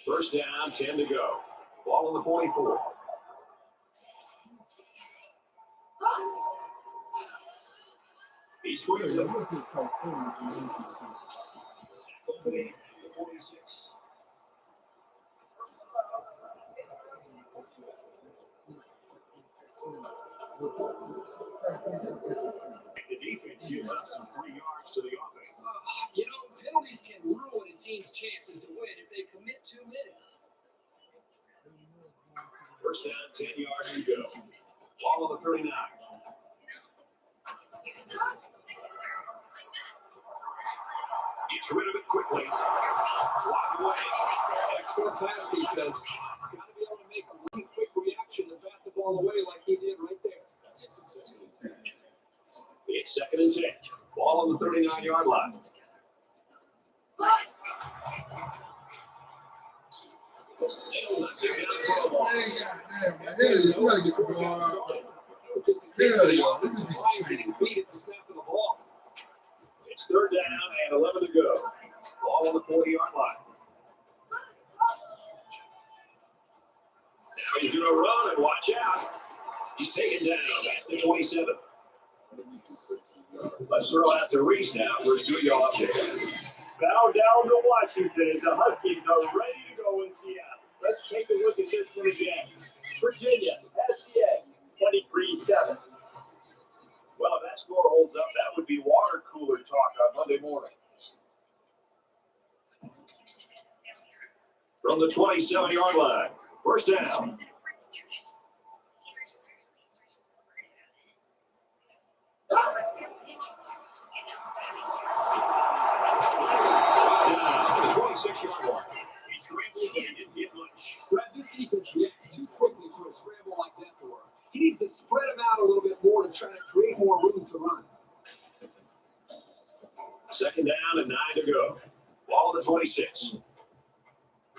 First down, 10 to go. Ball on the 44. He's winning it. 46. The defense gives up some free yards to the offense. Penalties can ruin a team's chances to win if they commit too many. First down, 10 yards to go. Ball on the 39. Gets rid of it quickly. Swat away. Excellent pass defense. Got to be able to make a really quick reaction and bat the ball away like he did right there. It's second and 10. Ball on the 39-yard line. They'll knock it down for a loss. It's third down and 11 to go. Ball on the 40-yard line. Now he's going to run and watch out. He's taken down at the 27. Let's throw out to Reese now for a 2-yard update. Bow down to Washington. The Huskies are ready to go in Seattle. Let's take a look at this one again. Virginia, SCA, 23-7. Well, if that score holds up, that would be water cooler talk on Monday morning. From the 27-yard line, first down. The 26-yard line. He scrambled, but he didn't get much. Brad, this defense reacts too quickly for a scramble like that to work. He needs to spread them out a little bit more to try to create more room to run. Second down and 9 to go. Ball on the 26. At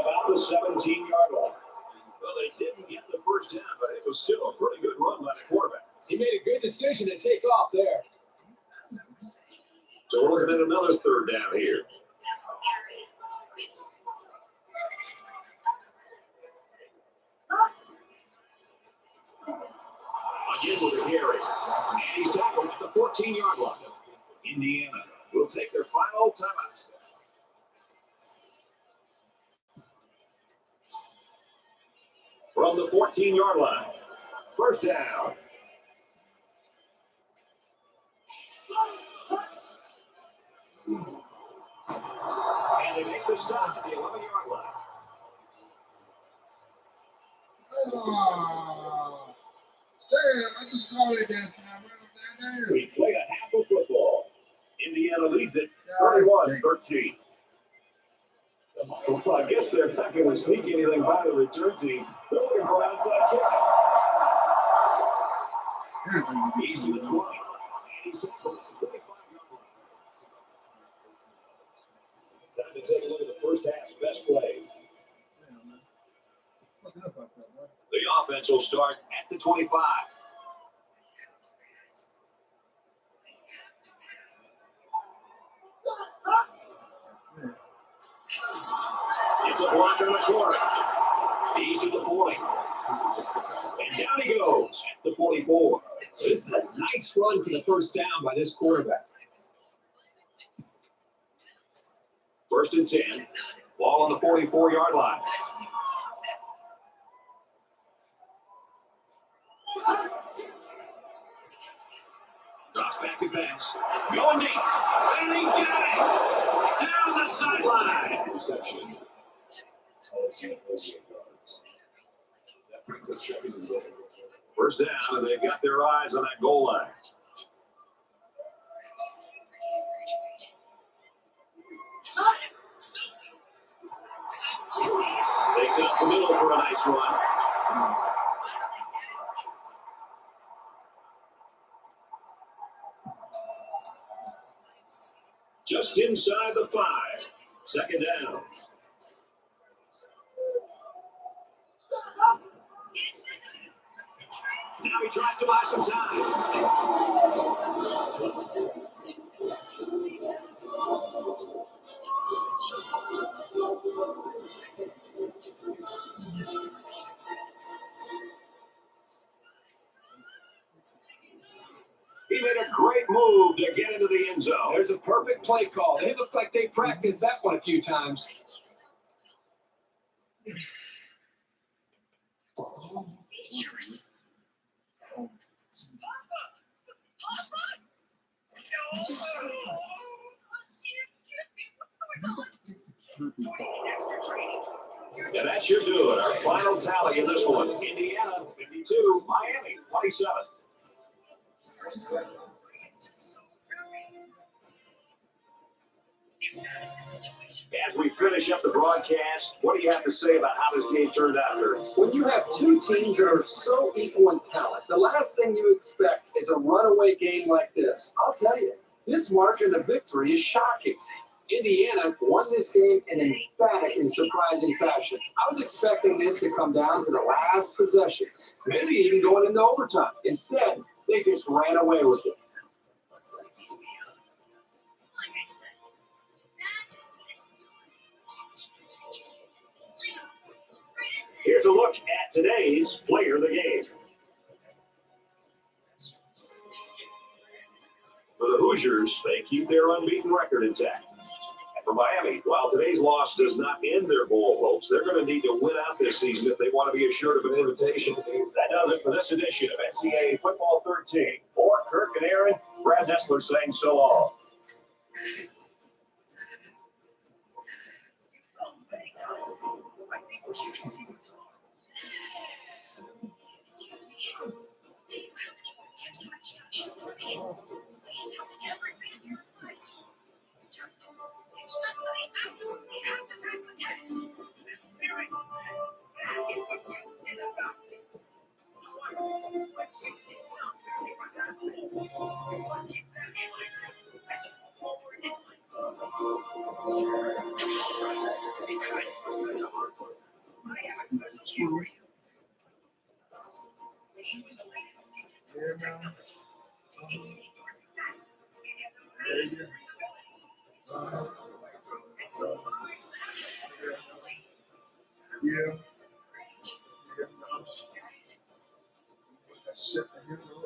about the 17-yard line. Well, they didn't get the first down, but it was still a pretty good run by the quarterback. He made a good decision to take off there. So we're looking at another third down here. Again with a carry. And he's tackled at the 14-yard line. Indiana will take their final timeout. From the 14-yard line. First down. And they make the stop at the 11-yard line. Oh, damn, I just called it that time. We've played a half of football. Indiana leads it 31-13. Well, I guess they're not going to sneak anything by the return team. They're looking for an outside kick. He's to the 20. And he's tackled at the 25-yard line. Time to take a look at the first half's best play. The offense will start at the 25. It's a block in the corner. He's to the 40. And down he goes at the 44. This is a nice run for the first down by this quarterback. First and 10. Ball on the 44-yard line. Drops back to pass. Going deep. And he got it. Down the sideline. Reception. That brings us second and goal. First down, and they've got their eyes on that goal line. Takes it up the middle for a nice run. Just inside the 5. Second down. Now he tries to buy some time. He made a great move to get into the end zone. There's a perfect play call. They look like they practiced that one a few times. And that should do it. Our final tally in this one. Indiana, 52. Miami, 27. As we finish up the broadcast, what do you have to say about how this game turned out here? When you have two teams that are so equal in talent, the last thing you expect is a runaway game like this. I'll tell you, this margin of victory is shocking. Indiana won this game in an emphatic and surprising fashion. I was expecting this to come down to the last possession, maybe even going into overtime. Instead, they just ran away with it. Here's a look at today's player of the game. For the Hoosiers, they keep their unbeaten record intact. And for Miami, while today's loss does not end their bowl hopes, they're going to need to win out this season if they want to be assured of an invitation. That does it for this edition of NCAA Football 13. For Kirk and Aaron, Brad Nessler saying so long. Excuse me. Do you have any particular instructions for me? Please tell me everything in your advice. It's just that I absolutely have to pass the test. The spirit of that is what you is about. However, what you is not really what that is. You must keep that in mind as you move forward in life. Because there's a hard work. I have a special cue for you. Yeah, man. Yeah, yeah. Yeah. Yeah, man. Shut the hell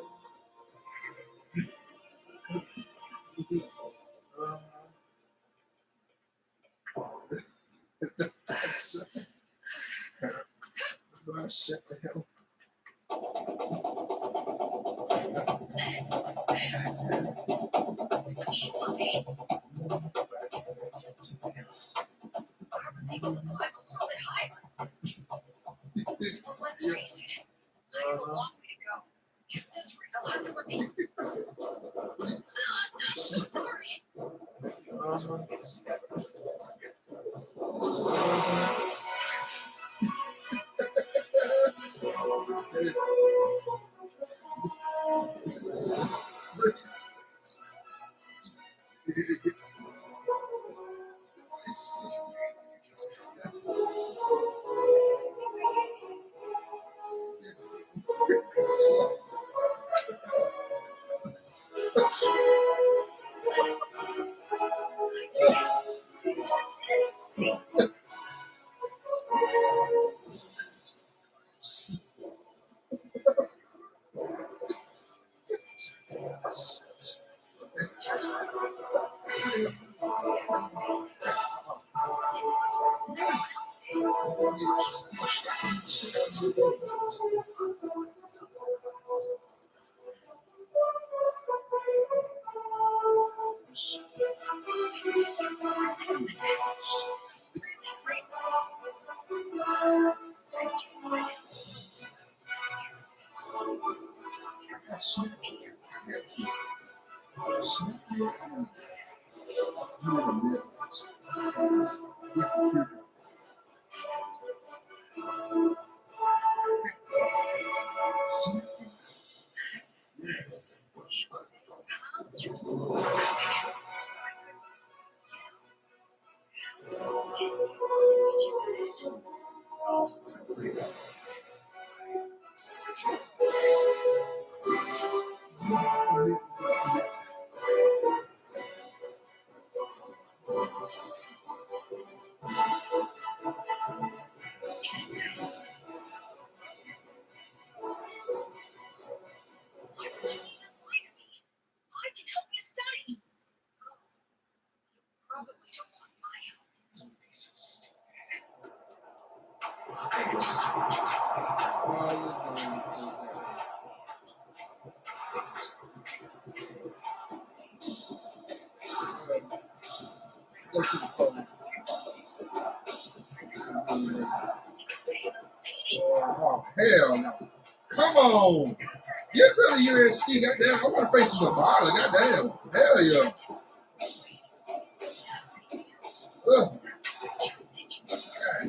up. Shut the hell Let's face it, I have a long way to go. If this real hard for me. I'm so sorry. Probably don't want my help. Go to the phone. Oh, hell no. Come on. Get rid of USC. Goddamn. I want to face the bottle. Goddamn. Hell yeah. Ugh.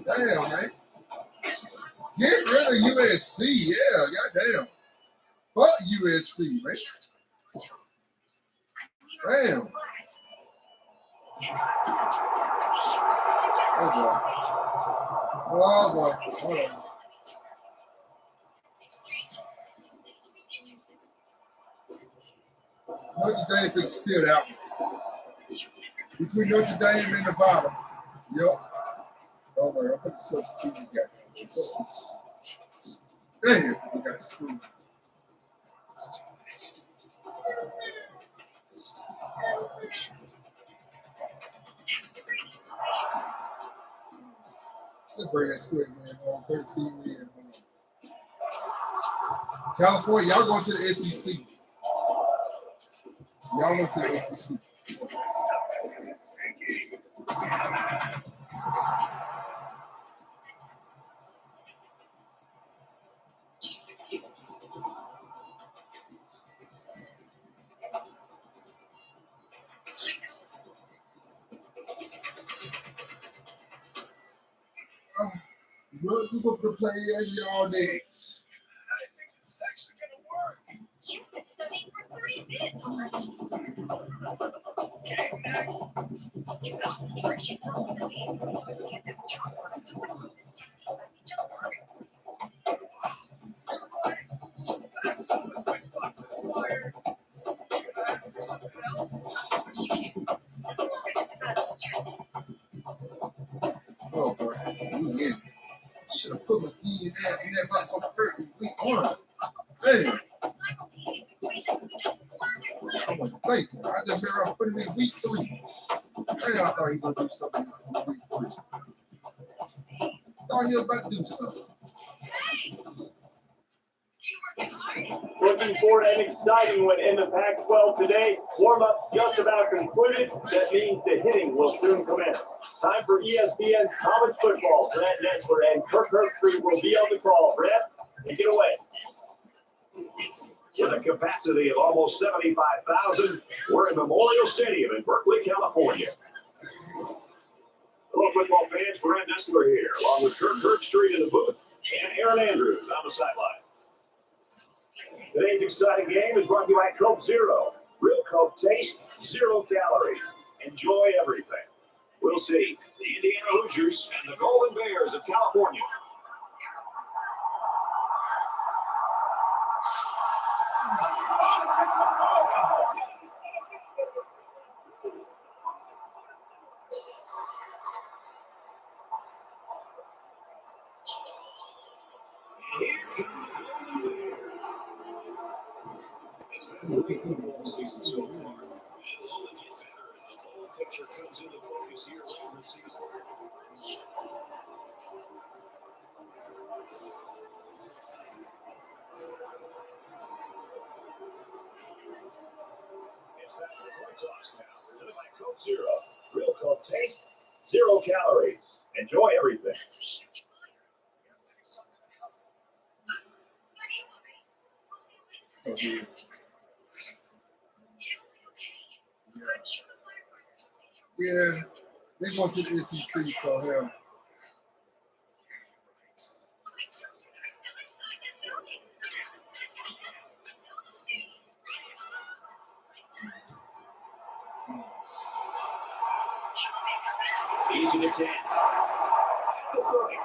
Goddamn, man. Get rid of USC. Yeah, goddamn. Fuck USC, man. Damn. Oh, boy. Oh, boy. Hold on. Notre Dame can steal that one. Between Notre Dame and Nevada. Yep. Don't worry, I'll put the substitute together. Damn, we got screwed. Let's bring that to it, man. On 13 win. California, y'all going to the SEC. Y'all going to the SEC. We're just going to play as y'all next. I think it's actually going to work. You've been studying for 30 minutes already. Okay, next. Your concentration levels amazing. Use this chalkboard to work on this technique. Let me jump on it. Right. So that's how this Xbox is wired. Can I ask for something else? As long as it's about electricity. Oh, boy. We win. Should have put my key in that motherfucker first. We on. Damn. I'm like, thank you. I just remember I put him in week 3. Damn, I thought he was going to do something in week 3. Thought he was about to do something. Looking for an exciting one in the Pac-12 today. Warm-ups just about concluded. That means the hitting will soon commence. Time for ESPN's college football. Brad Nessler and Kirk Herbstreit will be on the call. Brad, take it away. With a capacity of almost 75,000, we're in Memorial Stadium in Berkeley, California. Hello, football fans. Brad Nessler here, along with Kirk Herbstreit in the booth and Aaron Andrews on the sideline. Today's exciting game is brought to you by Coke Zero. Real Coke taste, 0 calories. Enjoy everything. We'll see the Indiana Hoosiers and the Golden Bears of California. Here come the Golden Bears. It's been a great football season so far. And it'll only get better as the whole picture comes into focus here late in the season. It's time for the coin toss now. Presented by Coke Zero. Real Coke taste, 0 calories. Enjoy everything. That's a huge fire. Oh, yeah. It'll be okay. I'm sure the firefighters will be here. Yeah, they going to the SEC, so hell. Easy to 10. The throwing.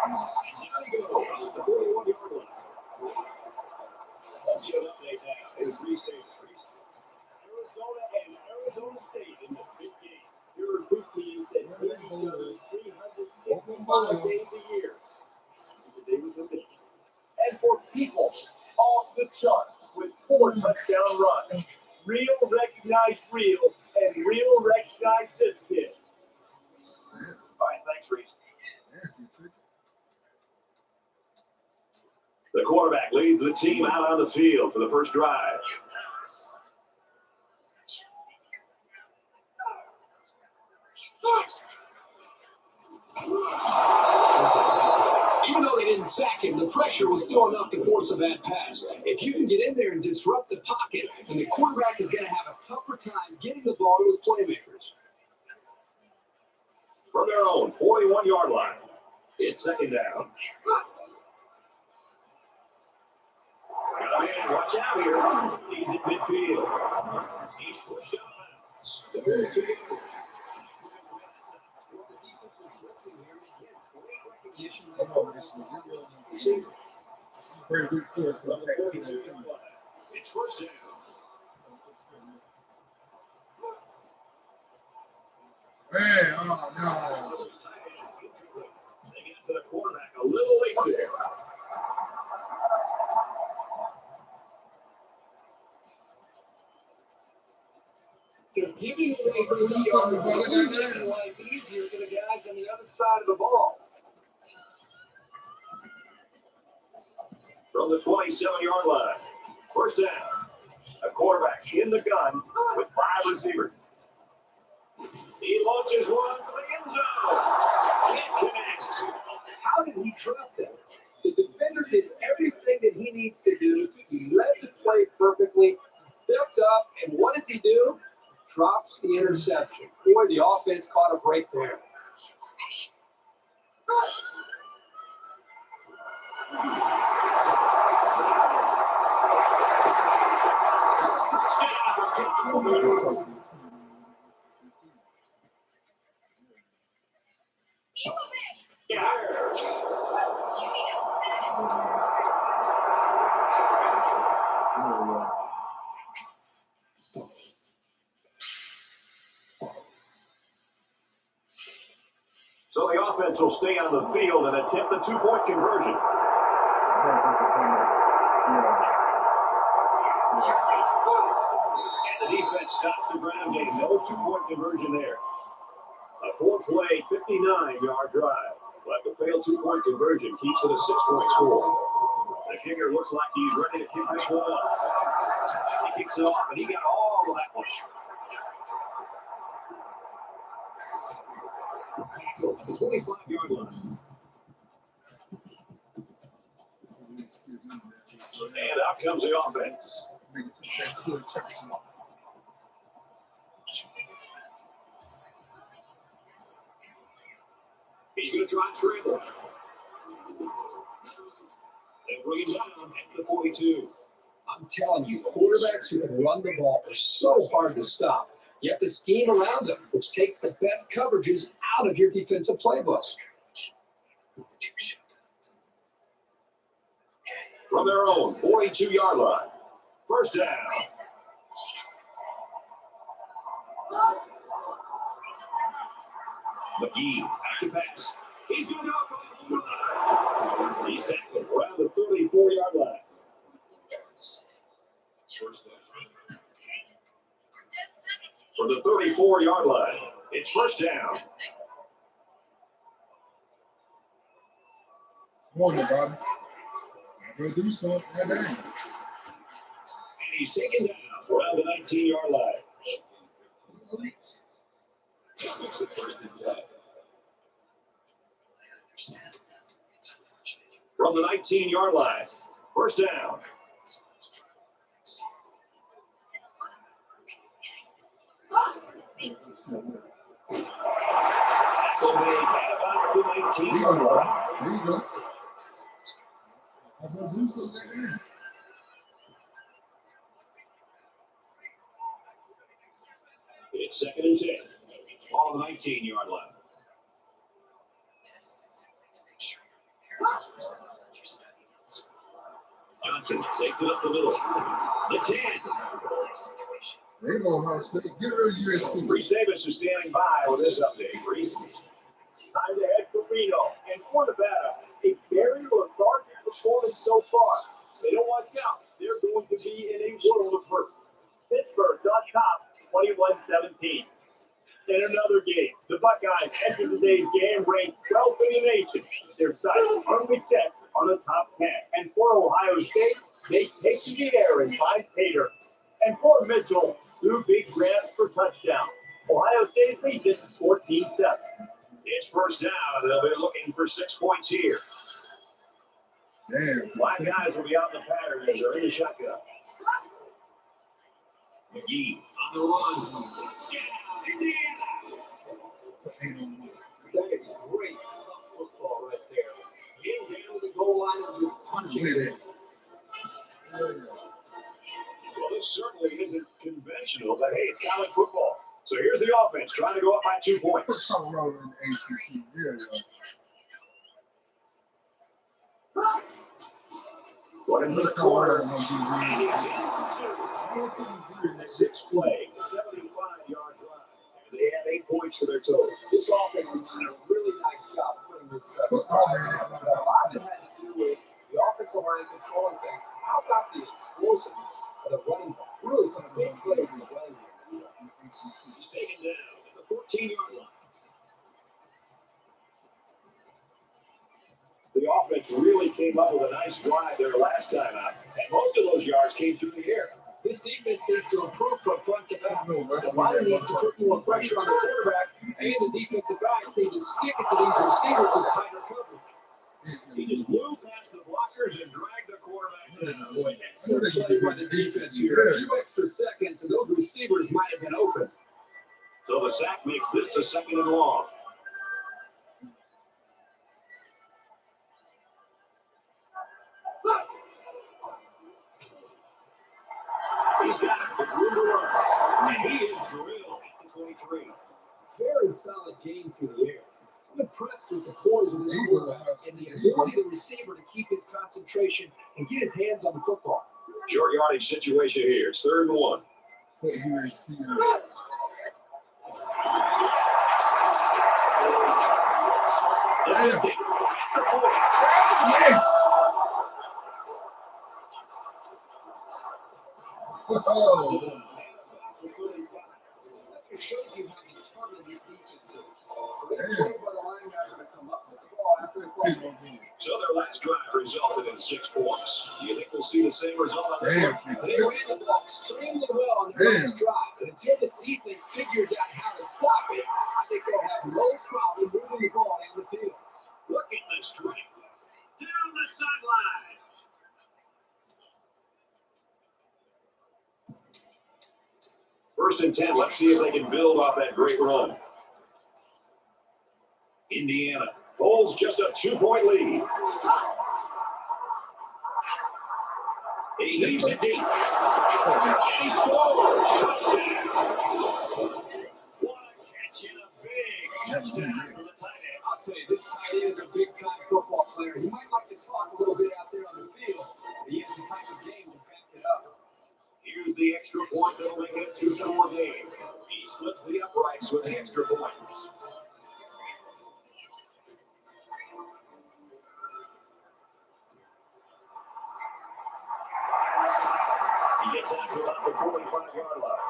Down he goes. The 41-yard line. Let's get an update now. It's Free State. Arizona and Arizona State played in this big game. Here are two teams that play each other 365 days a year. They was in the and for people off the chart with 4 touchdown runs. Real recognize real, and real recognize this kid. All right, thanks, Reese. The quarterback leads the team out on the field for the first drive. Even though they didn't sack him, the pressure was still enough to force a bad pass. If you can get in there and disrupt the pocket, then the quarterback is going to have a tougher time getting the ball to his playmakers. From their own 41-yard line, it's second down. Man, watch out here. He's at midfield. He's pushed out of bounds. Very good course. It's first down. Man, oh no. They get to the quarterback a little late there. They're giving away 3 yards and making life easier for the guys on the other side of the ball. From the 27-yard line, first down. A quarterback in the gun with 5 receivers. He launches one for the end zone. Can't connect. How did he drop that? The defender did everything that he needs to do. He led the play perfectly. He stepped up, and what does he do? Drops the interception. Boy, the offense caught a break there. So the offense will stay on the field and attempt the 2-point conversion. And the defense stops the ground game. No 2-point conversion there. A 4-play, 59-yard drive. But the failed 2-point conversion keeps it a 6-point score. The kicker looks like he's ready to kick this one off. He kicks it off, and he got all of that one. At the 25-yard line. And out comes the offense. He's going to try and scramble. They bring him down at the 42. I'm telling you, quarterbacks who can run the ball are so hard to stop. You have to scheme around them, which takes the best coverages out of your defensive playbook. From their own 42-yard line, first down. McGee, back to pass. He's going to go for the He's tackled around the 34-yard line. From the 34-yard line, it's first down. Come on, Bobby. Go do something. And he's taken down around the 19-yard line. Makes it first and 10. From the 19-yard line, first down. So they had about the 19-yard line. There you go. Let's do something like that. It's second and 10. On the 19-yard line. Johnson takes it up the middle. The 10. They go Ohio State. Get rid of USC. Reese Davis is standing by with this update. Reese. Time to head for Reno. And for Nevada, a very lethargic performance so far. They don't watch out. They're going to be in a world of hurt. Pittsburgh's on top, 21-17. In another game, the Buckeyes enter today's game ranked 12th in the nation. Their sights firmly set on the top 10. And for Ohio State, they take to the air and find Tater. And for Mitchell, 2 big grabs for touchdowns. Ohio State leads it 14-7. It's first down, and they'll be looking for 6 points here. Damn. Black guys will be out in the pattern as they're in the shotgun. McGee on the run. Touchdown, Indiana. That is great tough football right there. Getting down to the goal line and just punching it in. Well, this certainly isn't conventional, but hey, it's college football. So here's the offense trying to go up by 2 points. Colorado in the ACC. Yeah. Looking for the corner. Colorado And gonna he's in for 2. A 6-play, 75-yard drive. And they have 8 points for their total. This offense has done a really nice job putting this What's drive Auburn? together. A lot of it had to do with the offensive line controlling things. How about the explosiveness of the running back? Really some big plays in the running game. He's taken down at the 14-yard line. The offense really came up with a nice drive their last time out, and most of those yards came through the air. This defense needs to improve from front to back. No, The line needs to put more pressure on the quarterback, and the defensive backs need to stick it to these receivers with tighter coverage. He just blew past the blockers and dragged the quarterback down. Boy, excellent play by the defense here. A few extra seconds, and those receivers might have been open. So the sack makes this a 2nd and long. He's got it for room to run, and he is drilled at the 23. Very solid game through the air. I'm impressed with the poise of this quarterback and the ability of the receiver to keep his concentration and get his hands on the football. Short yardage situation here. It's 3rd and 1. Put USC in. Damn. Yes. Oh. That just shows you how determined this defense is. Great play by the linebacker to come up with the ball after the fumble. So their last drive resulted in 6 points. Do you think we'll see the same result on this Damn. one? They ran the ball extremely well on their last drive. And until this defense figures out how to stop it, I think they'll have no problem moving the ball down the field. Look at the strength. Down the sideline. First and 10. Let's see if they can build off that great run. Indiana holds just a 2-point lead. He heaves it deep. And he scores. Touchdown. What a catch and a big touchdown for the tight end. I'll tell you, this tight end is a big-time football player. He might like to talk a little bit out there on the field, but he has the type of game to back it up. Here's the extra point that'll make it a 2-score game. He splits the uprights with the extra point. He gets out to about the 45-yard line.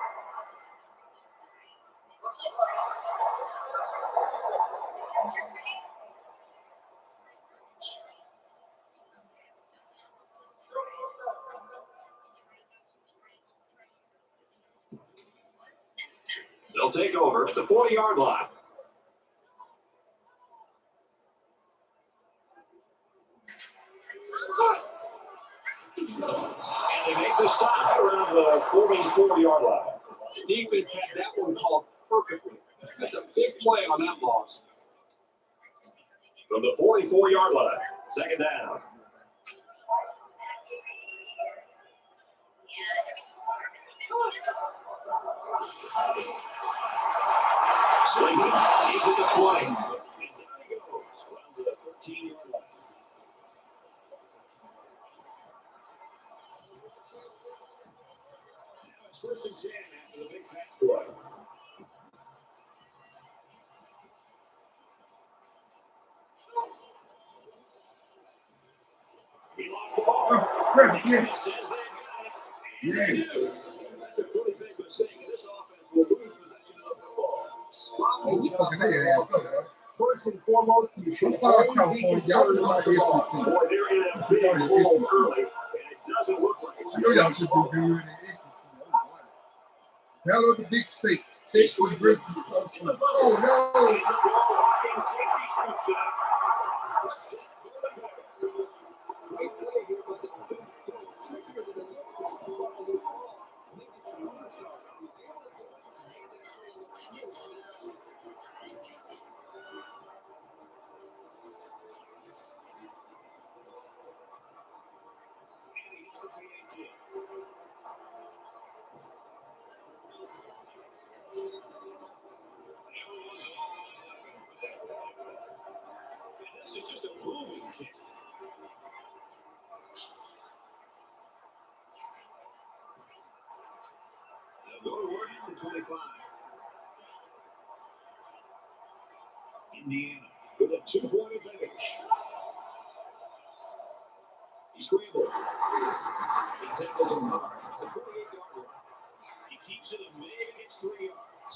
They'll take over at the 40-yard line. And they make the stop around the 44-yard line. The defense had that one called perfectly. That's a big play on that loss. From the 44-yard line, 2nd down. Slayton, he's at the 20. And down he goes, around the 13-yard line. Now it's 1st and 10 after the Credit, yes. Yes. That's a pretty big mistake, and this offense will lose possession of the ball. Oh, we fucking their ass up, right? First and foremost, you should I'm sorry, always be California. Y'all concerned do about my the ball. SEC. Boy, they're in a big hole early, and it doesn't look like I know y'all should do good in the SEC. Hello, the big state. Texas versus. Oh, no. and safety scoops it up. Great play here by the defender. You know, it's trickier than it looks to score on this ball. I think it's a superstar. He was able to do it and made that play look smooth on the touchdown. It's the PAT. This is just a booming kick. They'll go to work at the 25. Indiana with a 2-point advantage. He scrambles. He tackles him hard. The 28-yard line. He keeps it and maybe gets 3 yards.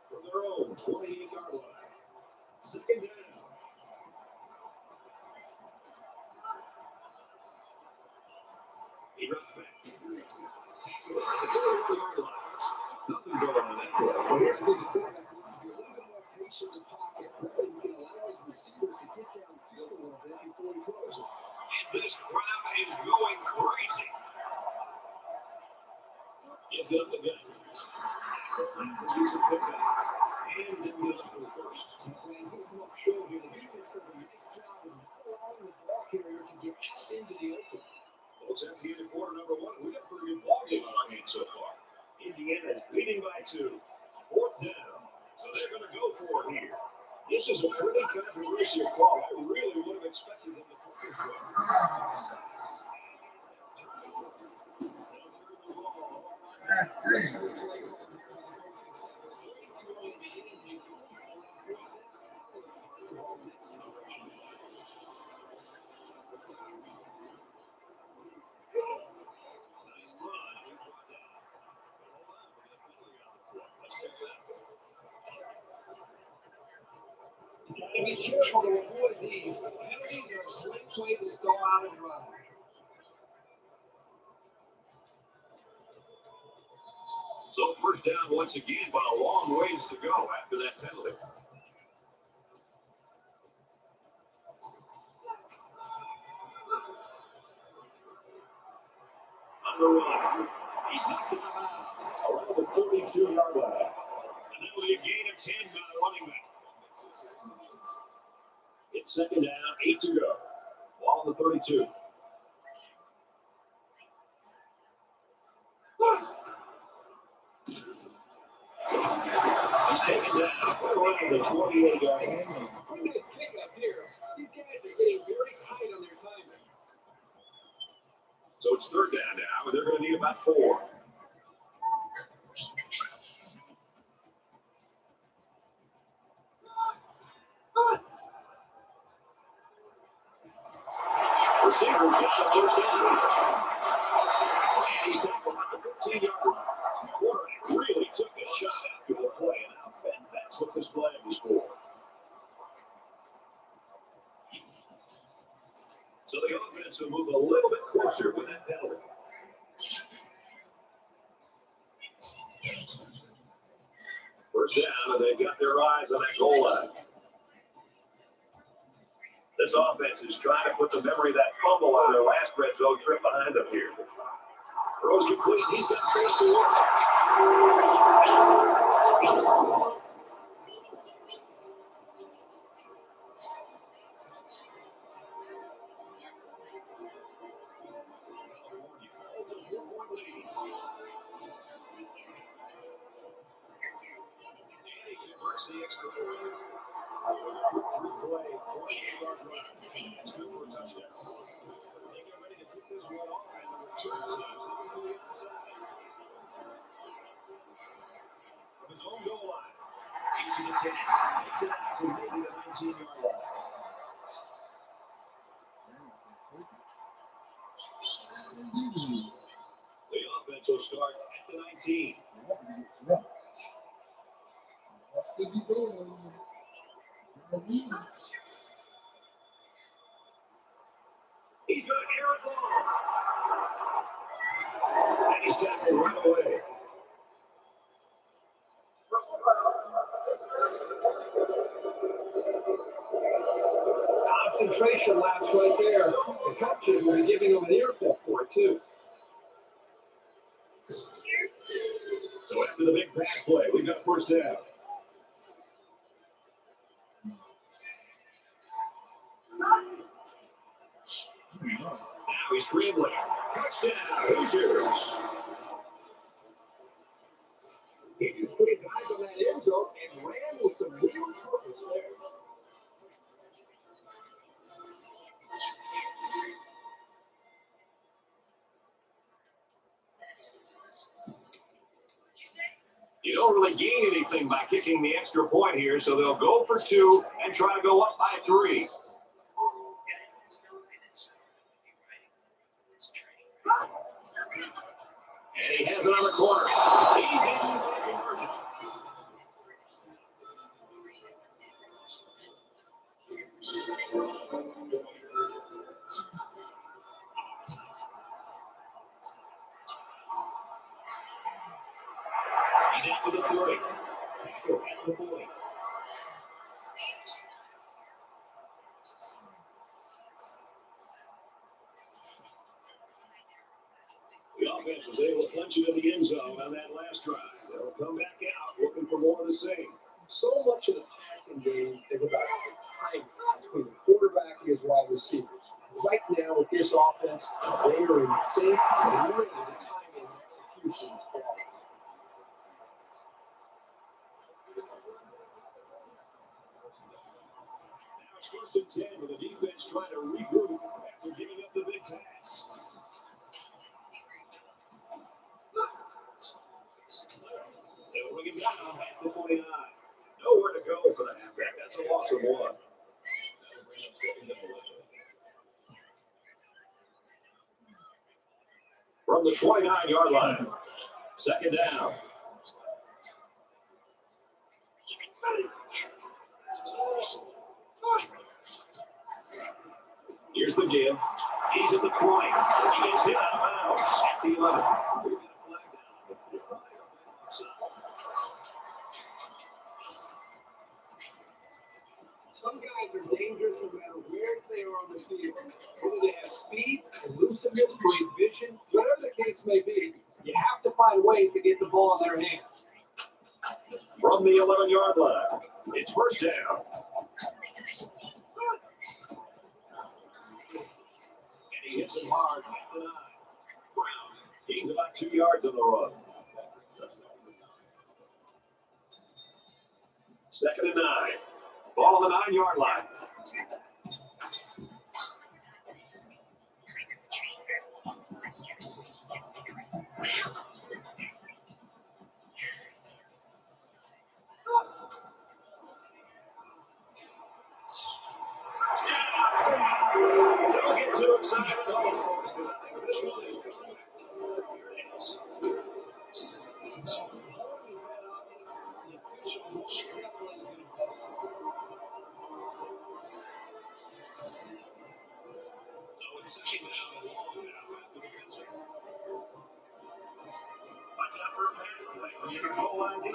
From their own 28-yard line. Second down. He runs back. Tackle at the 31-yard line. Nothing going on that play. Well, here I think the quarterback needs to be a little bit more patient in the pocket. That way he can allow his receivers to get downfield a little bit before he throws it. And this crowd is going crazy. Gives it up the gut. He's a pickup. And then we look for the first. He's going to come up short here. The defense does a nice job of not allowing the ball carrier to get out into the open. Folks, that's the end of quarter number 1. We got a pretty good ball game on our hands so far. Indiana is leading by 2. 4th down. So they're going to go for it here. This is a pretty controversial call. I really would have expected them to put this one. Gotta be careful to avoid these. Penalties are a great way to stall out and run. So first down once again, but a long ways to go after that penalty. On the run. He's knocked out of bounds around the 32-yard line. And that will be a gain of 10 by the running back. It's second down, 8 to go. Ball on the 32. He's taken down around the 28-yard line. Pretty nice pickup here. These guys are getting very tight on their timing. So it's third down now, and they're going to need about 4. Receivers get the first down. And he's tackled at the 15-yard line. Quarterback really took a shot after the play, and I bet that's what this play was for. So the offense will move a little bit closer with that penalty. First down, and they've got their eyes on that goal line. This offense is trying to put the memory of that fumble on their last red zone trip behind them here. Throws complete. He's got space to work. It's a 4-point lead. And he converts the extra point. It was a quick three-play, 28-yard run. It's good for a touchdown. They get ready to kick this one off, and the return team's looking for the outside. From his own goal line, 8 to the 10. 8 to maybe the 19-yard line. start at the 19. What's the doing? He's going to air it long. And he's tackled right away. Concentration lapse right there. The coaches will be giving him an earful for it, too. So after the big pass play, we've got first down. Now he's scrambling. Touchdown, Hoosiers. He just put his eyes on that end zone and ran with some real purpose there. You don't really gain anything by kicking the extra point here, so they'll go for 2 and try to go up by 3. And he has it on the corner. He's in for the conversion. He's after the 30. At the 40. The offense was able to punch it in the end zone on that last drive. They'll come back out looking for more of the same. So much of the passing game is about the timing between the quarterback and his wide receivers. Right now with this offense, they are in sync, and really the timing and execution is flawless. Now it's 1st and 10 with the defense trying to regroup after giving up the big pass. They'll bring him down at the 29. Nowhere to go for the halfback. That's a loss of 1. That'll bring up 2nd and 11. From the 29-yard line. 2nd down. Here's the give. He's at the 20. He gets hit out of bounds at the 11. We've got a flag down on the field. Some guys are dangerous no matter where they are on the field. Whether they have speed, elusiveness, great vision, whatever the case may be, you have to find ways to get the ball in their hands. From the 11-yard line, it's 1st down. And he hits him hard at the 9. Brown gains about 2 yards on the run. 2nd and 9. Ball on the 9-yard line. Don't get too excited at home, folks, because I think this one is coming. Here it is. So it's 2nd down and long now after the penalty. Watch out for a pass play near the goal line deep.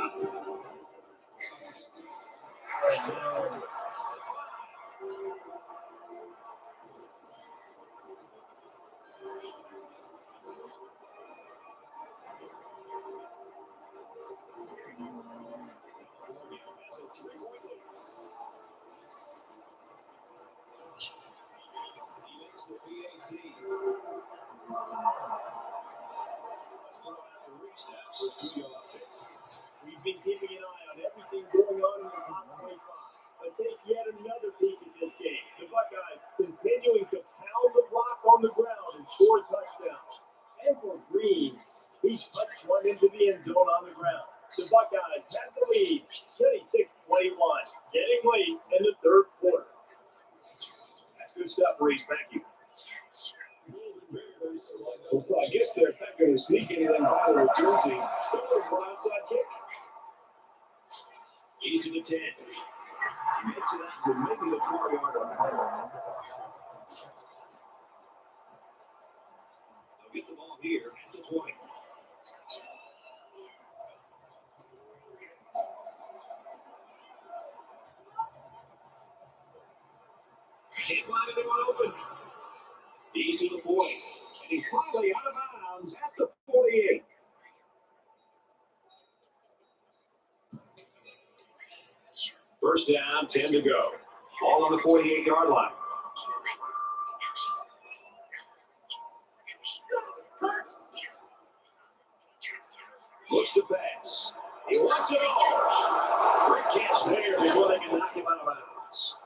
He makes the PAT. Let's go out to reach that for 2 yards. We've been keeping an eye on everything going on in the top 25. Let's take yet another peek at this game. The Buckeyes continuing to pound the rock on the ground and score a touchdown. And for Green, he punched one into the end zone on the ground. The Buckeyes have the lead, 26-21, getting late in the 3rd quarter. That's good stuff, Reese. Thank you. Well, I guess they're not going to sneak anything by the return team. They're looking for an outside kick. He's to the 10. He makes it out to maybe the 20-yard line. They'll get the ball here at the 20. Can't find anyone open. He's to the 40. And he's finally out of bounds at the 48. First down, 10 to go. Ball on the 48-yard line. Looks to pass. He wants it all. Great catch there before they can knock him out of bounds.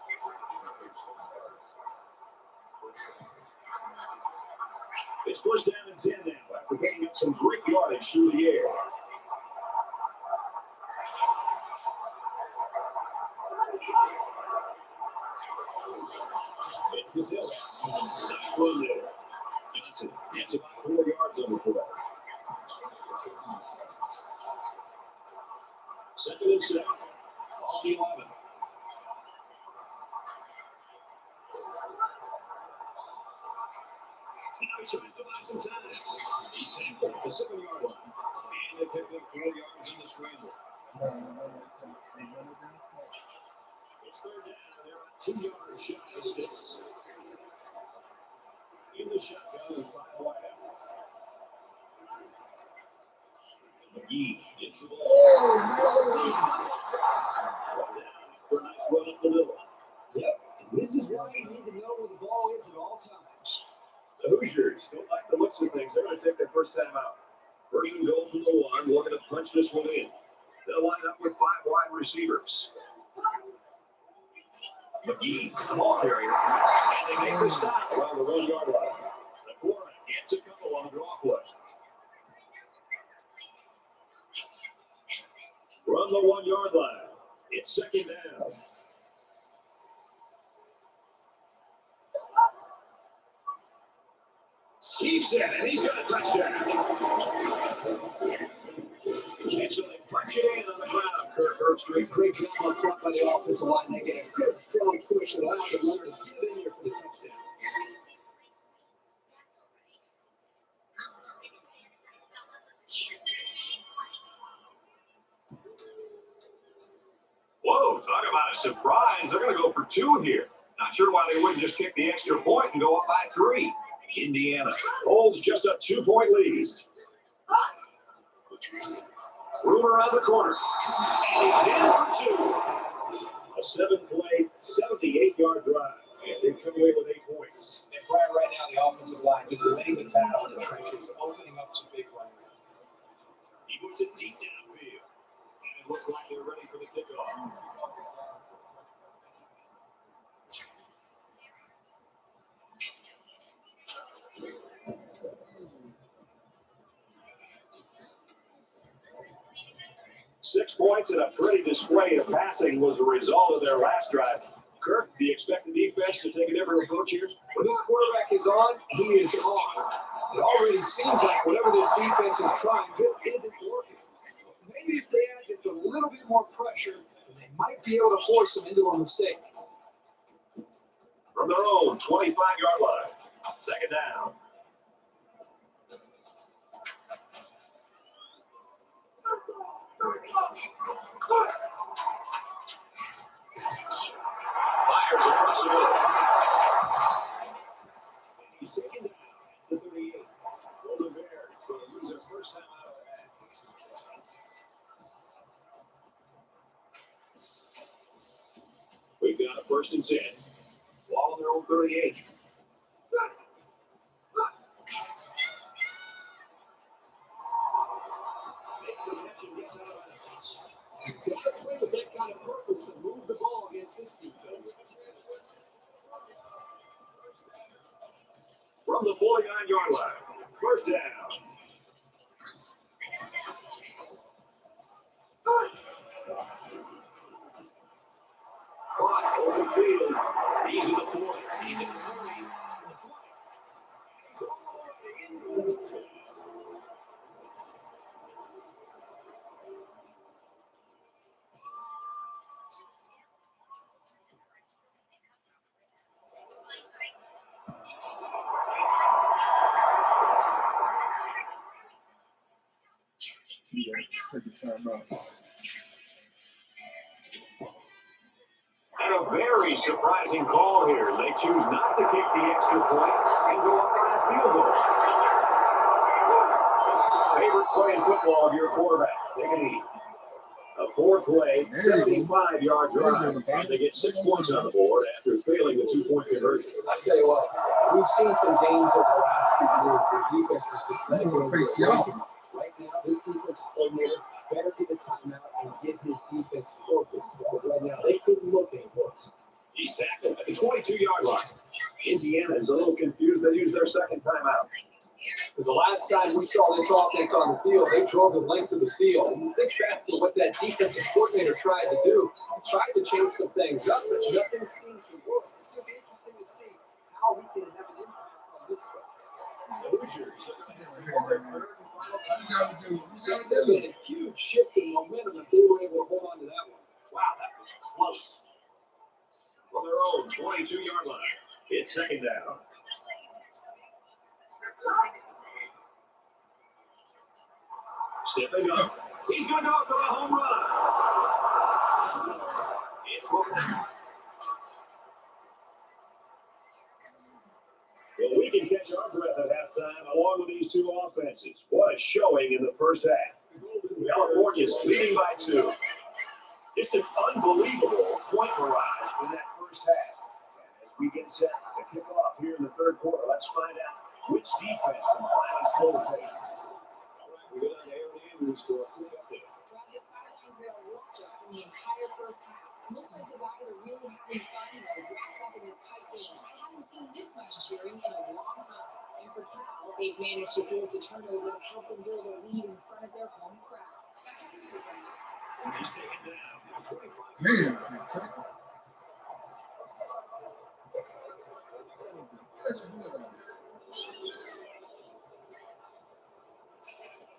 It's first down and 10 now after picking up some great yardage through the air. It's the tail. Nice run there. Johnson gets about 4 yards on the play. Second and 7. On the 11. Now he tries to buy some time. He's tackled at the 7-yard line. And they picked up 4 yards in the scramble. It's third down. They're about 2 yards shy of sticks. In the shotgun with 5 wide out. McGee gets the ball. For a nice run up the middle. Yep. This is why you need to know where the ball is at all times. The Hoosiers don't like the looks of things. They're going to take their first time out. First and goal from the 1. Looking to punch this one in. They'll line up with 5 wide receivers. McGee, the ball carrier. And they make the stop around the 1-yard line. The quarterback gets a couple on the draw play. From the 1-yard line, it's second down. Keeps it, and he's got a touchdown. And so they punch it in on the ground. Kirk Herbstreit, great job up front by the offensive line. They get a good, strong push and allow the runner to get in here for the touchdown. Whoa, talk about a surprise. They're going to go for 2 here. Not sure why they wouldn't just kick the extra point and go up by 3. Indiana holds just a 2-point lead. Room around the corner. And he's in for 2. A 7-play, 78-yard drive. And they come away with 8 points. And right now, the offensive line just laying the pass in the trenches, opening up some big runs. He puts it deep downfield. And it looks like they're ready for the kickoff. Six points and a pretty display of passing was the result of their last drive. Kirk, do you expect the defense to take a different approach here? When this quarterback is on, he is on. It already seems like whatever this defense is trying just isn't working. Maybe if they add just a little bit more pressure, they might be able to force them into a mistake. From their own 25-yard line, second down. Fires across the middle. He's taken down at the 38. Golden Bears going to lose their first time out of the match. We've got a first and 10. Ball on their own 38. Makes the catch and gets out of bounds. You've got to play with that kind of purpose to move the ball against this defense. From the 49-yard line, first down. Clock over field. He's in the 40. He's in the 30. take a timeout. And a very surprising call here. They choose not to kick the extra point and go up on a field goal. Favorite play in football of your quarterback. Take a knee. A 4-play, 75-yard drive. And they get 6 points on the board after failing the 2-point conversion. I tell you what, we've seen some games over the last few years where defense is just playing right now. This defensive coordinator better get a timeout and get his defense focused because right now they couldn't look any worse. He's tackled at the 22-yard line. Indiana is a little confused. They used their second timeout. Because the last time we saw this offense on the field, they drove the length of the field. And you think back to what that defensive coordinator tried to do. He tried to change some things up, but nothing seems to work. It's going to be interesting to see how he can have an impact on this one. A huge shift in momentum if they were able to hold on to that one. Wow, that was close. From their own 22-yard line, it's second down. Stepping up. He's going to go for the home run. It's broken. Well, we can catch our breath at halftime along with these two offenses. What a showing in the first half. California's leading by 2. Just an unbelievable point barrage in that first half. And as we get set to kick off here in the third quarter, let's find out which defense can finally slow the pace. We go down to Aaron Andrews for a quick update. The sidelines were worked up in the entire first half. Looks like the guys are really having fun and they're wrapped up in this tight game. I haven't seen this much cheering in a long time. And for Cal, they've managed to force a turnover to help them build a lead in front of their home crowd. He's taken down. 25. Damn.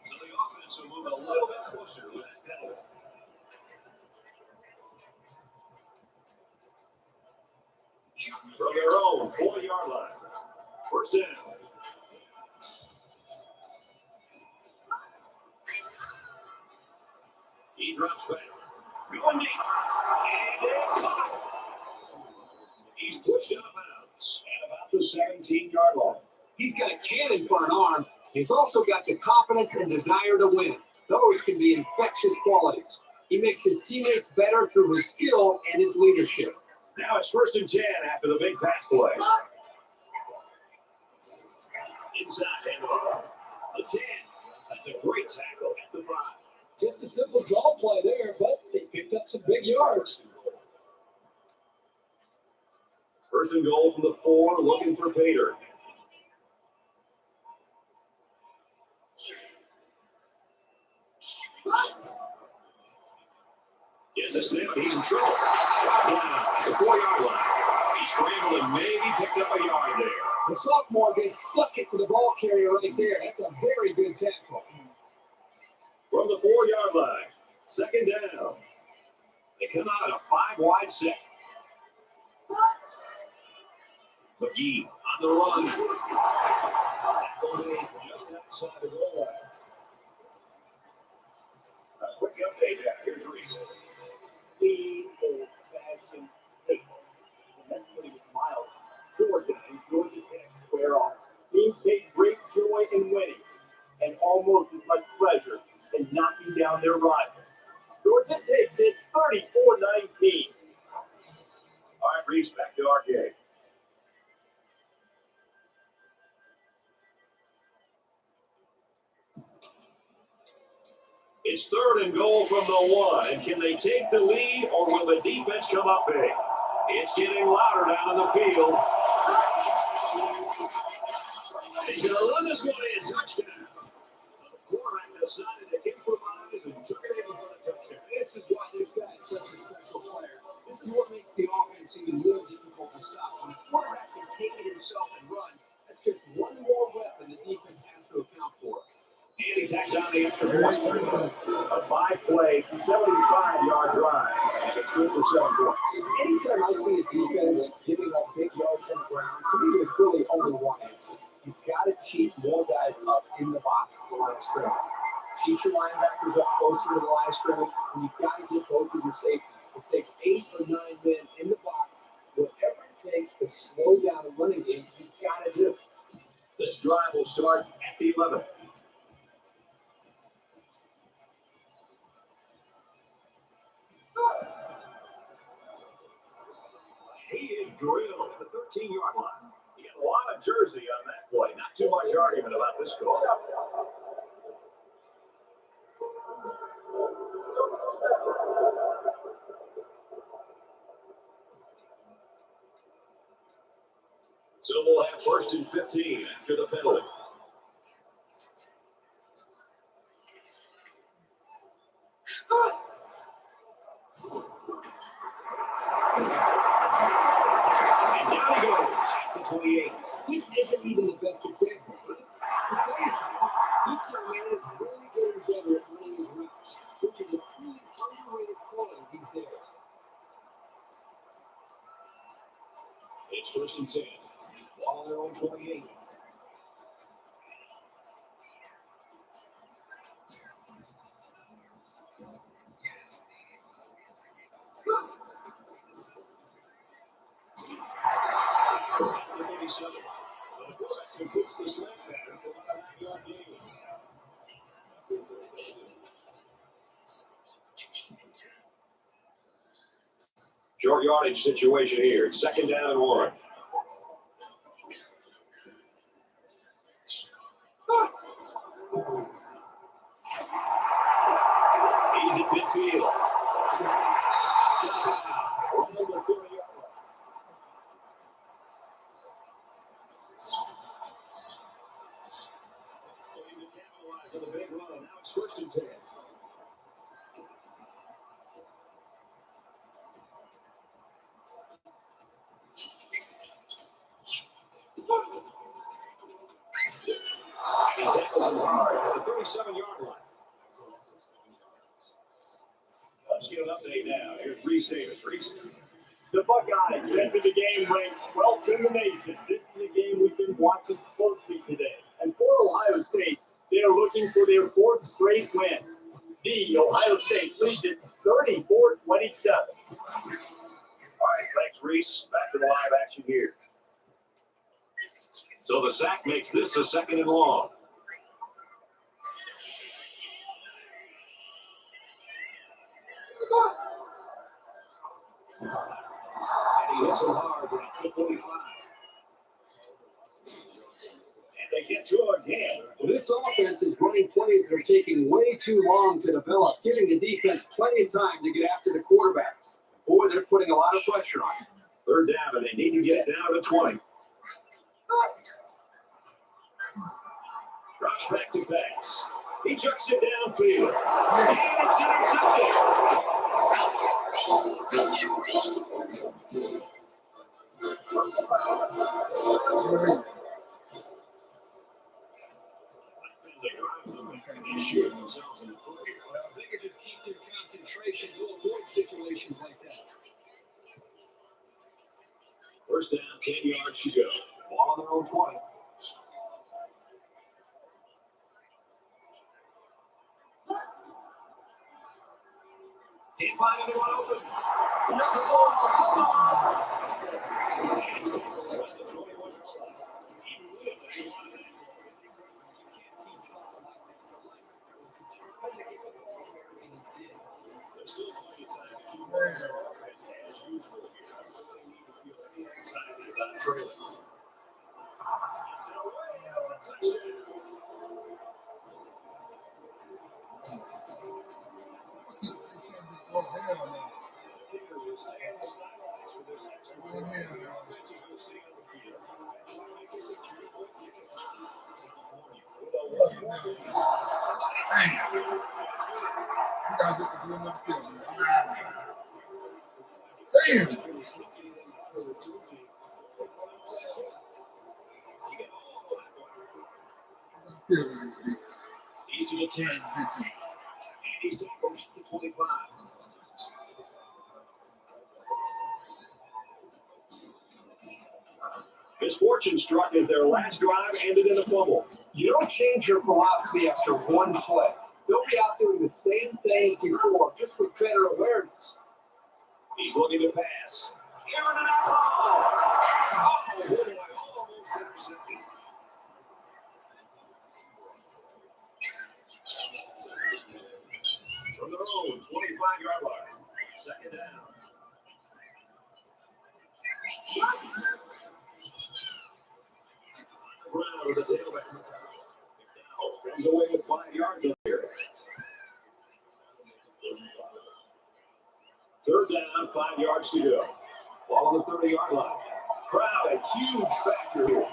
So the offense will move a little bit closer with that penalty. From their own 40-yard line. First down. He drops back. Going deep. And it's caught. He's pushed out of bounds at about the 17-yard line. He's got a cannon for an arm. He's also got the confidence and desire to win. Those can be infectious qualities. He makes his teammates better through his skill and his leadership. Now it's 1st and 10 after the big pass play. Inside handoff. The 10. That's a great tackle at the 5. Just a simple draw play there, but they picked up some big yards. 1st and goal from the 4, looking for Pater. Gets a snap, he's in trouble. Down at the 4-yard line. He scrambled and maybe picked up a yard there. The sophomore gets stuck it to the ball carrier right there. That's a very good tackle. From the 4-yard line, 2nd down. They come out in a 5-wide set. McGee on the run. Tackle made just outside the goal line. A quick update now. Here's Reese. Clean, old-fashioned paper. And that's putting it mild. Georgia and Georgia Tech square off. Teams take great joy in winning and almost as much pleasure in knocking down their rival. Georgia takes it 34-19. All right, Reese, back to our game. It's 3rd and goal from the 1. And can they take the lead, or will the defense come up big? It's getting louder down on the field. He's going to run this one in. Touchdown. The quarterback decided to improvise and took it in for the touchdown. This is why this guy is such a special player. This is what makes the offense even more difficult to stop. When a quarterback can take it himself and run, that's just one more weapon the defense has to account for. And he tacks on the extra point. A 5-play, 75-yard drive. And it's good for 7 points. Anytime I see a defense giving up big yards on the ground, to me, there's really only one answer. You've got to cheat more guys up in the box for that strength. Cheat your linebackers up closer to the line of scrimmage, and you've got to get both of your safeties. It takes 8 or 9 men in the box. Whatever it takes to slow down a running game, you've got to do it. This drive will start at the 11. He is drilled at the 13-yard line. He got a lot of jersey on that play. Not too much argument about this call. So we'll have 1st and 15 after the penalty. And down he goes at the 28. This isn't even the best example. I'll tell you something. This young man is really getting better at running his routes, which is a truly underrated quality these days. It's 1st and 10. Ball on their own 28. The 37. So the quarterback completes the slant pattern for a 5-yard gain. Short yardage situation here. 2nd down and 1. He's at midfield. On the 30-yard line. Looking to capitalize on the big run. Now it's 1st and 10. He tackles him hard at the 37-yard line. Let's get an update now. Here's Reese Davis. Reese. The Buckeyes enter the game ranked 12th in the nation. This is a game we've been watching closely today. And for Ohio State, they are looking for their 4th straight win. The Ohio State leads it 34-27. All right, thanks, Reese. Back to the live action here. So the sack makes this a 2nd and long. And he hits him hard at the 45. And they get to him again. Well, this offense is running plays that are taking way too long to develop, giving the defense plenty of time to get after the quarterback. Boy, they're putting a lot of pressure on him. 3rd down, and they need to get it down to the 20. Drops back to pass. He chucks it downfield. And it's intercepted. They shoot themselves in the foot here. Well, they could just keep their concentration to avoid situations like that. 1st down, 10 yards to go. Ball on their own 20. Can't find anyone open. Force the ball. There's still plenty of time to do more. As usual here, I really need to feel any anxiety about trailing. It's away. It's a touchdown. The kicker will stay on the sidelines for this next one. The offense is going to stay on the field. That's going to make this a 3-point game. California with a 1-point lead. You gotta get the good enough skill, man. Damn! Feel these beats. He's to the 10. It's good team. And he's tackled at the 25. Misfortune struck as their last drive ended in a fumble. You don't change your philosophy after one play. They'll be out doing the same things before, just with better awareness. He's looking to pass. Here in that ball. Oh, boy, almost intercepted. From their own 25-yard line. Second down. Brown with the tailback. McDowell comes away with 5 yards here. Third down, 5 yards to go. Ball on the 30-yard line. Crowd, a huge factor here.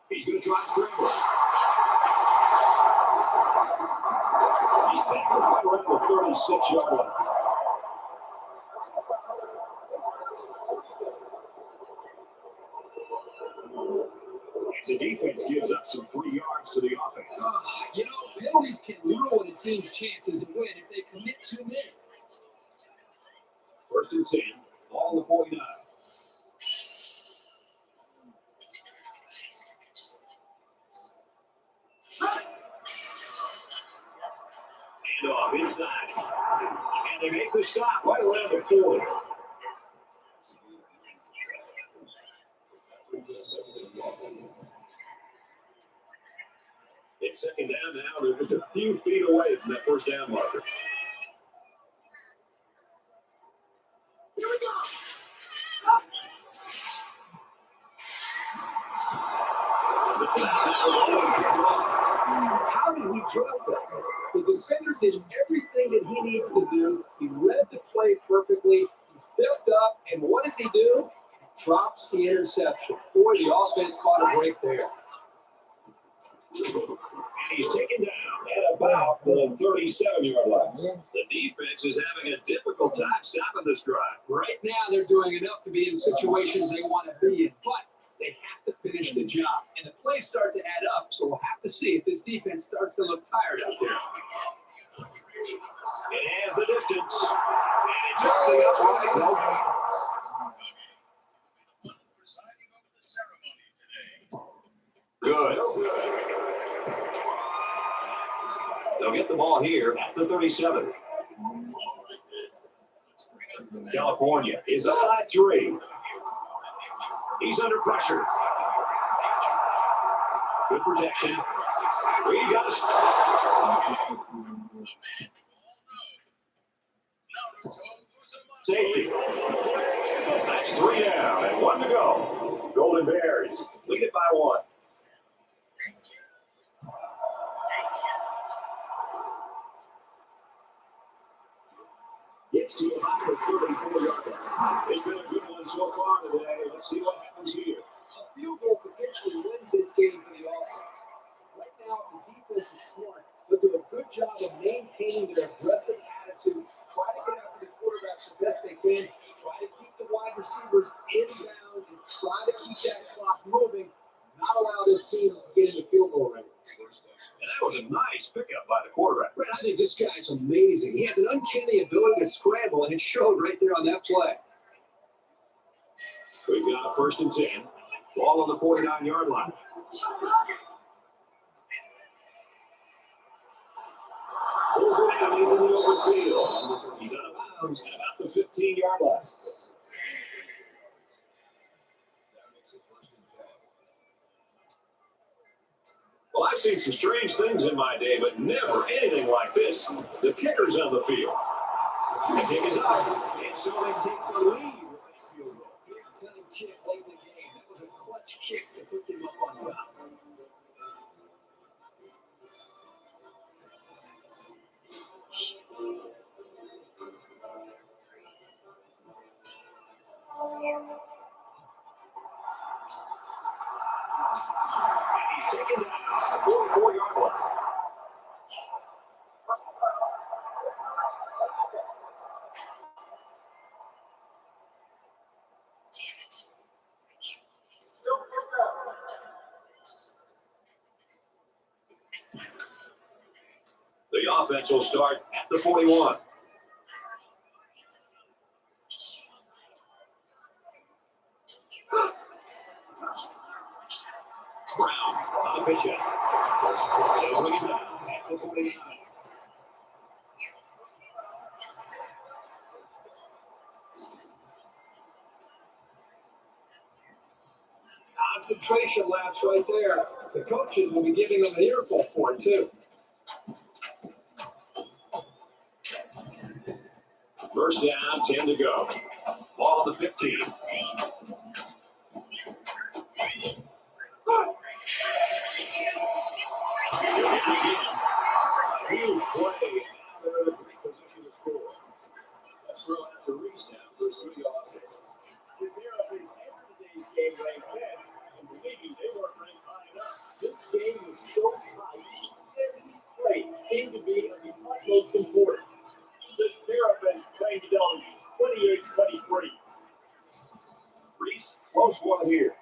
He's going to try and scramble. He's tackled right around the 36-yard line. The defense gives up some free yards to the offense. Penalties can ruin a team's chances to win if they commit too many. First and 10, ball on the 49. And off inside. And they make the stop right around the 40. It's second down now. They're just a few feet away from that first down marker. Here we go. How did he drop that? The defender did everything that he needs to do. He read the play perfectly. He stepped up, and what does he do? He drops the interception. Boy, the offense caught a break there. And he's taken down at about the 37-yard line. The defense is having a difficult time stopping this drive. Right now, they're doing enough to be in situations they want to be in, but they have to finish the job. And the plays start to add up, so we'll have to see if this defense starts to look tired out there. It has the distance. And it's up the upright. Good. They'll get the ball here at the 37. California is up by 3. He's under pressure. Good protection. We got it. Safety. That's 3 down and 1 to go. Golden Bears lead it by 1. Gets to about the 34-yard line. It's been a good one so far today. Let's see what happens here. A field goal potentially wins this game for the offense. Right now, the defense is smart. They'll do a good job of maintaining their aggressive attitude. Try to get after the quarterback the best they can. Try to keep the wide receivers inbound and try to keep that clock moving. Not allow this team to get in the field goal range. And that was a nice pickup by the quarterback. Right, I think this guy's amazing. He has an uncanny ability to scramble, and it showed right there on that play. We've got a first and 10. Ball on the 49-yard line. Pulls it in. He's in the open field. He's out of bounds at about the 15-yard line. Well, I've seen some strange things in my day, but never anything like this. The kicker's on the field. The kick is up, and so they take the lead with a field goal. Big-time kick late in the game. That was a clutch kick that put them up on top. And he's taken down at the 44-yard line. The offense will start at the 41. Brown on the pitch out. They'll bring it down the 29. Concentration laps right there. The coaches will be giving them an earful for it, too. First down, 10 to go. Ball on the 15. Huge play. Now they're in a great position to score. Let's throw out to Reese now for a studio update. The Terrapins entered today's game ranked 10, and believe me, they weren't ranked high enough. This game was so tight, every play seemed to be of the utmost importance. The Terrapins claimed the W, 28-23. Reese, close one here.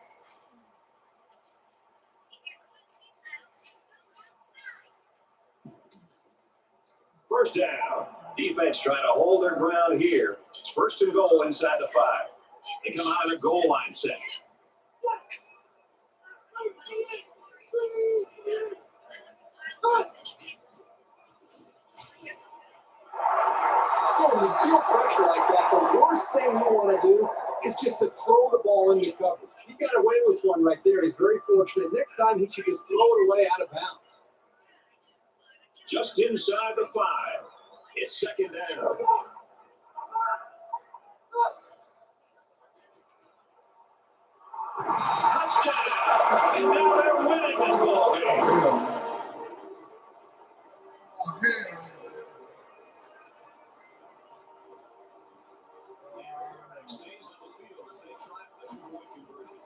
First down. Defense trying to hold their ground here. It's first and goal inside the 5. They come out of the goal line set. When you feel pressure like that, the worst thing you want to do is just to throw the ball into coverage. He got away with one right there. He's very fortunate. Next time, he should just throw it away out of bounds. Just inside the 5. It's second down. Touchdown! And now they're winning this ball game. Stays on the field as they try for the 2-point conversion.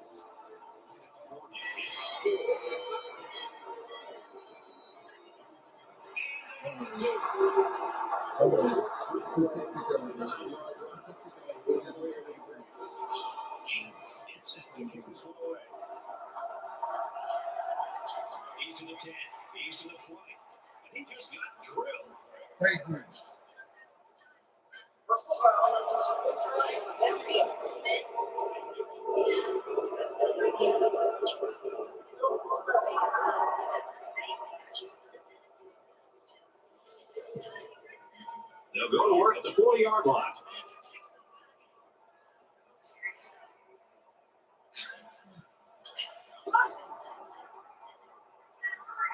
He's to the 10. He's to the 20. And he just got drilled. Thank goodness. They'll go to work at the 40-yard line.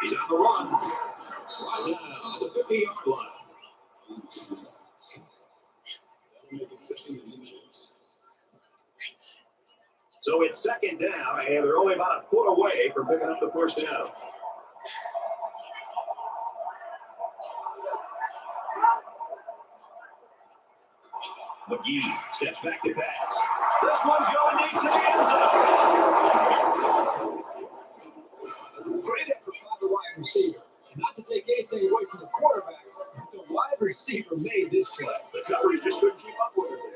He's on the run. Right down to the 50-yard line. So it's second down, and they're only about a foot away from picking up the first down. McGee steps back to pass. This one's going deep to the end zone. Great effort by the wide receiver. And not to take anything away from the quarterback, but the wide receiver made this play. The coverage just couldn't keep up with it there.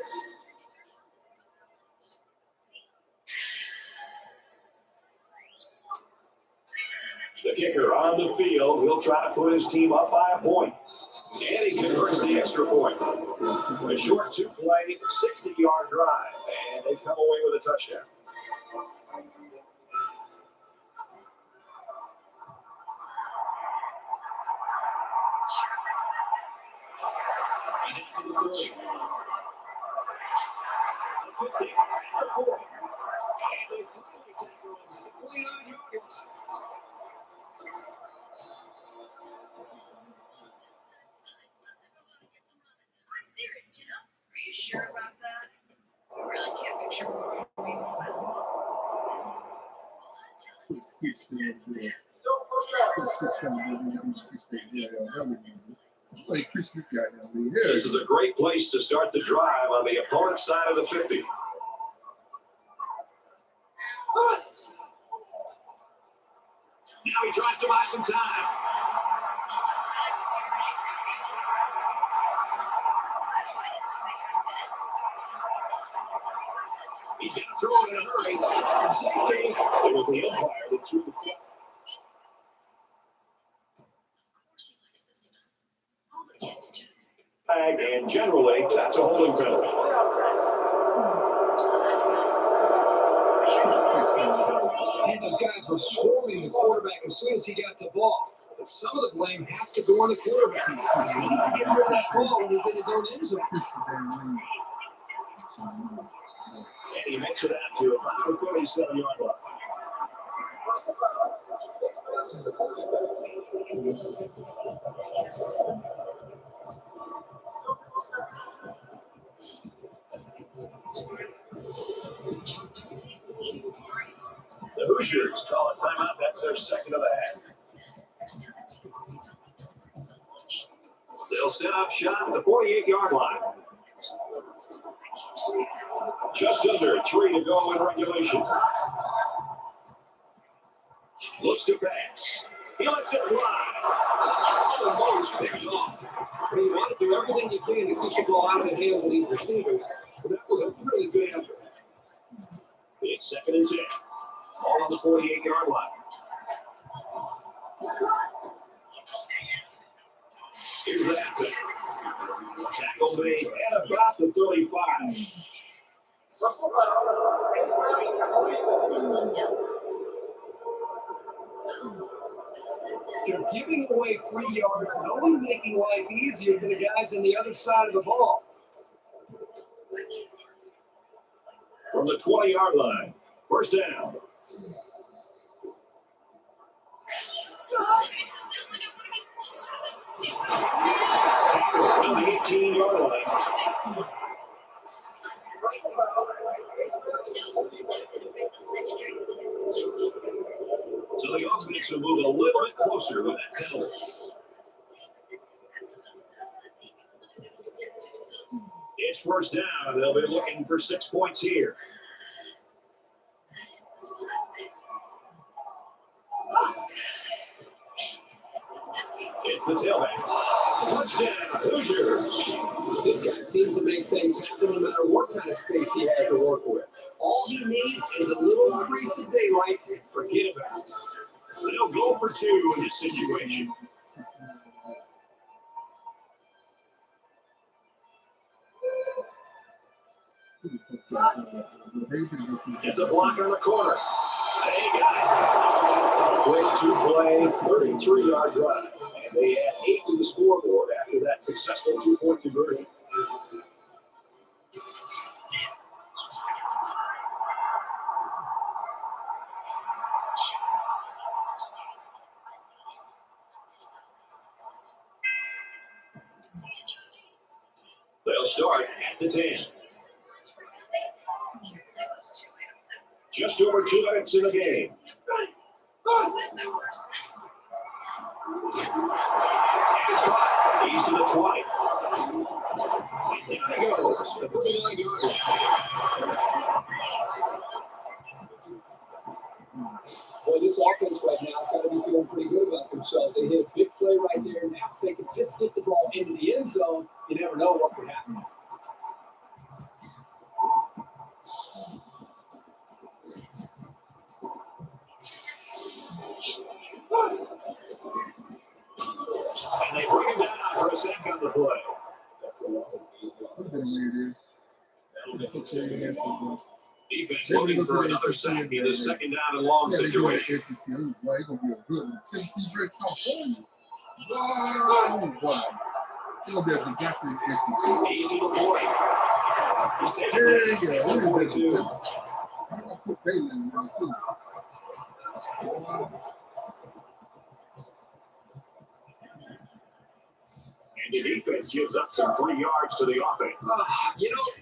The kicker on the field. He'll try to put his team up by a point. And he converts the extra point. A short 2-play, 60-yard drive. And they come away with a touchdown. He's into the 30. The 50. The 40. And they finally tackle him to the 29-yard line. Serious, you know? Are you sure about that? I really can't picture more people. This is a great place to start the drive on the opponent's side of the 50. Now he tries to buy some time. He's going to throw it in a hurry. From safety, it was the umpire that threw the foot. And generally, that's a holding penalty. And those guys were swarming the quarterback as soon as he got the ball. But some of the blame has to go on the quarterback. He needs to get rid of that ball when he's in his own end zone. And he makes it out to about the 37-yard line. The Hoosiers call a timeout. That's their second of the half. They'll set up shop at the 48-yard line. Just under 3 to go in regulation. Looks to pass. He lets it fly. Almost picked off. You want to do everything you can to keep the ball out of the hands of these receivers. So that was a really good effort. It's second and 10. All on the 48-yard line. Here's that. Tackle made at about the 35. They're giving away free yards and only making life easier for the guys on the other side of the ball. From the 20-yard line, first down. On the 18-yard line. So the offense will move a little bit closer with that penalty. It's first down. They'll be looking for 6 points here. It's the tailback. Touchdown, Hoosiers. This guy seems to make things happen no matter what kind of space he has to work with. All he needs is a little increase of daylight and forget about it. They'll go for 2 in this situation. It's a block on the corner. They got it. Quick 2 plays, 33-yard drive. And they add 8 to the scoreboard after that successful 2-point conversion. They'll start at the 10. Just over 2 minutes in the game. He's to the 20. And there he goes. The 39-yard line. Boy, this offense right now has got to be feeling pretty good about themselves. They hit a big play right there. Now, if they could just get the ball into the end zone, you never know what could happen. And they bring him down for a sack on the play. That's a lot. Defense looking for another sack in this second down and long situation. Wow, gonna be a good one. Tennessee versus California. Wow, it's gonna be a disaster in SEC. He's to the 40. He's taking Yeah, it. we're gonna 42. put Bailey in there too. And the defense gives up some free yards to the offense.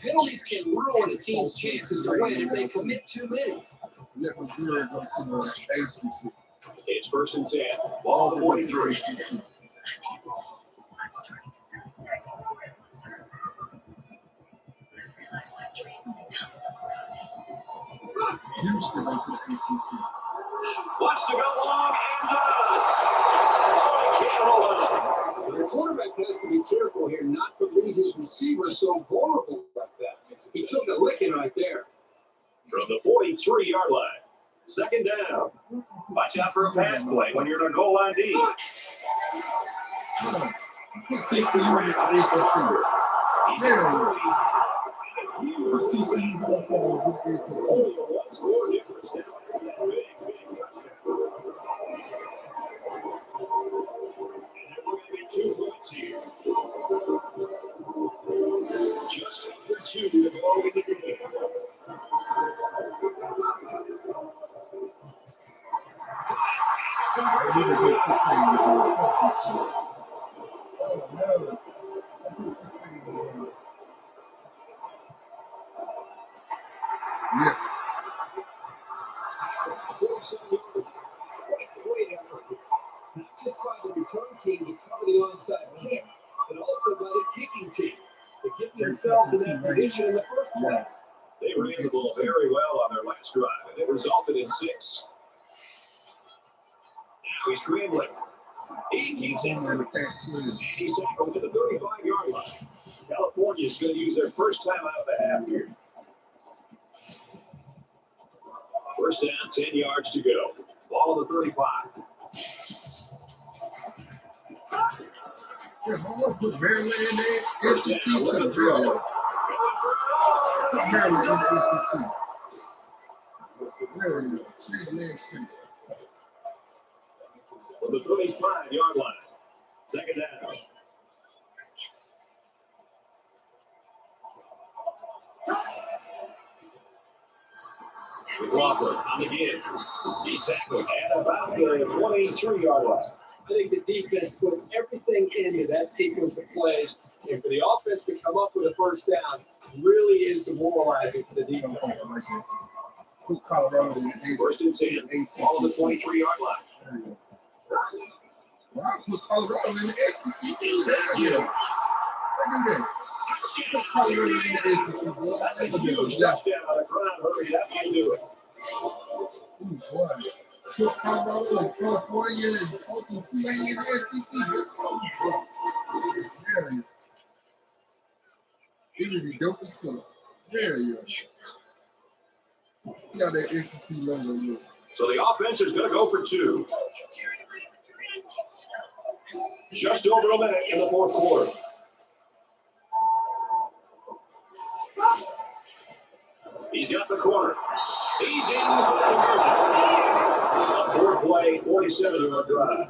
Penalties can ruin a team's chances to win if they commit too many. Let Missouri go to the ACC. It's first and 10. Ball at the 43. ACC. Houston go to the ACC. Wants to go long and can't hold on. The quarterback has to be careful here not to leave his receiver so vulnerable like that. He took a licking right there. From the 43-yard line. Second down. Watch out for a pass play when you're in a goal line D. Put TCU in the ACC. He's at 30. Put TCU in the ACC. Score difference now. 2 points here. Just under 2 to go in the game. I think it's like 16. Oh, no. I put 16. Yeah. Great effort here. Not just by the return team to cover the onside kick, but also by the kicking team to get themselves in that position in the first place. They ran the ball very well on their last drive, and it resulted in 6. Now he's scrambling. He keeps it. And he's tackled to the 35-yard line. California's going to use their first time out of the half here. First down, 10 yards to go. Ball on the 35. Yeah, I'm going to put Maryland in there. SEC to throw. Put Maryland in the SEC. Maryland, From the 35-yard line. Second down. McLaughlin on the give. He's tackled at about the 23-yard line. I think the defense put everything into that sequence of plays, and for the offense to come up with a first down really is demoralizing for the defense. Put Colorado in the First and 10. Ball on the 23-yard line. Wow, put Colorado in the SEC too. Yeah. I do that. Put Colorado in the SEC. That's a huge touchdown on the ground. Hurry up and do it. Ooh, boy. Put Colorado and California and talking to me in the SEC. There you go. It would be dope as fuck. There you go. See how that SEC logo looks. So the offense is going to go for 2. Just over a minute in the fourth quarter. He's got the corner. He's in for the conversion. 4-play, 47-yard drive.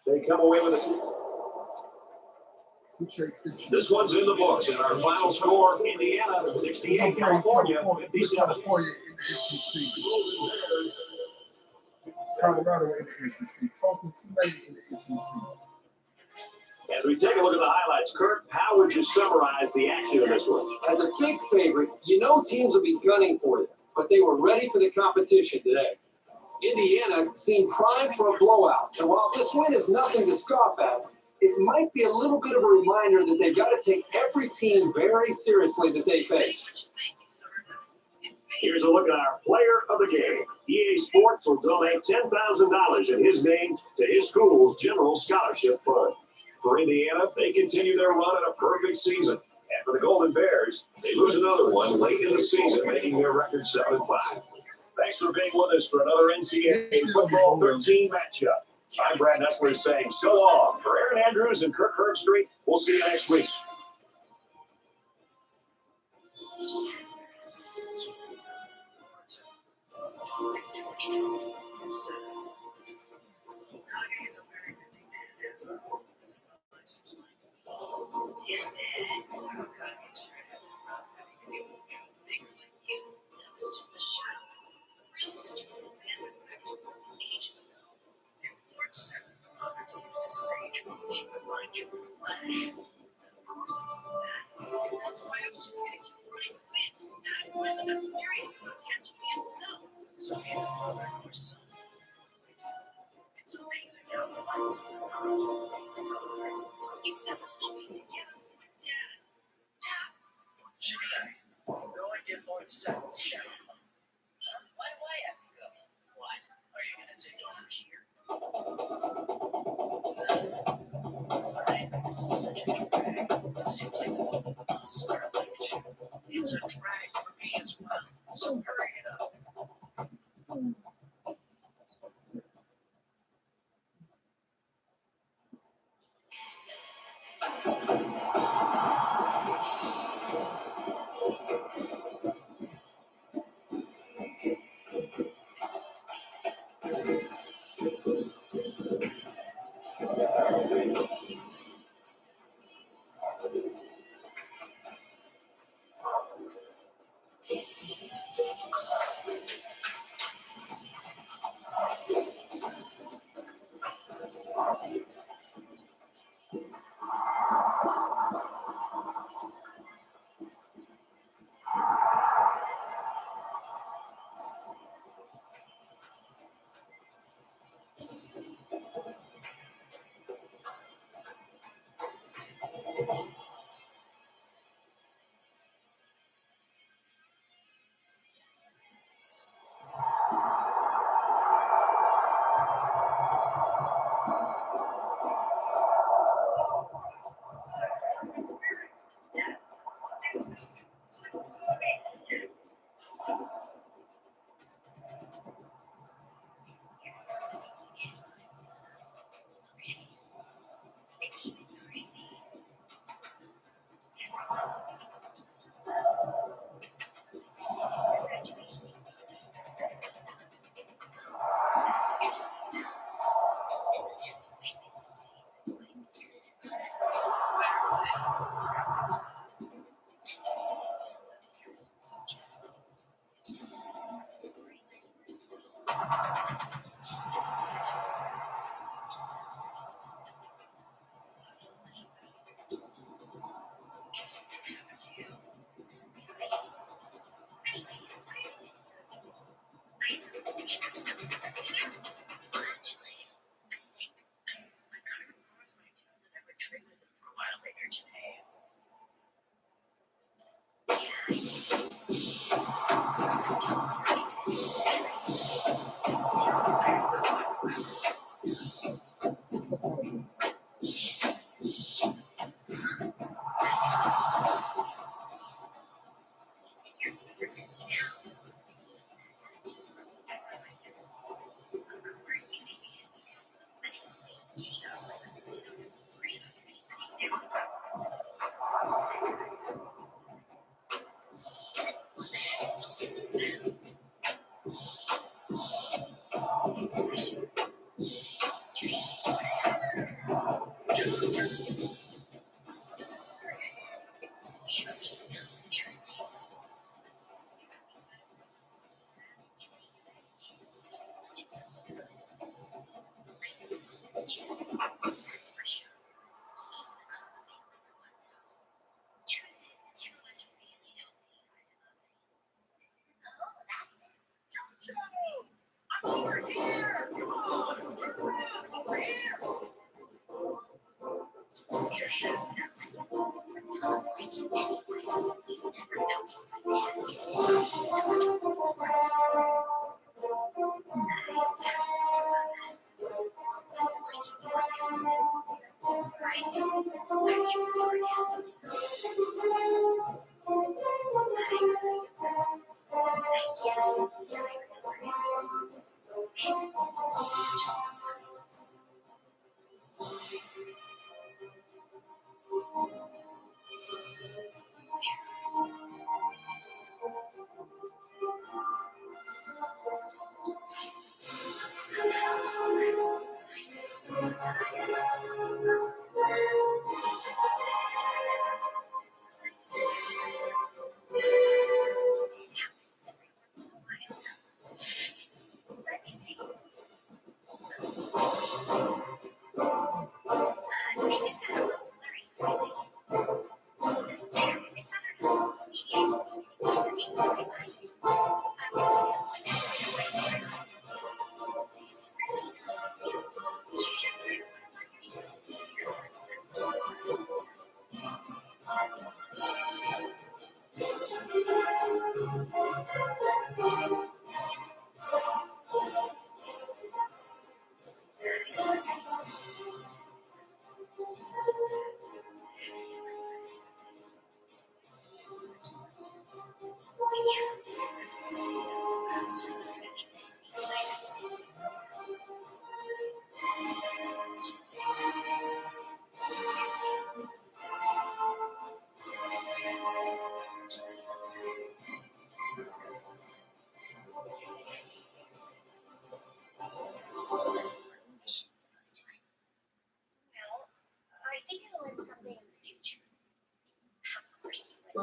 They come away with a 2. This one's in the books, and our final score: Indiana 68, California 57. Colorado in the SEC. Talking too late in the SEC. As we take a look at the highlights, Kurt, how would you summarize the action in this one? As a big favorite, you know teams will be gunning for you, but they were ready for the competition today. Indiana seemed primed for a blowout, and while this win is nothing to scoff at, it might be a little bit of a reminder that they've got to take every team very seriously that they face. Here's a look at our player of the game. EA Sports will donate $10,000 in his name to his school's general scholarship fund. For Indiana, they continue their run at a perfect season. And for the Golden Bears, they lose another one late in the season, making their record 7-5. Thanks for being with us for another NCAA Football 13 matchup. I'm Brad Nessler saying so long. For Aaron Andrews and Kirk Herbstreit, we'll see you next week.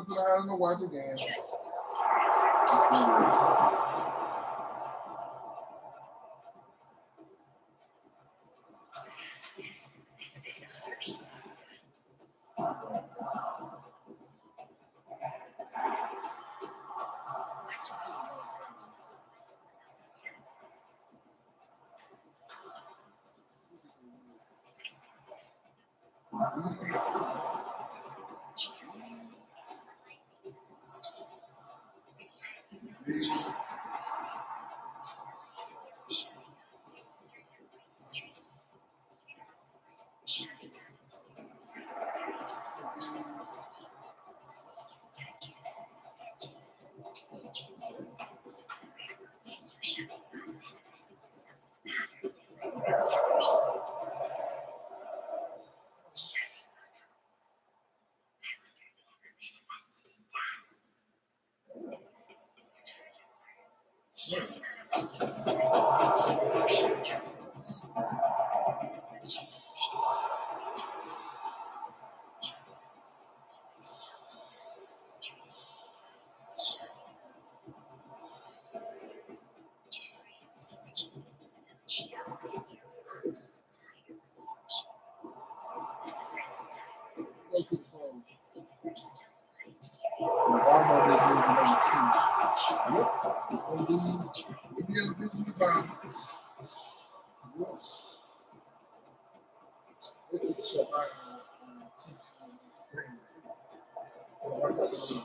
to the island and watch again. Just need to go to the phone. Walmart, they do the number 2. Yep. It's going to be the other people in the bottom. Yep. They put the shop out on teeth on the screen. What's up with them?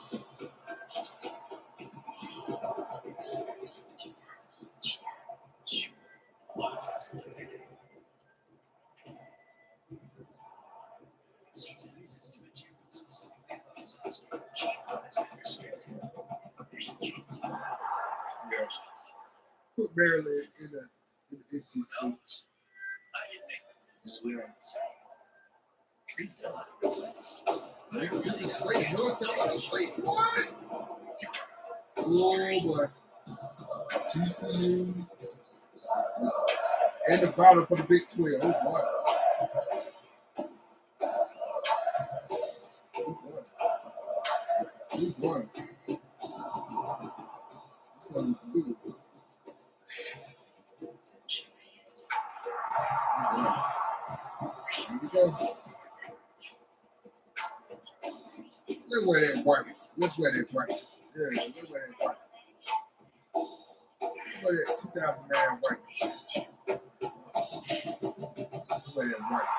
Yeah. Put Maryland in the SEC. Yeah. Mississippi State, North Carolina State, what? Oh boy. TCU and the bottom for the Big 12. Oh boy. Oh boy. It's going to be good. Here we go. Let's wear that white. Let's wear that white. Yeah, let's wear that white. Let's wear that 2009 white. Let's wear that white.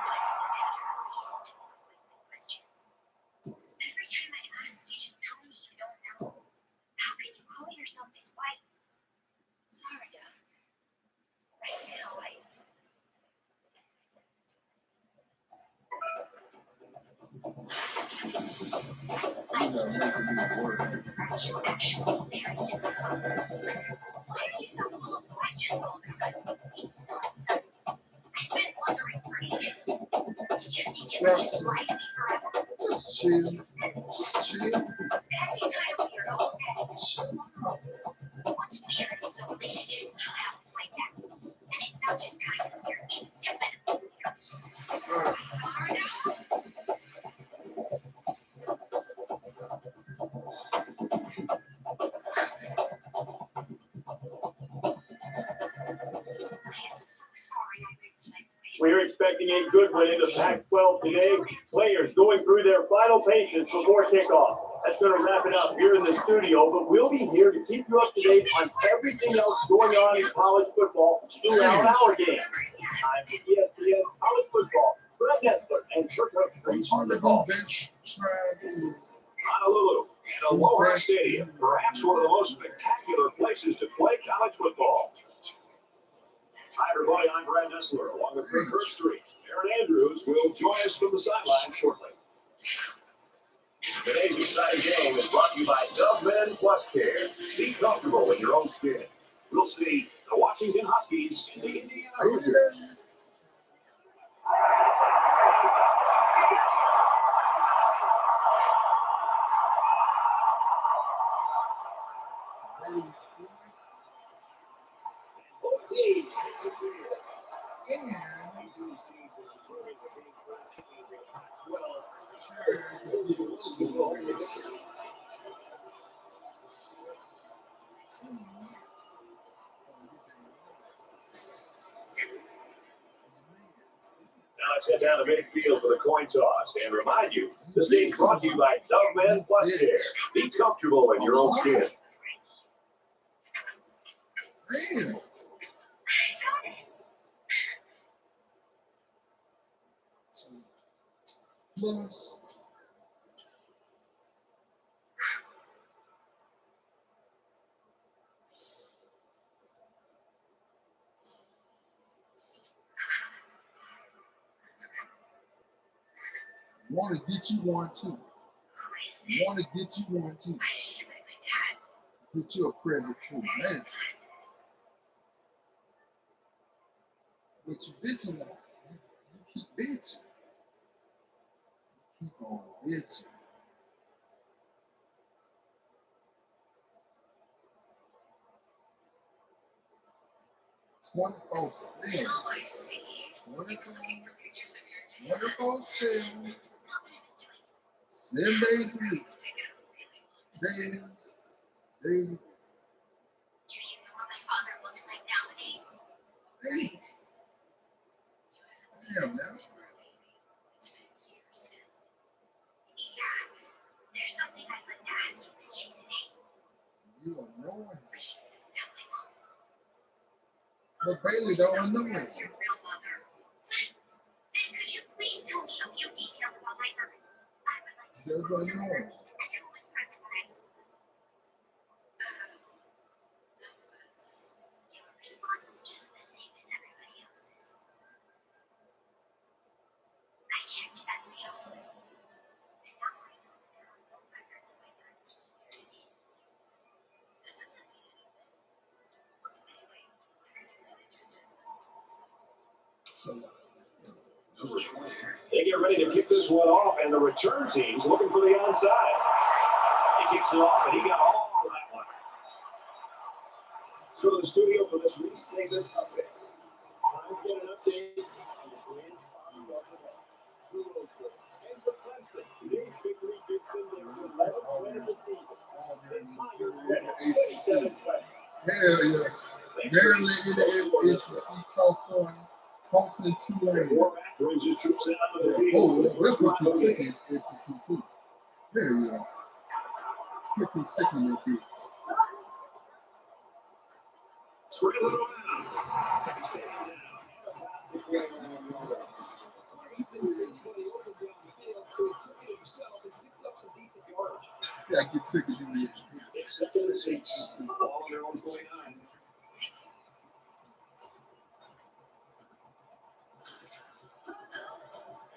Every time I ask, you just tell me you don't know. How can you call yourself this white? Sorry, Doc. Right now, You know, make me work. aren't you actually married to my father? Why are you so full of questions all of a sudden? It's not so. I've been wondering for ages. Did you think you could just lie to me forever? Just chill. Just chill. Acting kind of weird all day. What's weird is the relationship you have with my dad. And it's not just kind of weird, it's definitely weird. Sorry, Dad. I am so sorry I raised my voice. We're expecting a good win in the Pac-12 today. Players going through their final paces before kickoff. That's going to wrap it up here in the studio, but we'll be here to keep you up to date on everything else going on in college football throughout our game. I'm ESPN's college football. Brett Nessler and Kirk Herbstreit on the call. Honolulu and Aloha Stadium, perhaps one of the most spectacular places to play college football. Hi, everybody. I'm Brad Nessler, along with Kirk Herbstreit. Aaron Andrews will join us from the sideline shortly. Today's exciting game is brought to you by Dove Men Plus Care. Be comfortable in your own skin. We'll see the Washington Huskies and the Indiana Hoosiers. Both teams. down to midfield for the coin toss. And remind you, this game brought to you by Dove Men Plus Care. Be comfortable in your own skin. Damn. Plus. Want to get you one too. Want to get you one too. Get you a present too, man. What you bitching at? You keep bitching. Keep on bitching. $24. 24 7 days a week. Days. Do you know what my father looks like nowadays? Hey. Damn, now. It's been years now. Yeah, there's something I'd like to ask you, Miss Cheesenate. You annoying. Please tell my mom. But Bailey don't know it. Your real mother. Then could you please tell me a few details about my birth? I would like to know who delivered me and who was present when I was born. Your response is just the same as everybody else's. I checked every household, and now I know that there are no records of my birth anywhere. That doesn't mean anything. Anyway, why are you so interested in this? Number 20. They get ready to kick this one off, and the return team's looking for the onside. He kicks it off, and he got all of that one. Let's go to the studio for this Reese Davis update. Time to get an update on the grand final of the day. And for Clemson, today's victory gives them their 11th win of the season. The Tigers win 37-20. Hell yeah. Maryland in the SEC, California, Thompson, Tulane. Quarterback brings his troops out of the field. Oh, let's put Kentucky in SEC too. There you go. Put Kentucky in that bitch. Spread it around. Easton said he put it over downfield, so he took it himself and picked up some decent yardage. Yeah, Kentucky in there. It's 2nd and 6. Ball on their own 29.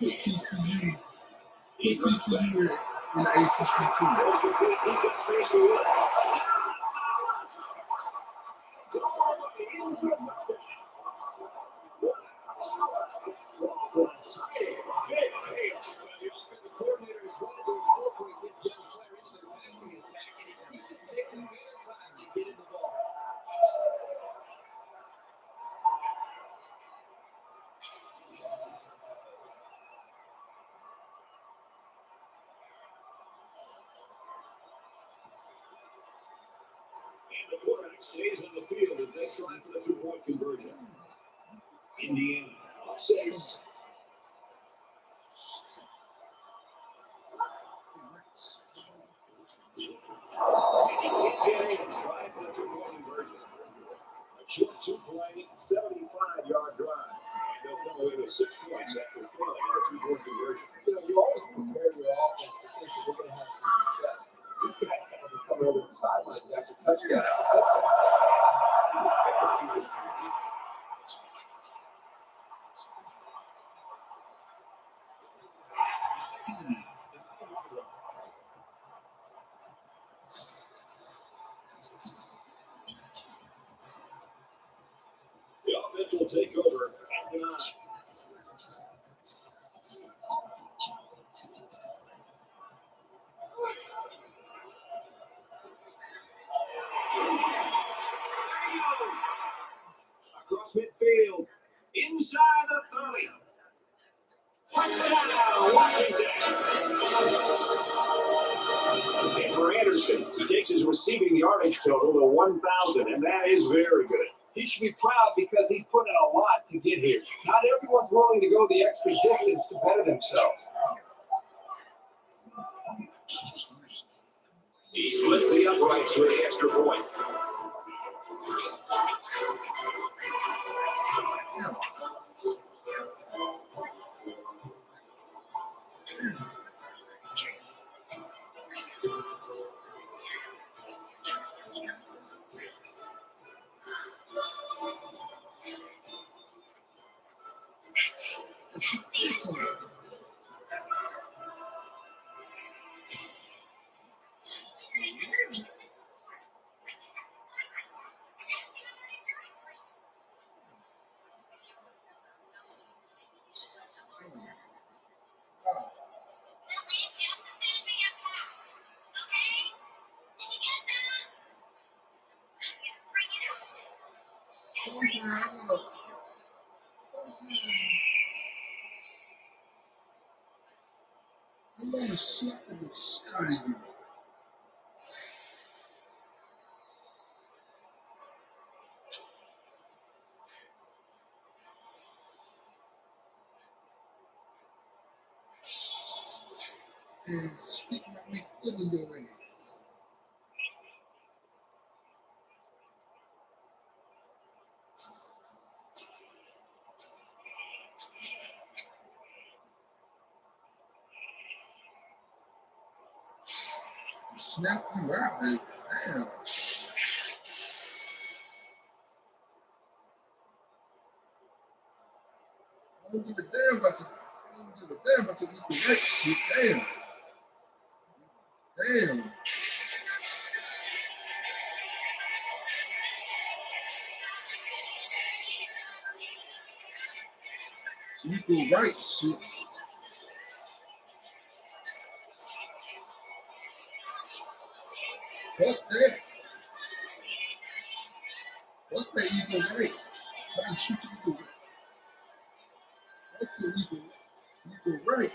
Put TCU. Put TCU in the ACC too. He's got space to win. Coordinator is running to incorporate this young player into their passing attack, and he keeps taking their time to get in the ball. And the quarterback stays on the field as they try for the 2-point conversion. Indiana, 6. Short 2-play, 75-yard drive. And they'll come away with 6 points after failing on a 2-point conversion. You know, you always prepare your offense to think that they're going to have some success. These guys kind of coming over the sidelines after touchdowns. You expect it to be this easy. The offense will take over at the 9. Across midfield, inside the 30. Touchdown, Washington. And for Anderson, he takes his receiving yardage total to 1,000, and that is very good. He should be proud because he's put in a lot to get here. Not everyone's willing to go the extra distance to better themselves. He splits the uprights for the extra point. Something exciting. And stick my foot in your ass. Snap you out, baby. Damn. I don't give a damn about the equal right shit. Damn. Damn. Equal right shit. Fuck that. Fuck that equal right. Trying to shoot you equal right. Fuck your equal right.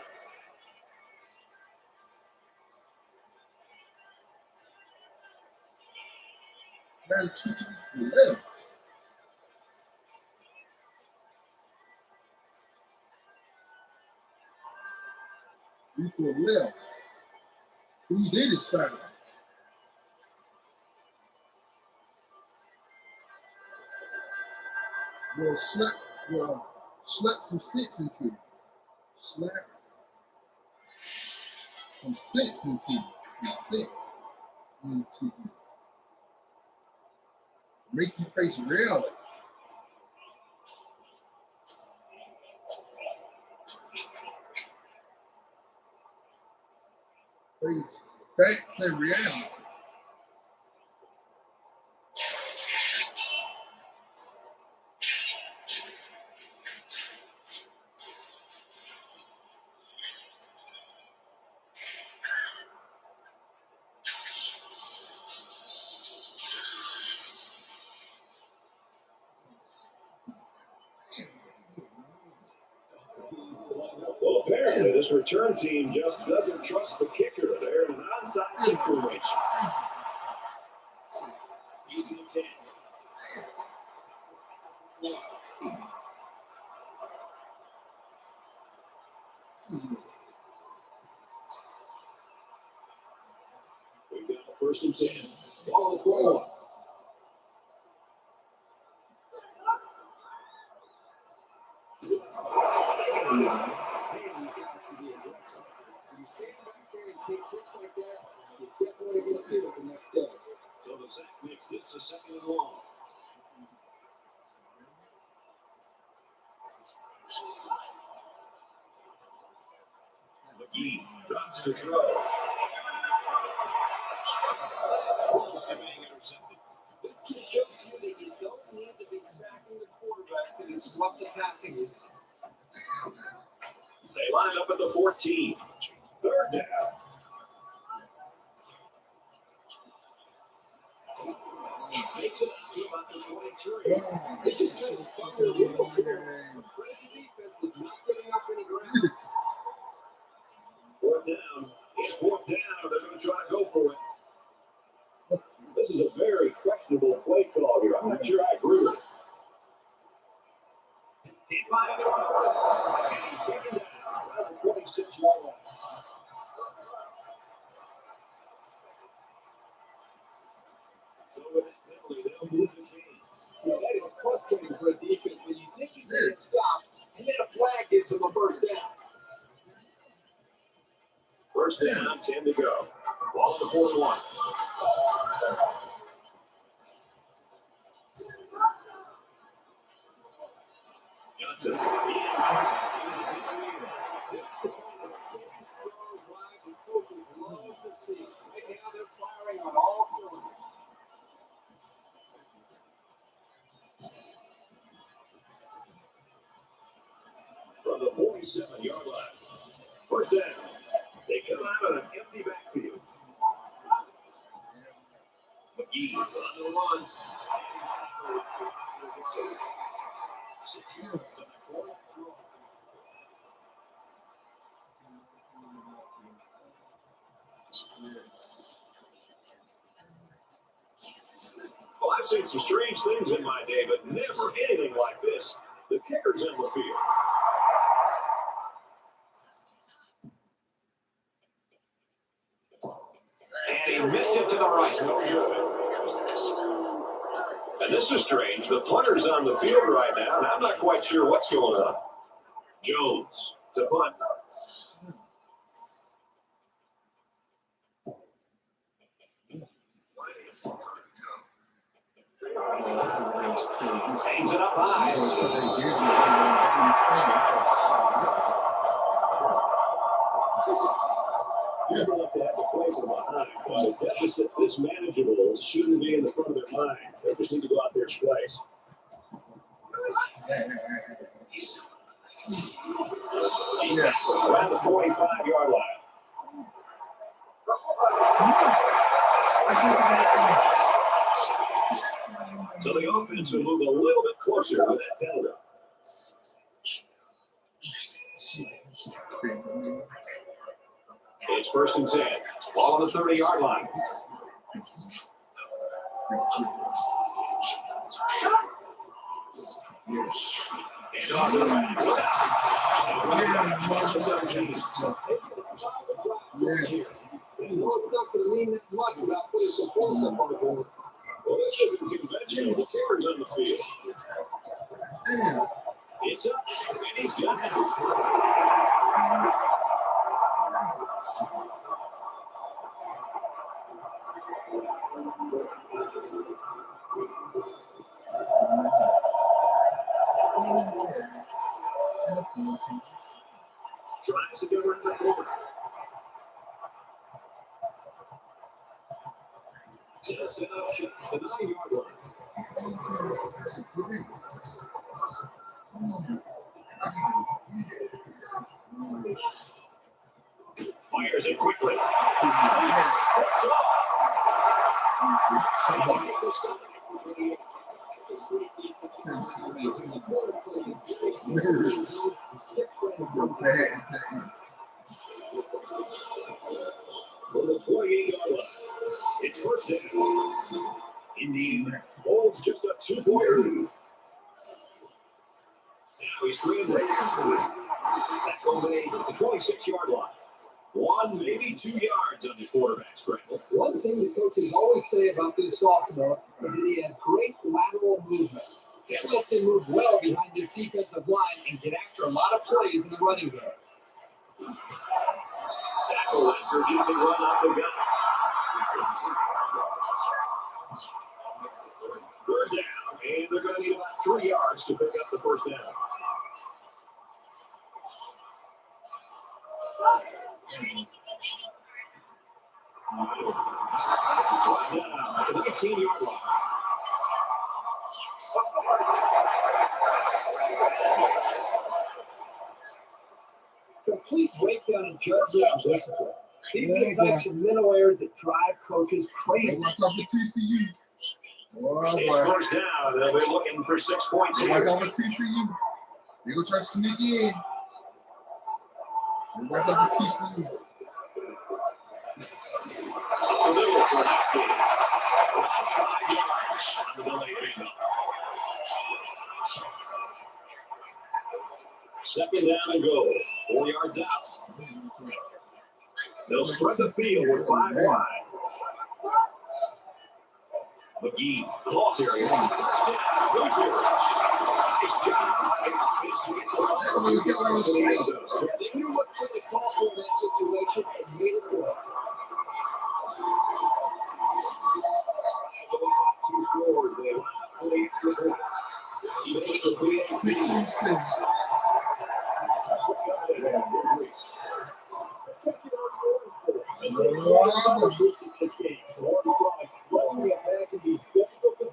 Trying to shoot you equal left. Equal left. Who you did it start? Slap some sense into you. Slap some sense into you. Some sense into you. Make you face reality. Face facts and reality. Well, apparently this return team just doesn't trust the kicker. They're in an onside kick formation. Using the 10. We've got the first and 10. Ball is rolling. These guys can be aggressive. So you stand back there and take hits like that, you're definitely going to feel it the next day. So the sack makes this a second and long. McGee drops to throw. Close to being intercepted. This just shows you that you don't need to be sacking the quarterback to disrupt the passing game. They line up at the 14. Third down. Takes it up to about the 23. They just kind of find their rhythm here. The French defense was not giving up any ground. Fourth down. It's fourth down. They're going to try to go for it. This is a very questionable play call here. I'm not sure I agree with it. down. First down, 10 to go. Ball at the 41. Johnson. Steady, strong drive. The coaches love to see. Right now they're firing on all cylinders. From the 47-yard line. First down. They come out on an empty backfield. McGee on the run. Six yards on the quarterback draw. Well, I've seen some strange things in my day, but never anything like this. The kicker's in the field. And he missed it to the right. No good. And this is strange. The punter's on the field right now, and I'm not quite sure what's going on. Jones to punt. Aims it up high. You're going to have to place them behind. Because deficit this manageable shouldn't be in the front of their mind. They just need to go out there and play. He's around the 45-yard line. So the offense will move a little bit closer with that penalty. It's first and 10. Ball on the 30-yard line. And off to the back. Look out. Yes. No, it's not going to mean that much without putting some points up on the board. Well, this isn't conventional. The kicker's on the field. It's up, and he's got it. Tries to get around the corner. Just set up shot at the 9-yard line. Fires it quickly. From the 28-yard line, it's first down. Indian holds just a 2-point lead. Now he's scrambling. Tackle made at the 26-yard line. 1, maybe 2 yards on the quarterback scramble. One thing the coaches always say about this sophomore is that he has great lateral movement. That lets him move well behind this defensive line and get after a lot of plays in the running game. Tackle after gets a run off the gun. Third down, and they're going to need about 3 yards to pick up the first down. Down at the 19-yard line. Complete breakdown in judgment and discipline. These are the types of mental errors that drive coaches crazy. Watch out for TCU. It's first down. They'll be looking for 6 points Watch here. out for TCU. They gonna try to sneak in. Watch out for TCU. Up the middle for that game. About 5 yards on the delayed pickup. Second down and goal. 4 yards out. They'll spread the field with 5 wide. McGee, the ball carrier. Touchdown, Hoosiers. They knew what to call for in that situation and made it work. Two scores. They line up for the extra point. He makes the play at 16-6.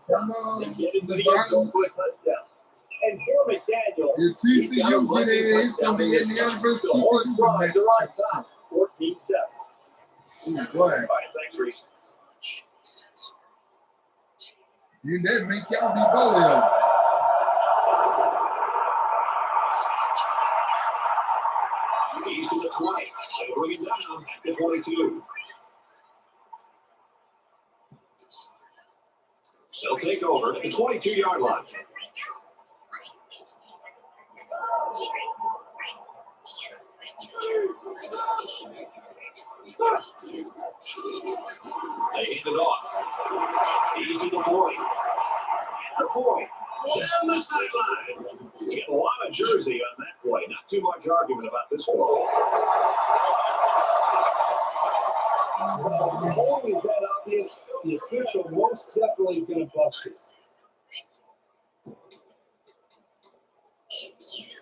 Come on, Nevada. And for McDaniel, If TCU get in, he's going to be in the end for TCU the next chance. 14-7. Boy, Thanks, Reese. you didn't make y'all be bullies. He's to the 20. They bring him down at the 22. They'll take over at the 22-yard line. They hand it off. He's to the 40. At the 40. Down the sideline. He's got a lot of jersey on that play. Not too much argument about this one. The holding is that obvious. The official most definitely is going to bust this.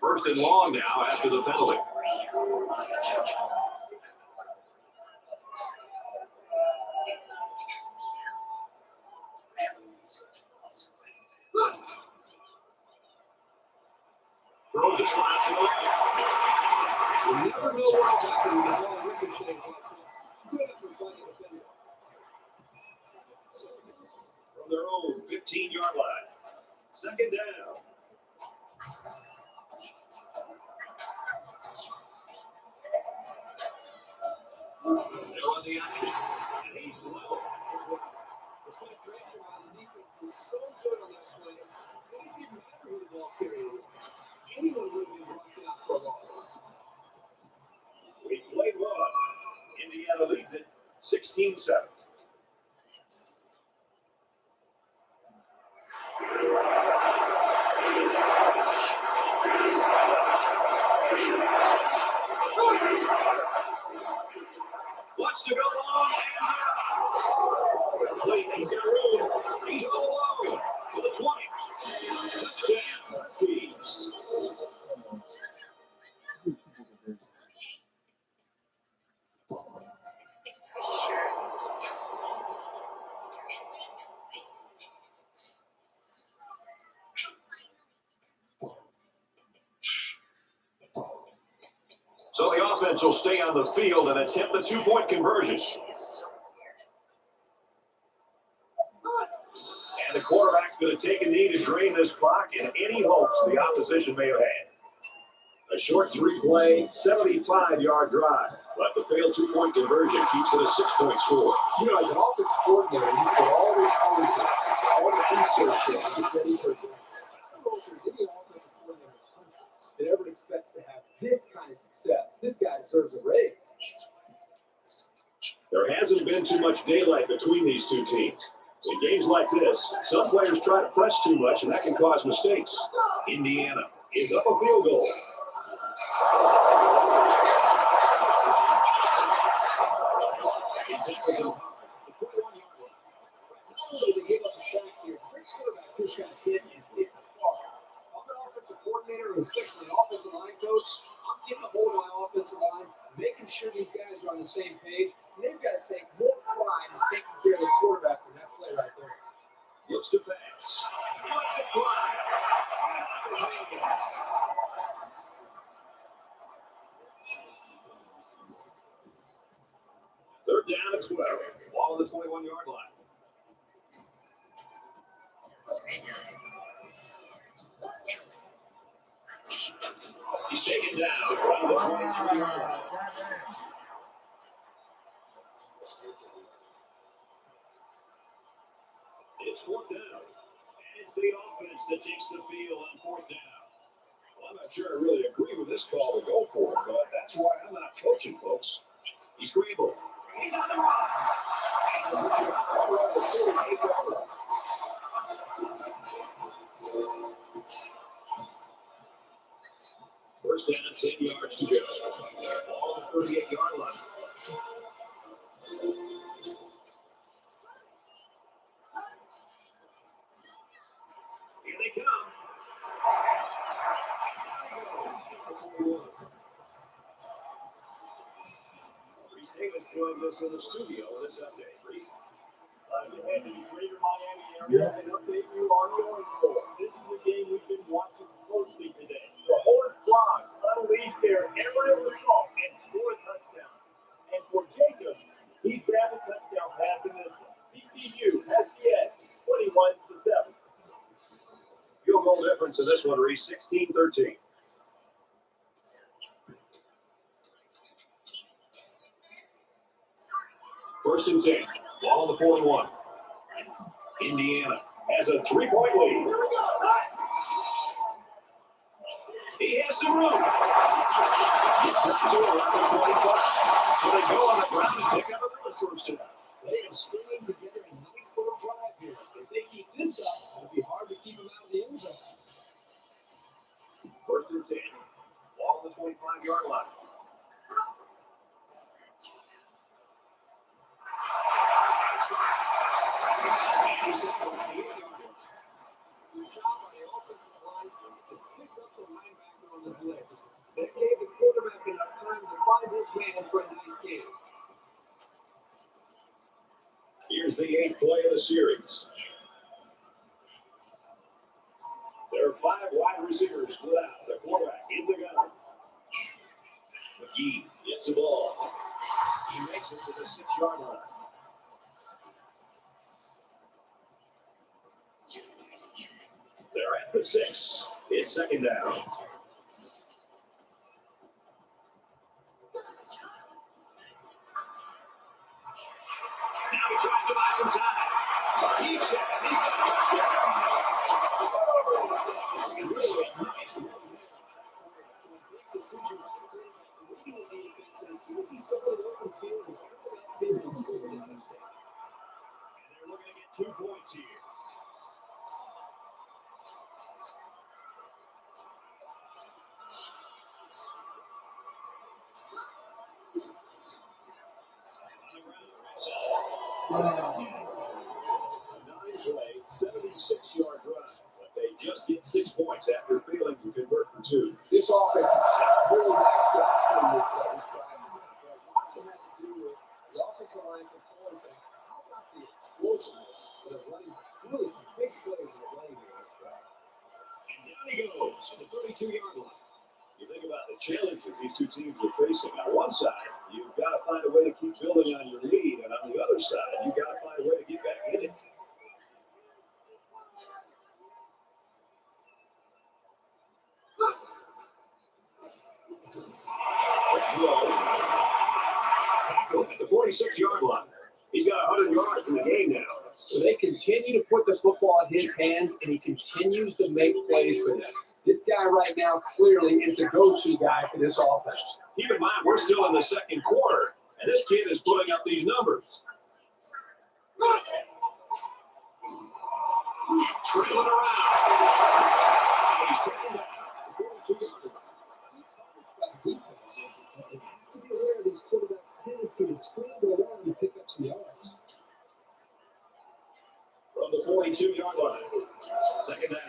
First and long now after the penalty. Throws it flat to the left. You never know what will happen when the ball ricochets like this. Good for finding a defender. From their own 15-yard line. Second down. There was the action. And he's level. The penetration by the defense was so good on that play. It didn't matter who the ball carrier was. Anyone would have been brought down for a ball. We played well. Indiana leads it 16-7. Wants to go long and he's got room. He's all alone to the 20. Touchdown, Chiefs. So the offense will stay on the field and attempt the two-point conversion. And the quarterback's going to take a knee to drain this clock and any hopes the opposition may have had. A short three-play, 75-yard drive, but the failed two-point conversion keeps it a 6-point score. You know, as an offensive coordinator, you put all the hours in, all the research in, to get ready for games. I don't know if there's any offensive coordinator in the country that ever expects to have this kind of success. This guy deserves a raise. There hasn't been too much daylight between these two teams. In games like this, some players try to press too much, and that can cause mistakes. Indiana is up a field goal. They gave up a sack here. Great quarterback just got hit and hit the ball. I'm an offensive coordinator, and especially an offensive line coach. I'm getting a hold of my offensive line, making sure these guys are on the same page. And they've got to take more pride in taking care of the quarterback than that play right there. Looks to pass. What's it fly? They're down at 12. Ball on the 21-yard line. He's taken down around the 22-yard line. It's fourth down. And it's the offense that takes the field on fourth down. Well, I'm not sure I really agree with this call to go for it, but that's why I'm not coaching, folks. He scrambled. He's on the run. First down, 10 yards to go. Ball on the 38-yard line. Here they come. Reese Davis joins us in the studio on this update. Reese. Glad to have you in the greater Miami area and update you on the Orange Bowl. This is a game we've been watching closely today. The Horned Frogs unleashed their aerial assault and scored a touchdown. And for Jacobs, he's grabbed a touchdown pass in this one. TCU has the edge, 21-7. Field goal difference in this one, Reese, 16-13. First and 10. Ball on the 41. Indiana has a 3-point lead. He has some room. Gets up to around the 25. So they go on the ground and pick up another first down. They are stringing together a nice little drive here. If they keep this up, it'll be hard to keep them out of the end zone. First and 10. Ball on the 25-yard line. That gave the quarterback enough time to find his man for a nice game. Here's the 8th play of the series. There are 5 wide receivers split out. The quarterback in the gun. McGee gets the ball. He makes it to the 6-yard line. They're at the 6. It's second down. Now he tries to buy some time. Keeps it. He's got a touchdown. Really nice run there. Next decision, reading the defense, as soon as he saw the open field, he covered that field and scored a touchdown. And they're looking to get 2 points here. Nine-play, 76-yard drive, but they just get 6 points after failing to convert for 2. This offense is really nice job putting this drive together. But a lot of it had to do with the offensive line control thing. How about the explosiveness of the running back? Really some big plays in the running game this drive. And down he goes to the 32-yard line. You think about the challenges these two teams are facing. On one side, you've got to find a way to keep building on your lead, and on the other side, you've got to find a way to get back in it. Tackled at the 46-yard line. He's got 100 yards in the game now. So they continue to put the football in his hands, and he continues to make plays for them. This guy right now clearly is the go-to guy for this offense. Keep in mind, we're still in the second quarter, and this kid is putting up these numbers. Trailing around. He's taking the 42-yard line. You have to be aware of these quarterbacks' tendency to scramble around and pick up some yards. From the 42-yard line. Second down.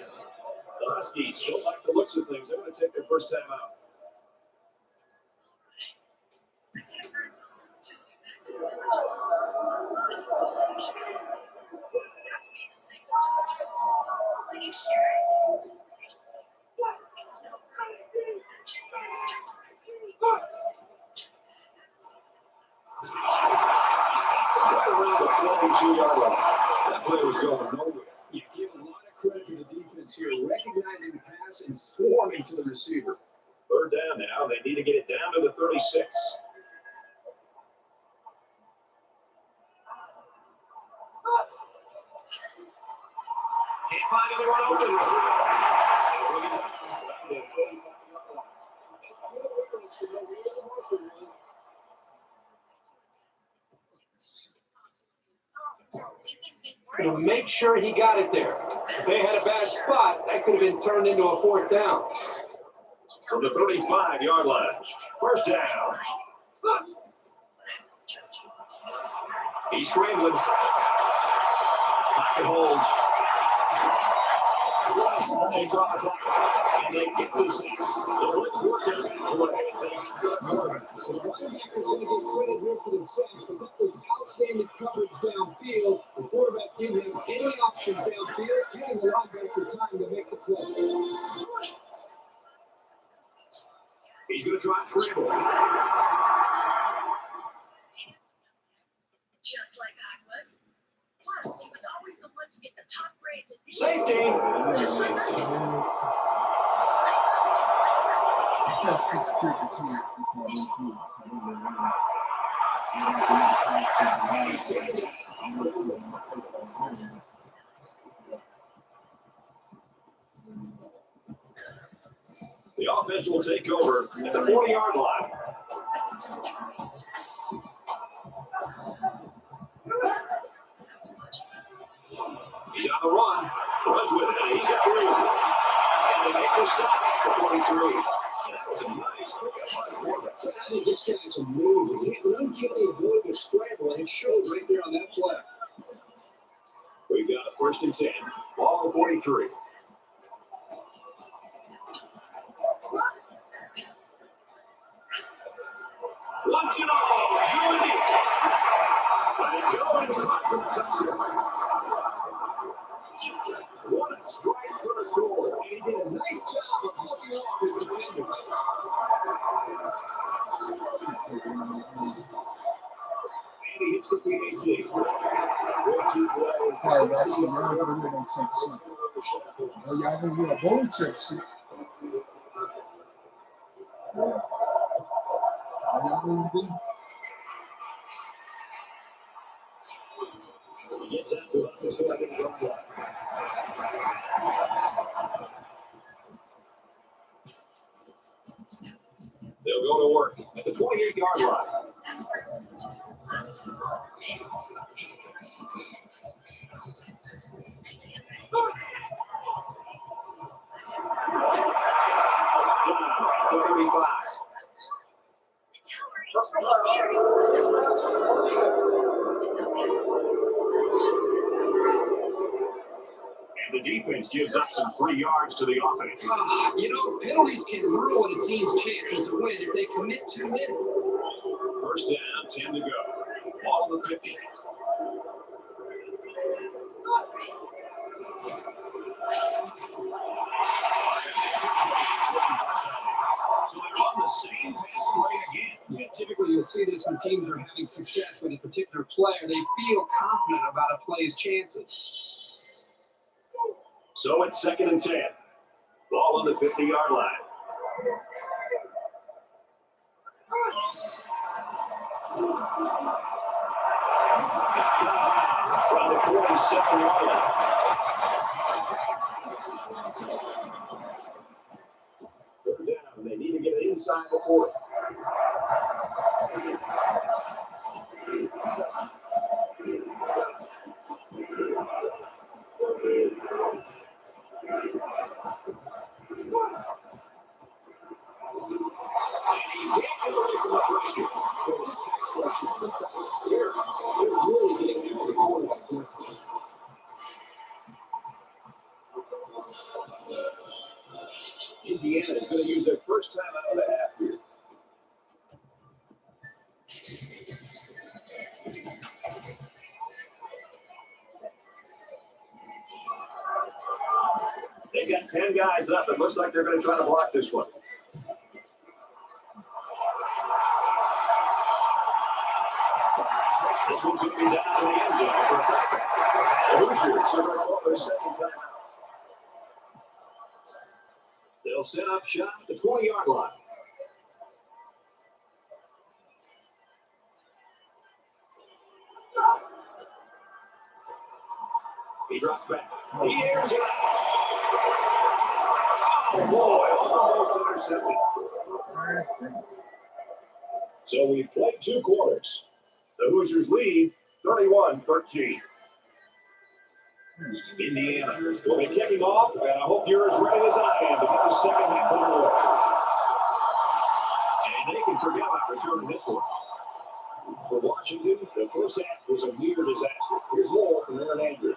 The Huskies don't like the looks of things. They're going to take their first time out. Are you sure? It's no Right around the 42-yard line. That play was going nowhere. You give a lot of credit to the defense here, recognizing the pass and swarming to the receiver. Third down now. They need to get it down to the 36. Can't find anyone open. That's good awareness to know where the marker is. To make sure he got it there. If they had a bad spot, that could have been turned into a fourth down. from the 35-yard line. First down. He's scrambling. Pocket holds. Takes off his line. And they get this in. The blitz work has been played. The linebacker is going to get credit here for the sack, but that was outstanding coverage downfield. The quarterback didn't have any options downfield, giving the linebacker time to make the play. He's going to try and triple. Just like I was. Plus, he was always the one to get the top grades at Safety. Just like I That's 652. The offense will take over at the 40-yard line. He's on the run. Runs with it. He's got room. And they make the stops for 23. That was a nice pickup by the quarterback. I think this guy is amazing. He has an uncanny ability to scramble, and it showed right there on that play. We've got a 1st and 10. Ball for 43. Lunch it all. Good. Let it go and cross for the touchdown. What a strike for the score. And he did a nice job of looking off his defenders. And he hits the PAT. Sorry, that's the wrong one on check sheet. Oh, y'all gonna do a bowl check sheet. Yeah. That's all y'all gonna do. Gets out to about the 20-yard line. They'll go to work at the 28-yard line. Down at the 35. And the defense gives up some free yards to the offense. You know, penalties can ruin a team's chances to win if they commit too many. First down, 10 to go. Ball on the 50. So they run the same passing play again. Yeah, typically you'll see this when teams are having success with a particular player. They feel confident about a play's chances. So it's 2nd and 10. Ball on the 50-yard line. From the 47-yard line. Third down. They need to get it inside before it. Indiana is going to use their first time out of the half here. They got 10 guys up. It looks like they're going to try to block this one. This one's going to be down in the end zone for a touchdown. The Hoosiers are going to call their 2nd timeout. They'll set up shop at the 20-yard line. He drops back. He airs it out. Oh, boy, almost intercepted. So we played 2 quarters. The Hoosiers lead 31-13. Indiana will be kicking off, and I hope you're as ready as I am to get the second half underway. forget about returning this one. For Washington, the first half was a near disaster. Here's more from Aaron Andrews.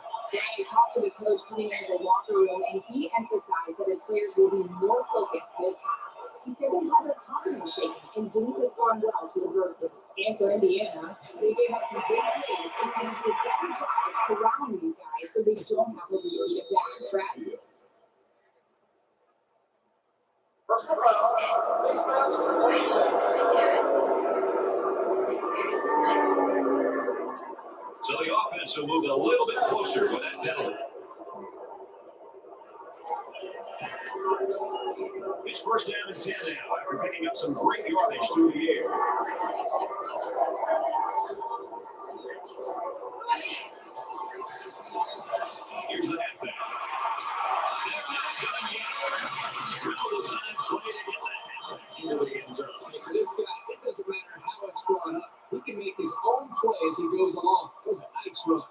He talked to the coach coming into the locker room, and he emphasized that his players will be more focused this half. He said they had their confidence shaken and didn't respond well to adversity. And for Indiana, they gave up some big plays and needed to do a better job of corralling these guys so they don't have to really get back on track. So the offense will move a little bit closer with that penalty. It's first down and 10 now after picking up some great yardage through the air. Here's the halfback. They're not done yet. Well designed play to get that halfback into the end zone. For this guy, it doesn't matter how it's drawn up. He can make his own play as he goes along. It was a nice run.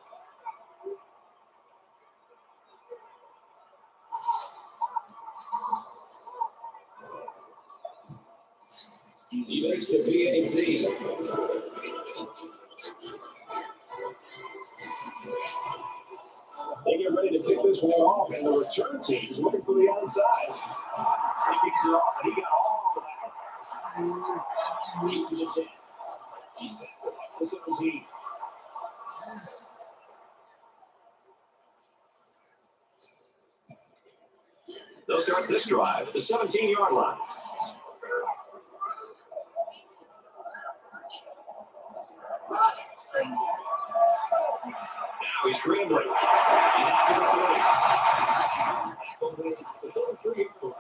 He makes the PAT. They get ready to pick this one off, and the return team's looking for the outside. He picks it off, and he got all of that. He's to the 10. He's back at the 17. They'll start this drive at the 17-yard line. Now he's scrambling. He's out to the 30. The 33-yard line.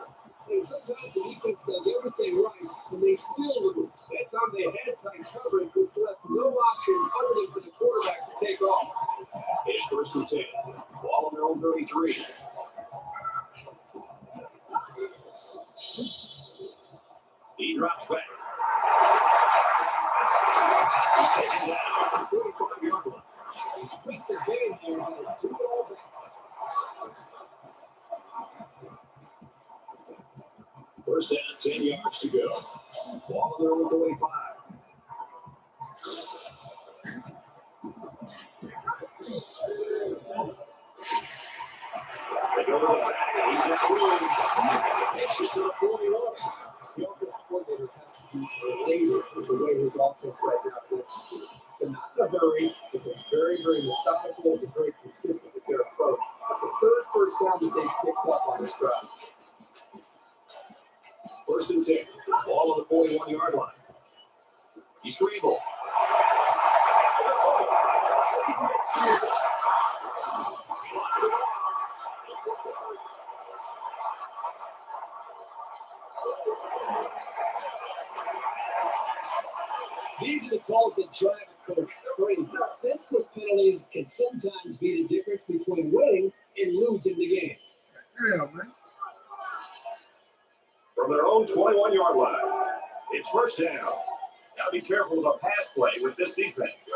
And sometimes the defense does everything right, and they still lose. That time they had tight coverage, but left no options other than for the quarterback to take off. It's first and 10. Ball on their own 33. He drops back. He's taken down at the 35-yard line. Impressive game there, but do it all back. First down, 10 yards to go. Ball on their own 45. They go to the back. He's got room. Takes it to the 41. The offensive coordinator has to be elated with the way his offense right now is executed. They're not in a hurry, but they're very, very methodical and very consistent with their approach. That's the third first down that they've picked up on this drive. First and 10. Ball on the 41-yard line. He scrambled. These are the calls that drive a coach crazy. Senseless penalties can sometimes be the difference between winning and losing the game. Yeah, man. From their own 21-yard line. It's first down. Now be careful of a pass play with this defense.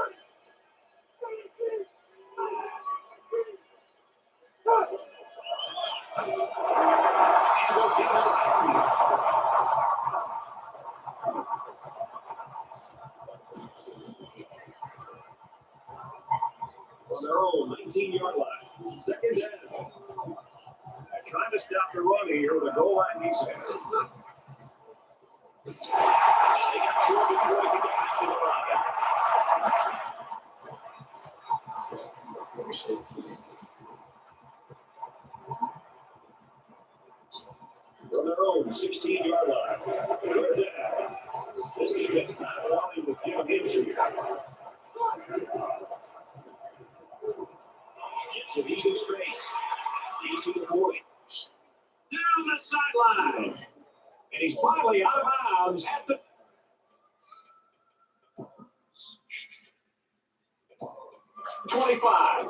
From their own 19-yard line. Second down. Trying to stop the run here with a goal line defense. They got 2 before they can get back to the line. From their own 16-yard line. Third down. This defense not wanting to give him here. Gets an easy space. He's to the 40. Down the sideline. And he's finally out of bounds at the 25.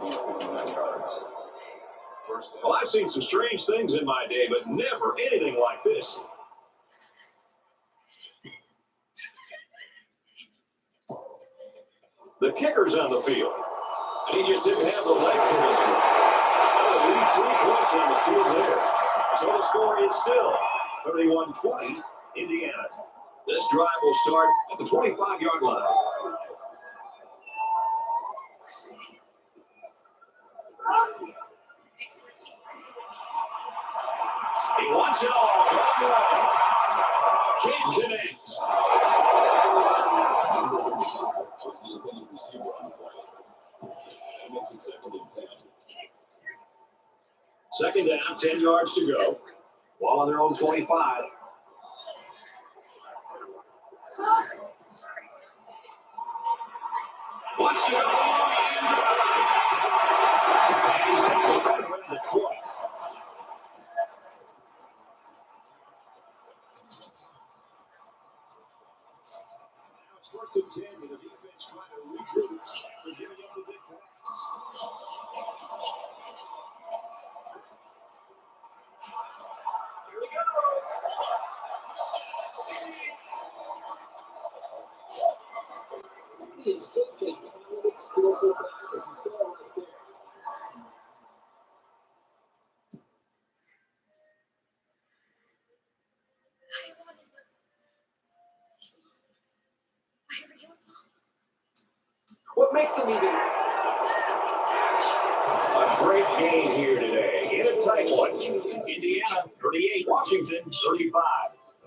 Well, I've seen some strange things in my day, but never anything like this. The kicker's on the field. And he just didn't have the leg for this one. That'll leave 3 points on the field there. So the score is still 31-20, Indiana. This drive will start at the 25-yard line. He wants it all. Can't connect. What's the intended receiver on the play? That makes it 2nd and 10. Second down, 10 yards to go. Ball on their own 25. Wants to go. And he's tackled right around the 20. Now it's 1st and 10 with the defense trying to regroup after giving up the big pass. Here he goes. He is such a talented, skillful back, as you saw right there. What makes him even... A great game here today in a tight one. Indiana 38, Washington 35.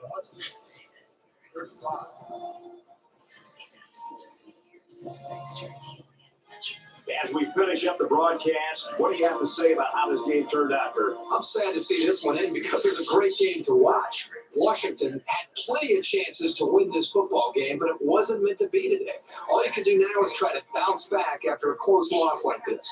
The Huskies 35. As we finish up the broadcast, what do you have to say about how this game turned out, Kurt? I'm sad to see this one end because it was a great game to watch. Washington had plenty of chances to win this football game, but it wasn't meant to be today. All you can do now is try to bounce back after a close loss like this.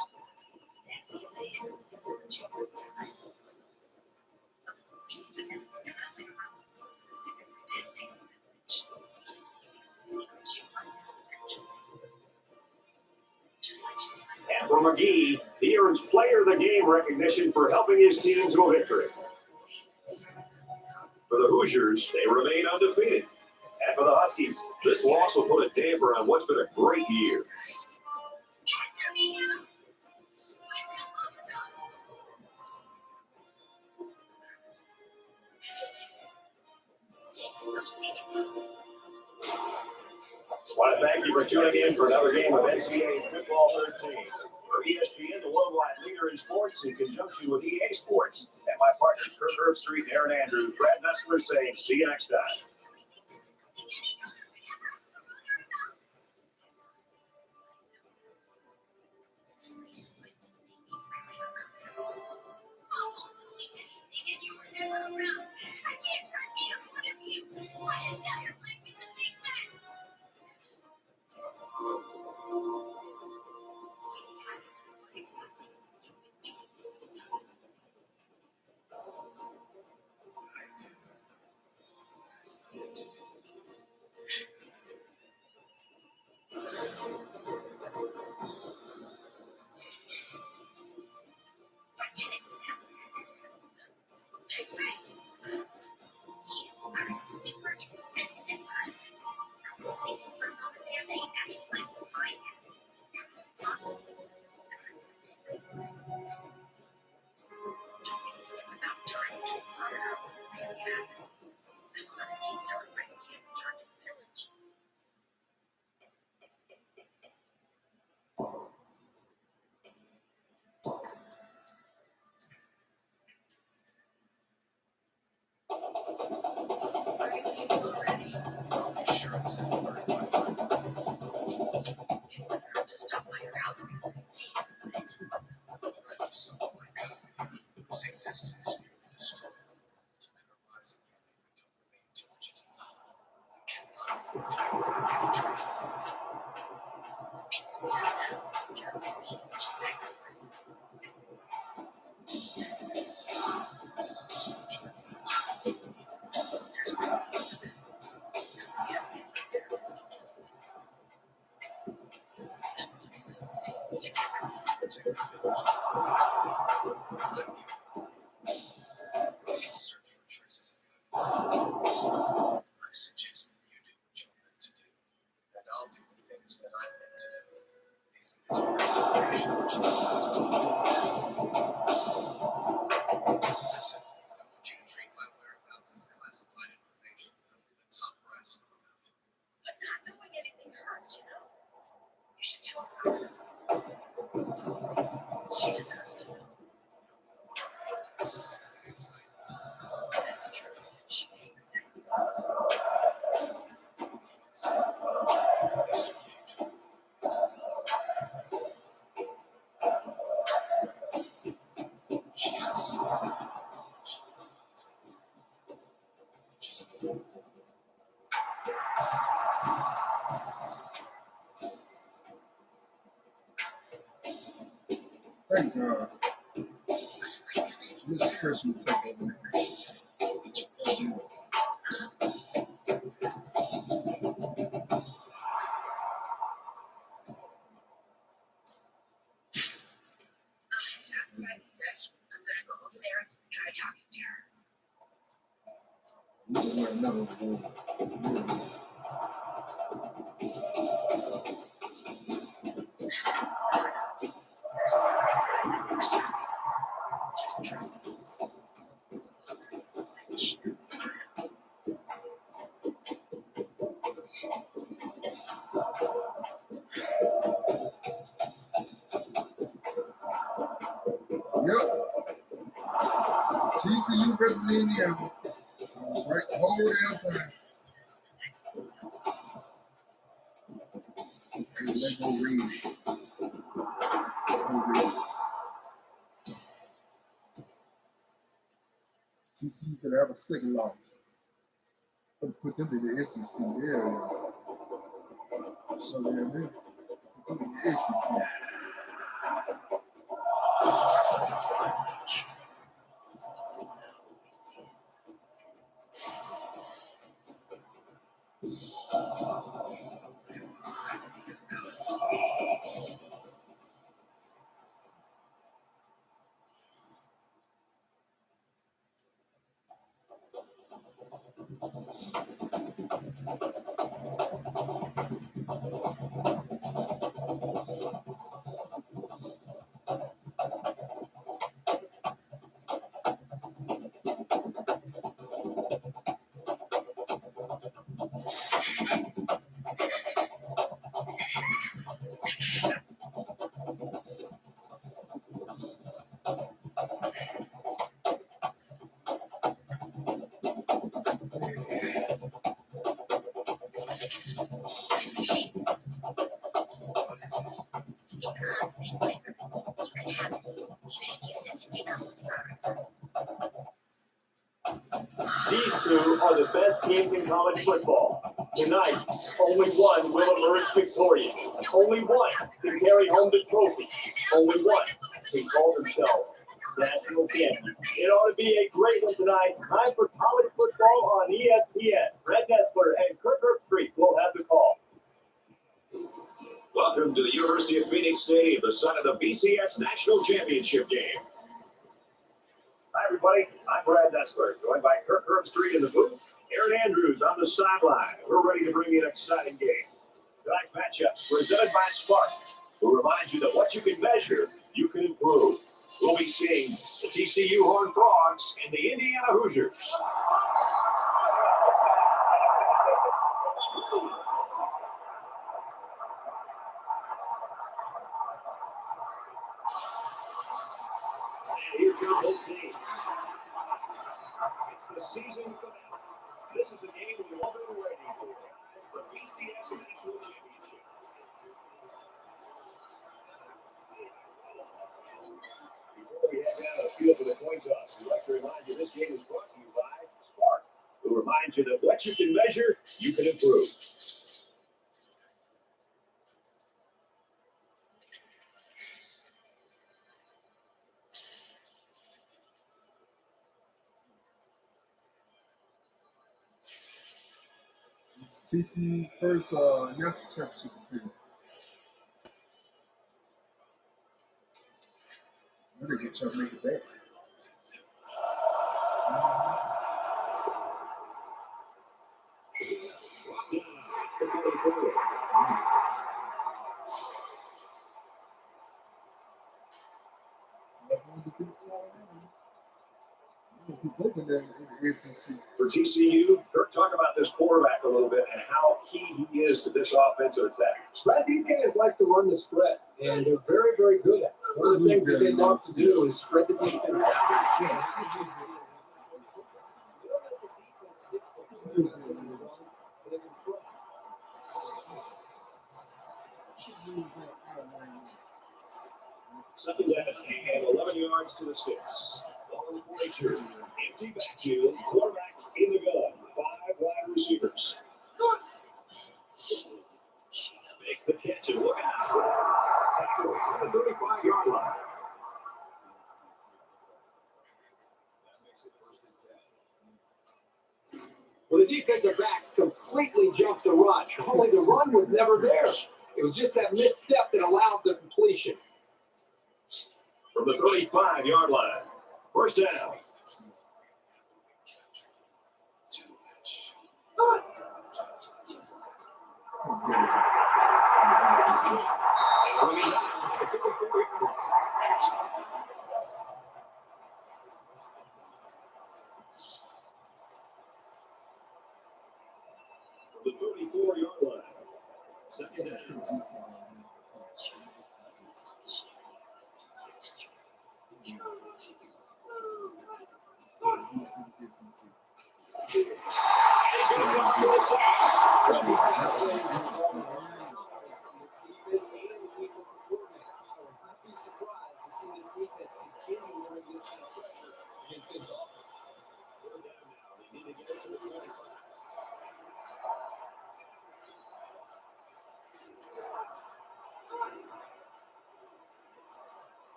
And for McGee, he earns Player of the Game recognition for helping his team to a victory. For the Hoosiers, they remain undefeated. And for the Huskies, this loss will put a damper on what's been a great year. I want to thank you for tuning in for another game of NCAA Football 13. For ESPN, the worldwide leader in sports, in conjunction with EA Sports, and my partners Kurt Herbstreit and Aaron Andrews, Brad Nessler saying, see you next time. Listen, I want you to treat my whereabouts as classified information. Only the top brass She deserves to know. That's true. She Yes. Thank God. You're the first one to take over. I'm gonna go over there and try talking to her. You're gonna wear another one. Just trust me. Yep. TCU versus Indiana. Right, whole damn time. Let's go read. Let's go read. TCU could have a second loss. Put them in the SEC area. So they're there. Put them in the SEC. It's cosmic flavor. You can have it. You should use it to make up the syrup. These two are the best teams in college football. Tonight, only one will emerge victorious. Only one can carry home the trophy. Only one can call themselves national champion. It ought to be a great one tonight. Time for college football on ESPN. Red Nestler and Kirk Herbstreit will have the call. Welcome to the University of Phoenix Stadium, the site of the BCS National Championship game. Hi, everybody. I'm Brad Nestler, joined by Kirk Herbstreit in the booth, Aaron Andrews on the sideline. We're ready to bring you an exciting game. Tonight's matchups presented by Spark, who reminds you that what you can measure, you can improve. We'll be seeing the TCU Horned Frogs and the Indiana Hoosiers. And here comes the team. It's the season finale. This is the game we've all been waiting for. It's the BCS National Championship. Before we head down to the field for the coin toss, we'd like to remind you this game is brought to you by Spark, who reminds you that what you can measure, you can improve. It's TCU first national championship appearance. They're going to try to make it back. Keep looking at in the SEC. For TCU, Kirk Kirk, talk about this quarterback a little bit and how key he is to this offensive attack. Brad, these guys like to run the spread, and they're very, very good at it. One of the things that they love to do is spread the defense out. They don't let the defense dictate when they're going to run, and they're going to throw. Second down and 11 yards to the 6. Ball on the 42. Empty backfield. Quarterback in the gun. 5 wide receivers. Makes the catch and look out. Tackles at the 35-yard line. That makes it 1st and 10. Well, the defensive backs completely jumped the run. Only the run was never there. It was just that misstep that allowed the completion. From the 35-yard line. 1st down. And bring it down to the 34 yards. From the 34-yard line. 2nd down. He's going to walk to the side. Well, he's got to play this defense and the defensive coordinator. I would not be surprised to see this defense continue wearing this kind of pressure against his offense. 3rd down now. They need to get it to the 25.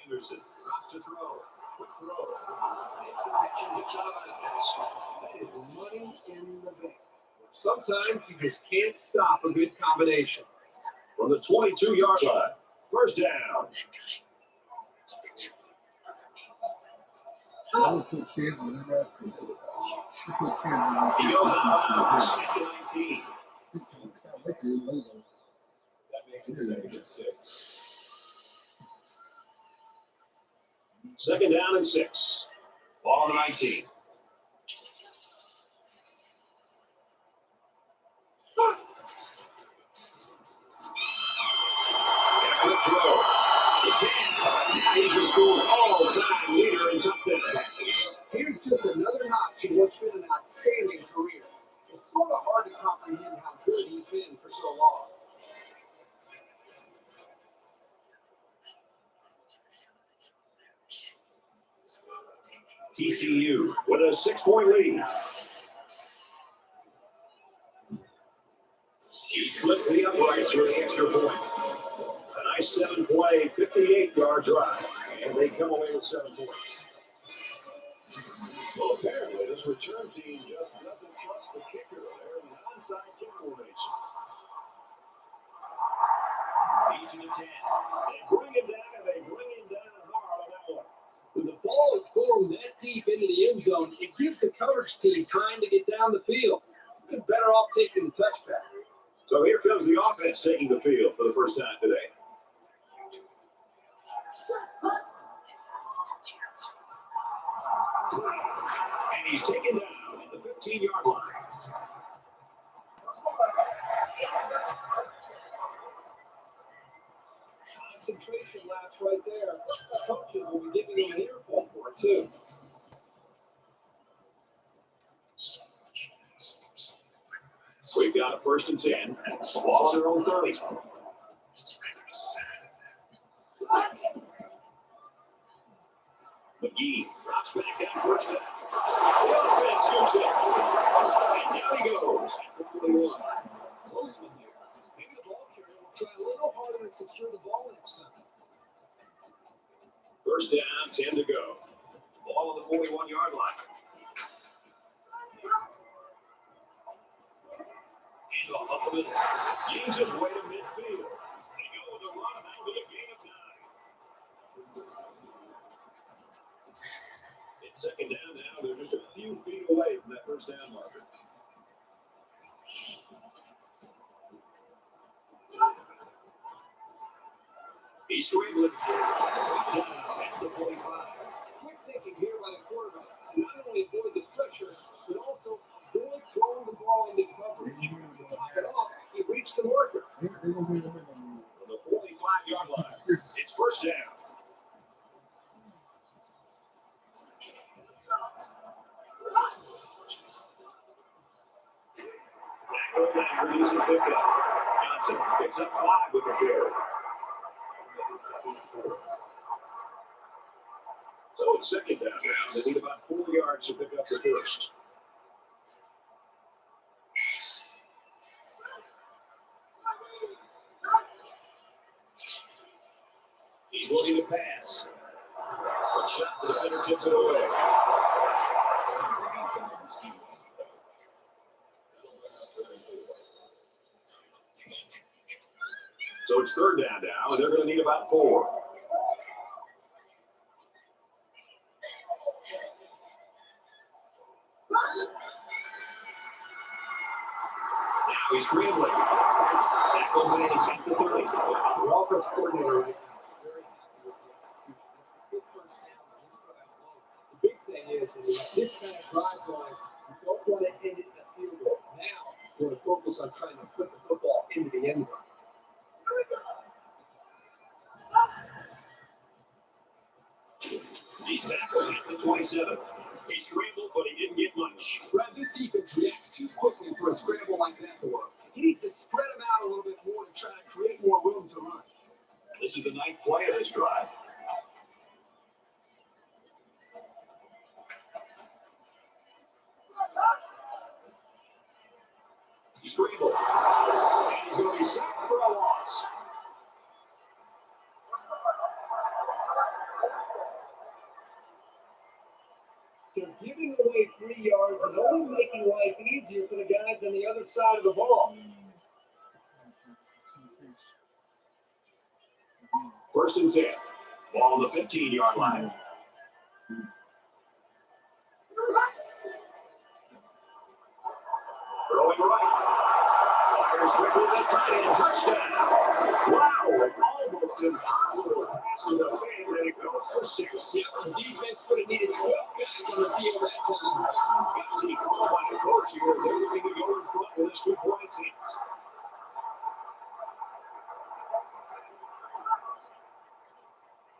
Anderson drops to throw. Quick throw. Makes the catch and gets out of bounds. That is money in the bank. Sometimes you just can't stop a good combination. From the 22-yard line. 1st down. He goes out of bounds. 19. That makes it 2nd and 6. 2nd down and 6. Ball on the 19. Quick throw. The 10. Now he's the school's all-time leader in touchdown passes. Here's just another notch in what's been an outstanding career. It's sort of hard to comprehend how good he's been for so long. TCU with a 6-point lead. He splits the uprights for the extra point. A nice 7-play, 58-yard drive. And they come away with 7 points. Well, apparently this return team just doesn't trust the kicker. They're in an onside kick formation. He's to the 10. They bring him down, and they bring him down hard on that one. When the ball is blown that deep into the end zone, it gives the coverage team time to get down the field. You've been better off taking the touchback. So here comes the offense taking the field for the first time today. And he's taken down at the 15-yard line. Concentration lapse right there. Coaches will be giving him an earful for it, too. We've got a 1st and 10. Ball on their own 30. McGee drops back down 1st down. The offense scoops it. And down he goes. 41. Close one here. Maybe the ball carrier will try a little harder and secure the ball next time. 1st down, 10 to go. Ball on the 41-yard line. He's off up the middle. James his way to midfield. They go with a run, and that'll be a gain of 9. It's 2nd down now. They're just a few feet away from that 1st down marker. He's scrambling. Down at the 45. Quick thinking here by the quarterback to not only avoid the pressure, but also avoid throwing the ball into coverage. To top it off, he reached the marker. They gonna be in the middle. From the 45-yard line, it's first down. Back easy pickup. Johnson picks up 5 with the carry. So it's second down now. They need about 4 yards to pick up the first. He's looking to pass. One shot, the defender tips it away. So it's third down now, and they're going to need about 4. Now he's scrambling. Tackle made at the 30. The offense coordinator right now is very happy with the execution. It's a good first down on his drive alone. The big thing is when you have this kind of drive going, you don't want to end it in a field goal. Now you want to focus on trying to put the football into the end zone. He's tackled at the 27. He scrambled, but he didn't get much. Brad, this defense reacts too quickly for a scramble like that to work. He needs to spread them out a little bit more to try and create more room to run. This is the 9th play of this drive. He scrambled. And he's going to be sacked for a loss. They're giving away 3 yards and only making life easier for the guys on the other side of the ball. First and 10. Ball on the 15-yard line. Throwing right. Fires quickly to the tight end. Touchdown. Wow. Almost impossible pass to the fan, and it goes for 6. Yep, the defense would have needed 12 guys on the field that time. FC called by the coach here. They're looking to go in front with this 2-point attempt.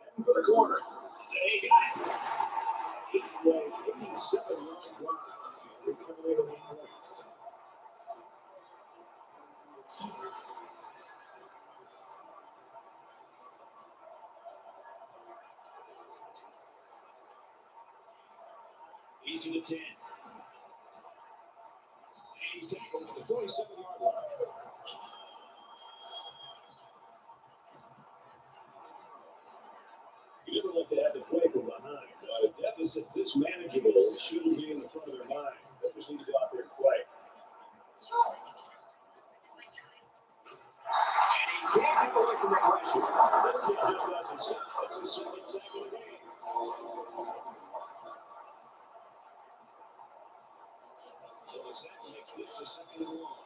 Heading for the corner. They got it. 87-yard drive. They're coming in with points. He's to the 10. He's tackled at the 47-yard line. You never like to have to play from behind, but a deficit this manageable shouldn't be in the front of their mind. They just need to go out there and play. And he can't get away from the pressure. This kid just doesn't stop. It's his second sack of the game. So the sack makes this a second and long.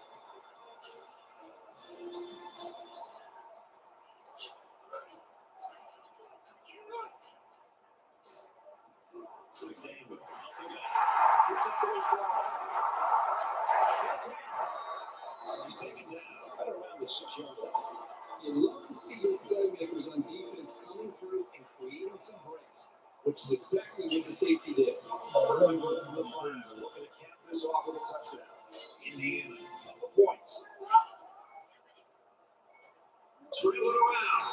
He's taken down right around the 6-yard line. You love to see your playmakers on defense coming through and creating some breaks, which is exactly what the safety did. Early one from the 5, looking to cap this off with a touchdown. Indiana, up the points. Scrambling around,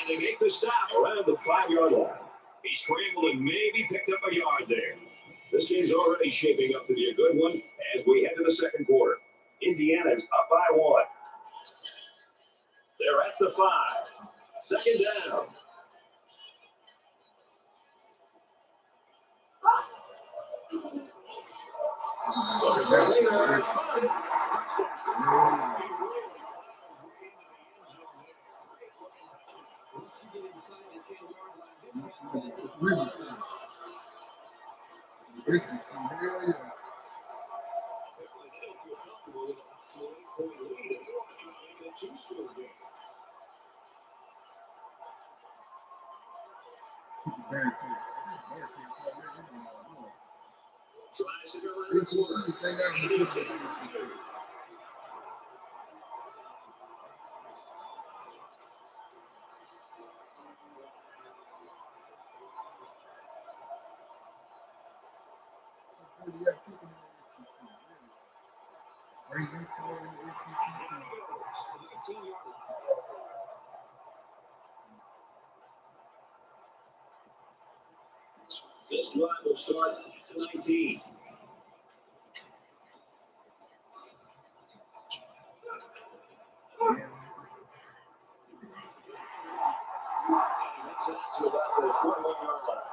and they make the stop around the 5-yard line. He scrambled and maybe picked up a yard there. This game's already shaping up to be a good one as we head to the second quarter. Indiana's up by 1. They're at the 5. Second down. Once you get inside the 10-yard line, this halfback is This is some hell yeah. They don't feel comfortable with a possible 8-point lead, and they want to try to make it a 2-score game. Very cool. Tries to go around the corner. And it's in. You got people in the SEC. Are you Utah in the SEC too? This drive will start at 19. It's out to about the 21-yard line.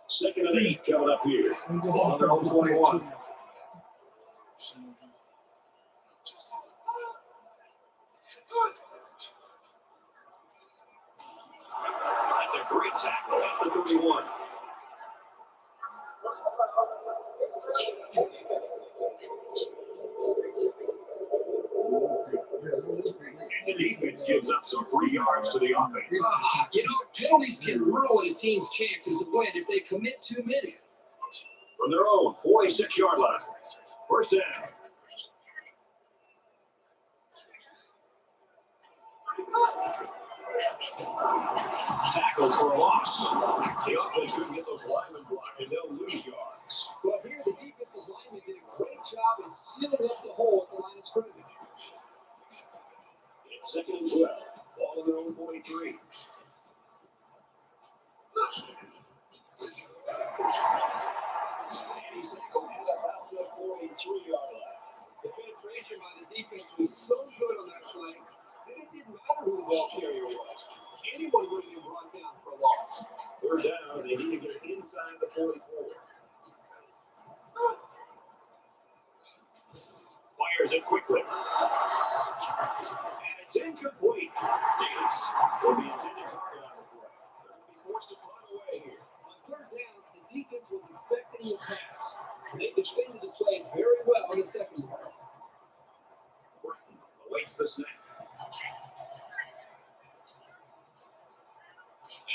Second and 8 coming up here. On their own 21. That's a great tackle. That's the 31. And the defense gives up some free yards to the offense. Penalties can ruin a team's chances to win if they commit too many. From their own 46-yard line. First down. Tackled for a loss. The offense couldn't get those linemen blocked, and they'll lose yards. Well, here the defensive lineman did a great job in sealing up the hole at the line of scrimmage. It's second and 12. Ball on their own 43. And he's tackled at about the 43-yard line. The penetration by the defense was so good on that play that it didn't matter who the ball carrier was. Anyone would have been brought down for a loss. Third down, they need to get it inside the 44. Fires it quickly. And it's incomplete. Davis will be intended target on the play. They're going to be forced to punt away here. On third down, the defense was expecting the pass. They defended the play very well in the secondary. Burton awaits the snap.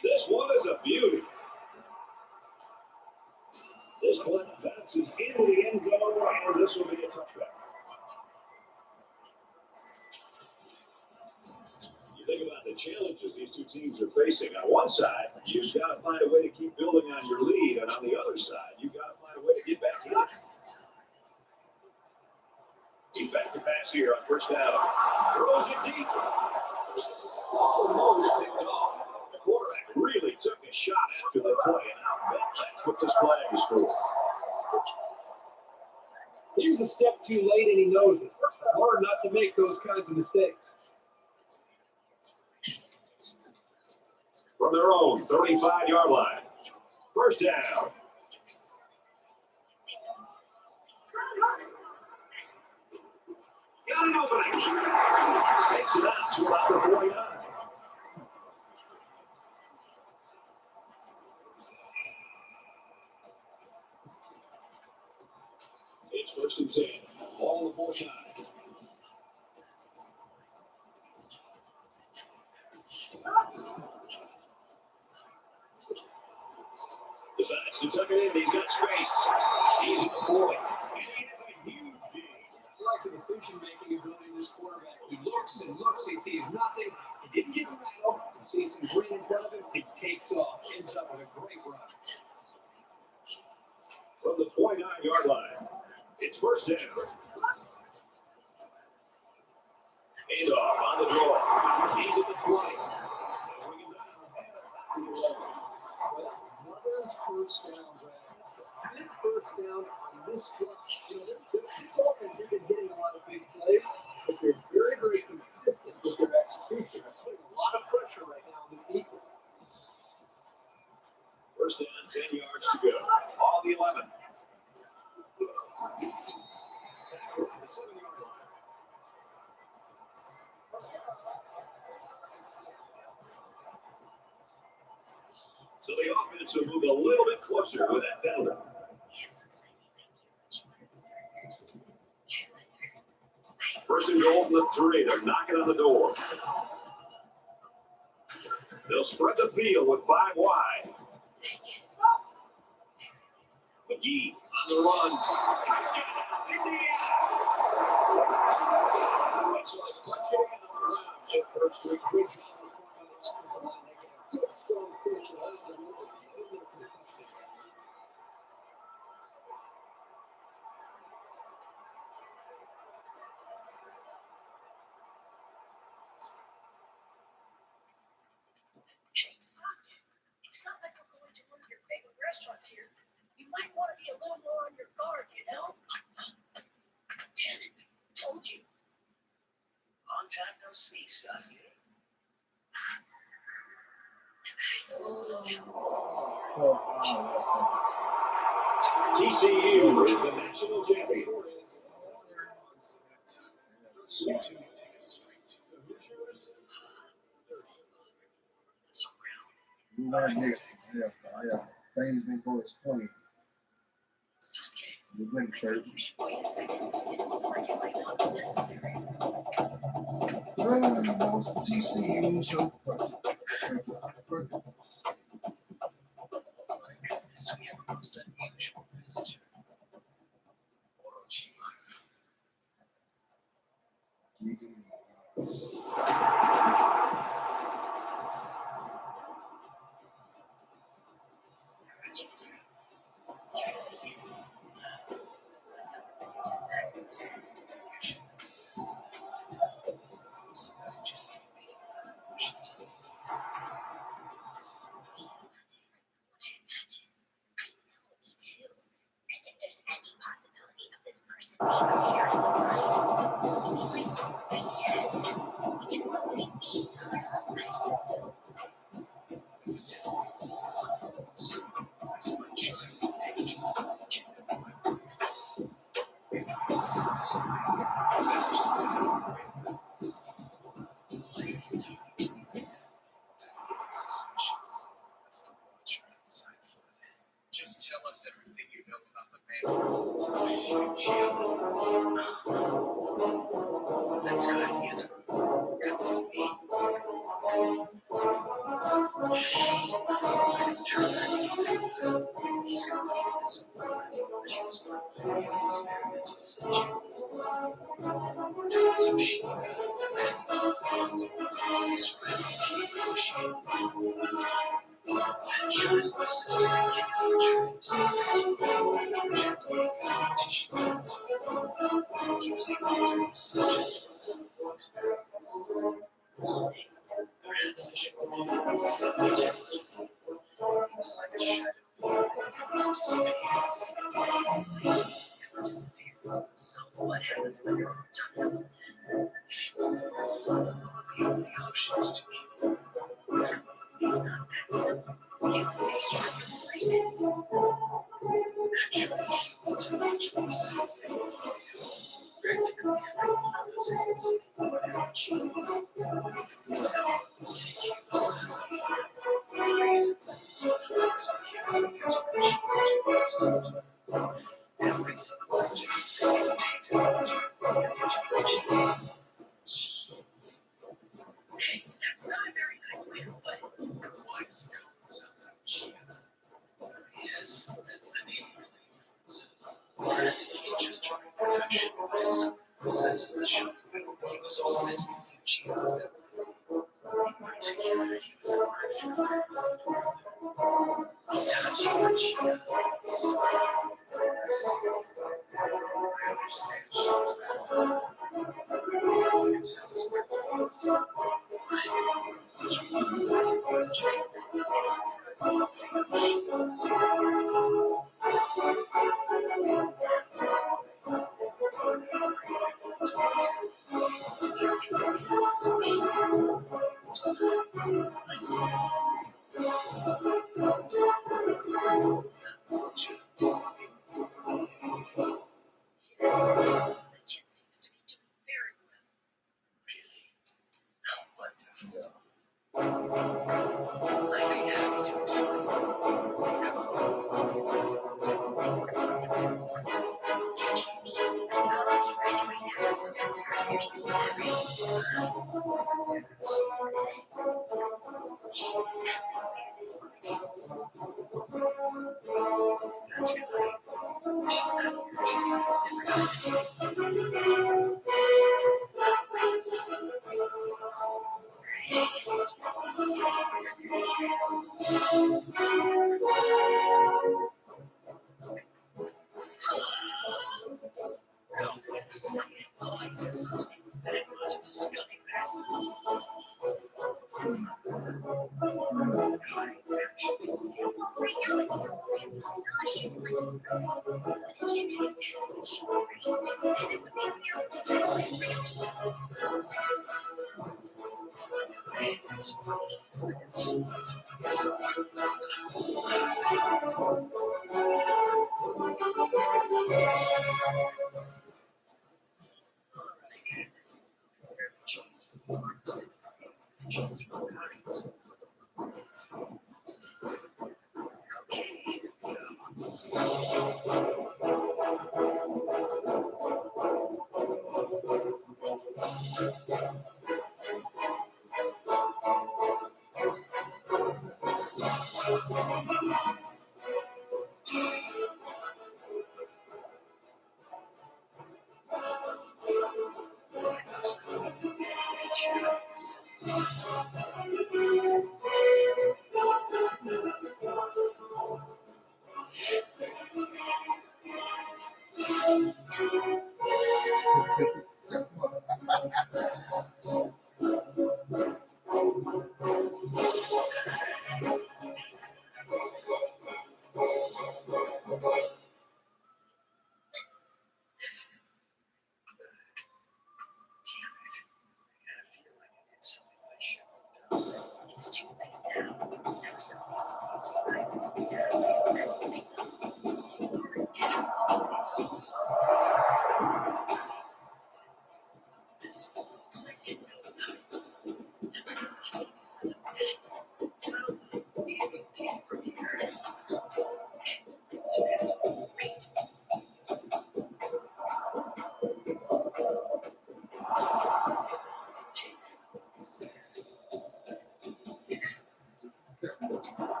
This one is a beauty. This one bounces into the end zone, and this will be a touchback. You think about the challenges these two teams are facing. On one side, you've got to find a way to keep building on your lead, and on the other side, you've got to find a way to get back in it. He's back to pass here on first down. Throws it deep. Almost picked off. The quarterback really took a shot after the play, and I'll bet that's what this flag is for. He was a step too late, and he knows it. Learn not to make those kinds of mistakes. From their own 35-yard line. First down. Got an opening. Makes it out to about the 49. It's first and 10. Ball on the 49. Decides to tuck it in. He's got space. He's in the 40. And he has a huge game. I like the decision-making ability of this quarterback. He looks and looks. He sees nothing. He didn't get rattled. He sees some green in front of him. He takes off. Ends up with a great run. From the 29-yard line. It's first down. And off on the draw. He's at the 20. They'll bring him down. Well, another first down, Brad. That's a big first down on this drive. This offense isn't hitting a lot of big plays, but they're very, very consistent with their execution. They're putting a lot of pressure right now on this defense. First down, 10 yards to go. All the 11. The 7-yard line. So the offense will move a little bit closer with that penalty. First and goal from the 3. They're knocking on the door. They'll spread the field with 5 wide. McGee on the run. Touchdown, Indiana! That's like touchdown on the ground. Jeff Herbst doing a great job on the offensive line. They get a good, strong finish and hold them over. Hold them for the touchdown. Hey, Sasuke, it's not like we're going to one of your favorite restaurants here. You might want to be a little more on your guard, you know? Damn it. Told you. Long time no see, Sasuke. TCU is the national champion. We learned this. Yeah. Things didn't go as planned. Sasuke, We went third. wait a second. It looks like it might not be necessary. Lost the TCU. So My goodness, we have a most unusual visitor. Orochimaru. It's really you. He's a lot different from what I imagined. I know, me too. And if there's any possibility of this person being a parent of mine, maybe like my dad, it would make me Sara. Just tell us everything you know about the man who calls himself Let's go to the other room. Come with me. She didn't turn out either. He's confident as a bird. He was born with experimental subjects. Tazushi, his friend, became negotiating. That child was his gently competition. He was the ultimate subject for the experiments. Perhaps I should remain the subject. He was like a shadow. Never disappears. So what happens when you're on top of him? If you want the only option is to kill him. It's not that simple. You can make sure like this. Actually, humans are much more simple than you think. Practically every one of us is insane with our genes. For example, take you, Sasuke. The reason numbers of cancer because our genes are wasted. Every psychology is saying take technology and get your genes. Genes. Hey, that's not a very nice way to put it. Why does it call itself Gina? Yes, that's the name really. So, granted, he's just a reproduction of his possesses the shock he was obsessed with Gina. In particular, he was a martial Itachi Gina is I see. I understand she's bad. You can tell us where he is. Such a question. It's because he knows she is. The kid seems to be doing very well. Really? How wonderful. I'd be happy to explain. Come on. Excuse me, I love you guys right now. You're so great. Yes.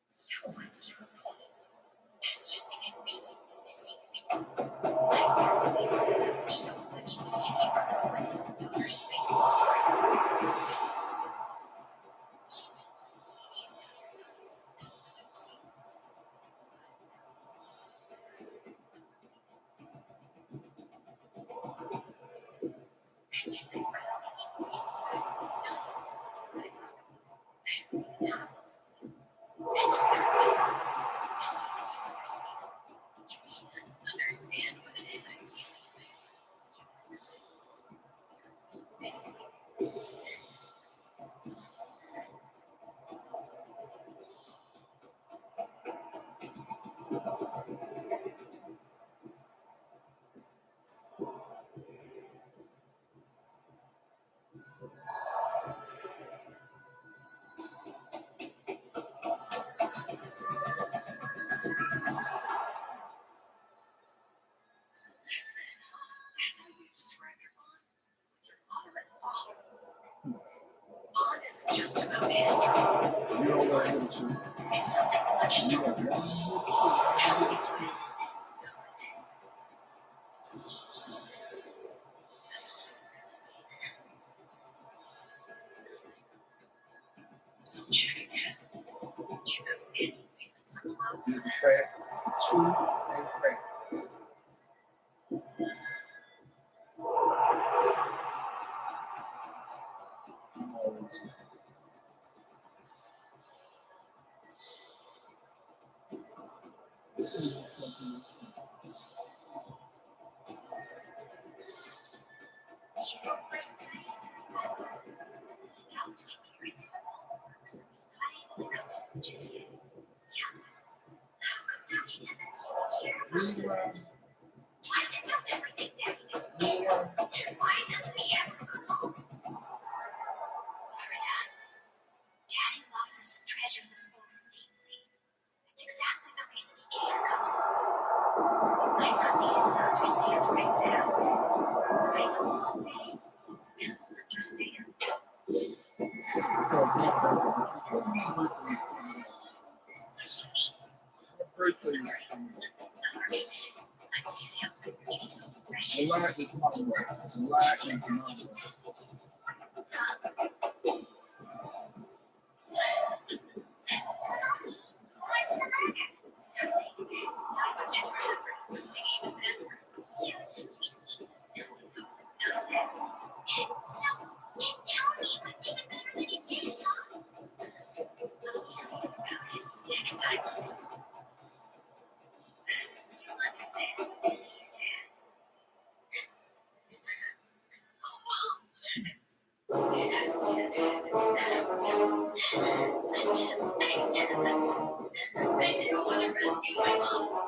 So what's your point? That's just inconvenient to see me. I dare to leave her for so much and keep her over his daughter's space. Understand what it is I'm So that's it. That's how you describe your bond with your mother and father. Bond isn't just about history. You don't let him to. It's something much You stronger. don't let him to. It's love. So check it out. Do you have any feelings of love for Big that? fat, true, and facts. Always. This is something else. Do you know what guys remember? How my parents were all work, so he's not able to come home just yet. Yeah. How come Daddy doesn't seem to care about it? Meanwhile, Why did you ever think Daddy doesn't care? Why doesn't he ever come home? Sorry, Dad. Daddy loves us and treasures us both deeply. That's exactly the reason he can't come home. He might not be able to understand right now. But I know one day he'll understand. because my birthday is coming up. My birthday is coming up. I can't help it. You're just so precious. July is my birthday. July is my birthday. What's the matter? I was just remembering one thing even better. You and me. Know that. So, tell me what's even better than you think so. I'll tell you about it next time. You'll understand. I do want to rescue my mom.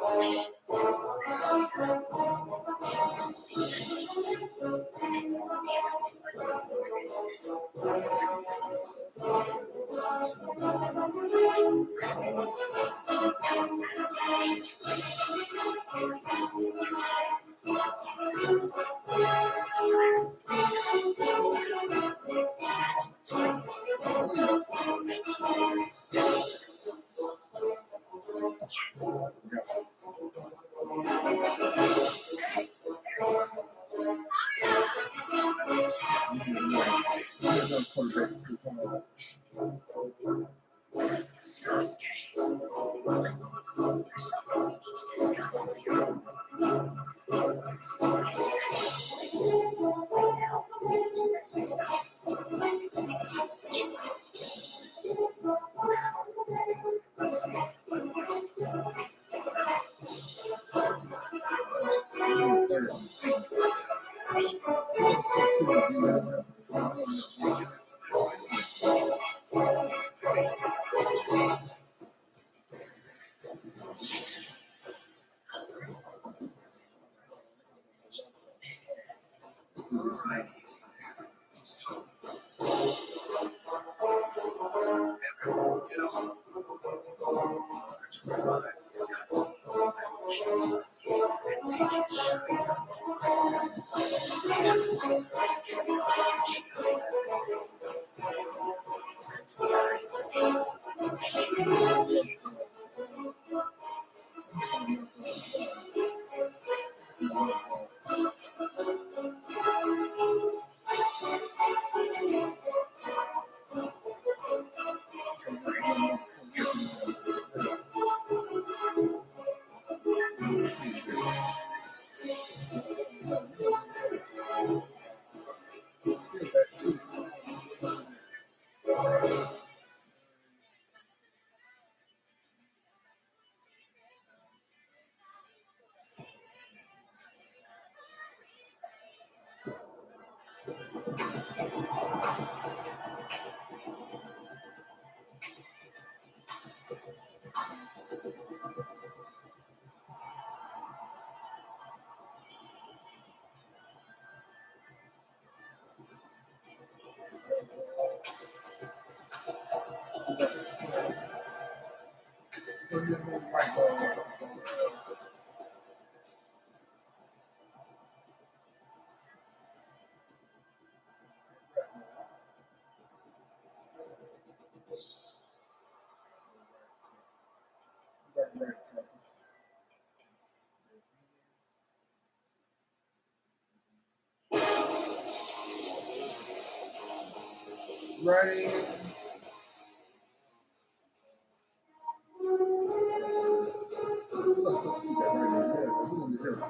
Right.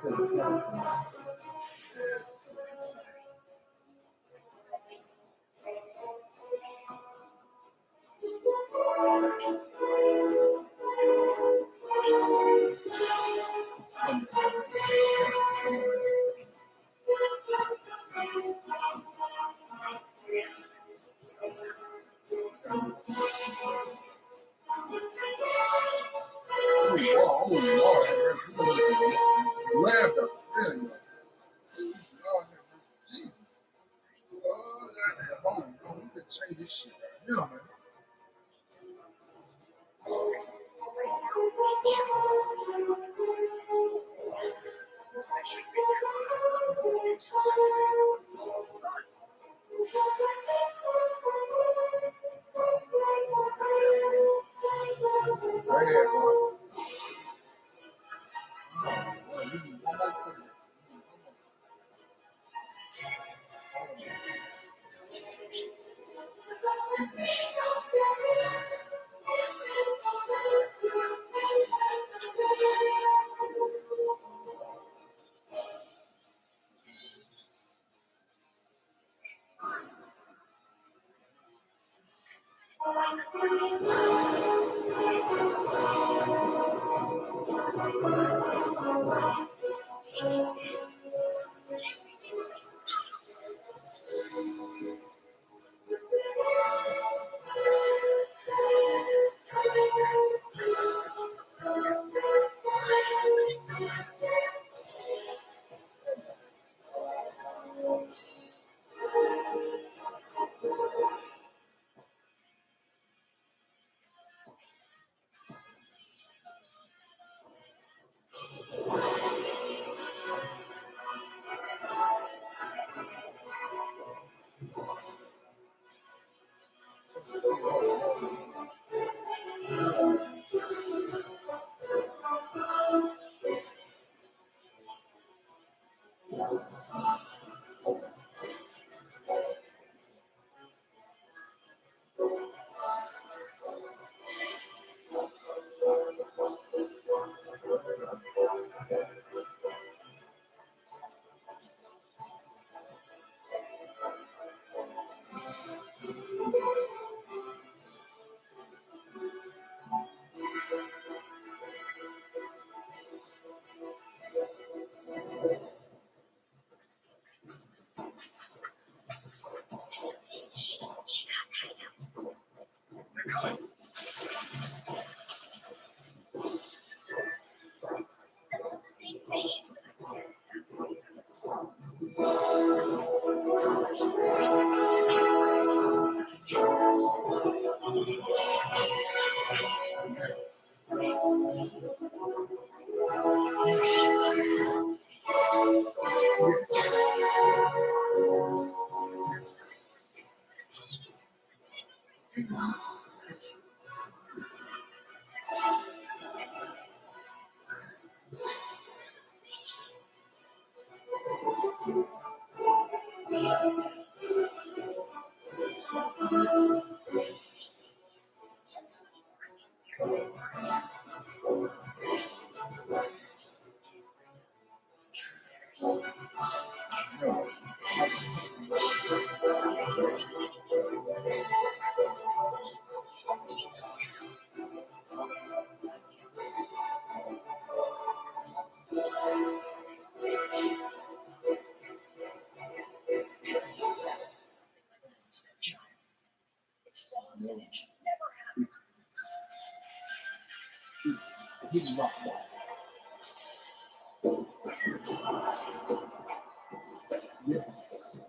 Yes. Oh, Lord. Lambda. There you go. Lord, Jesus. Oh, goddamn. Hold on. We can change this shit right now, man. Right here, boy. We need one more thing. Yes.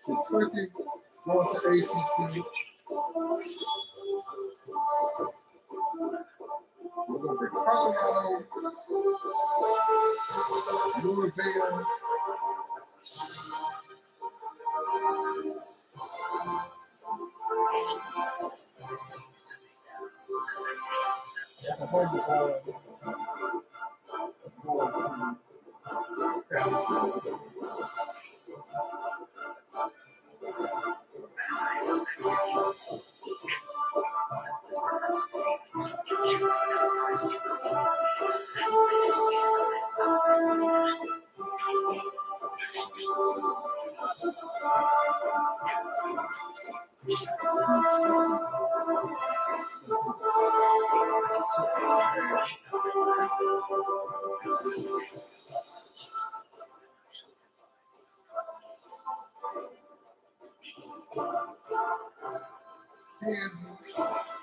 Kentucky going to ACC. We're going to bring Colorado, Louisville, Oklahoma going to Kansas.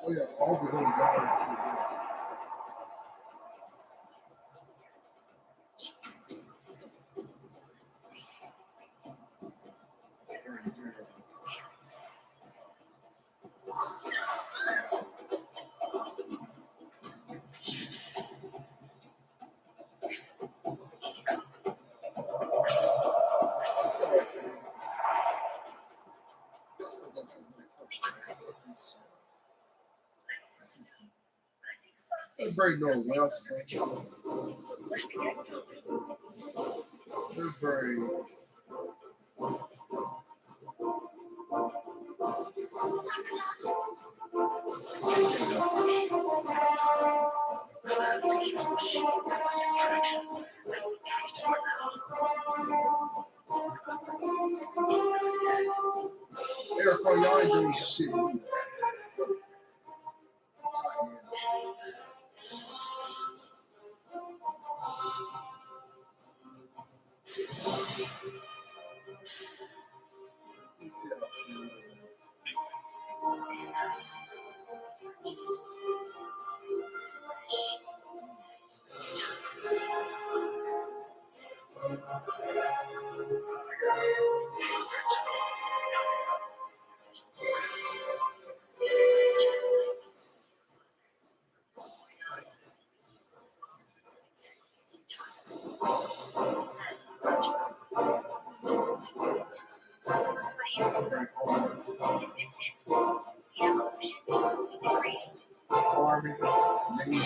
Oh yeah, all the ones are. It's very Northwest. It's very. Eric, y'all ain't doing shit. Army, Navy,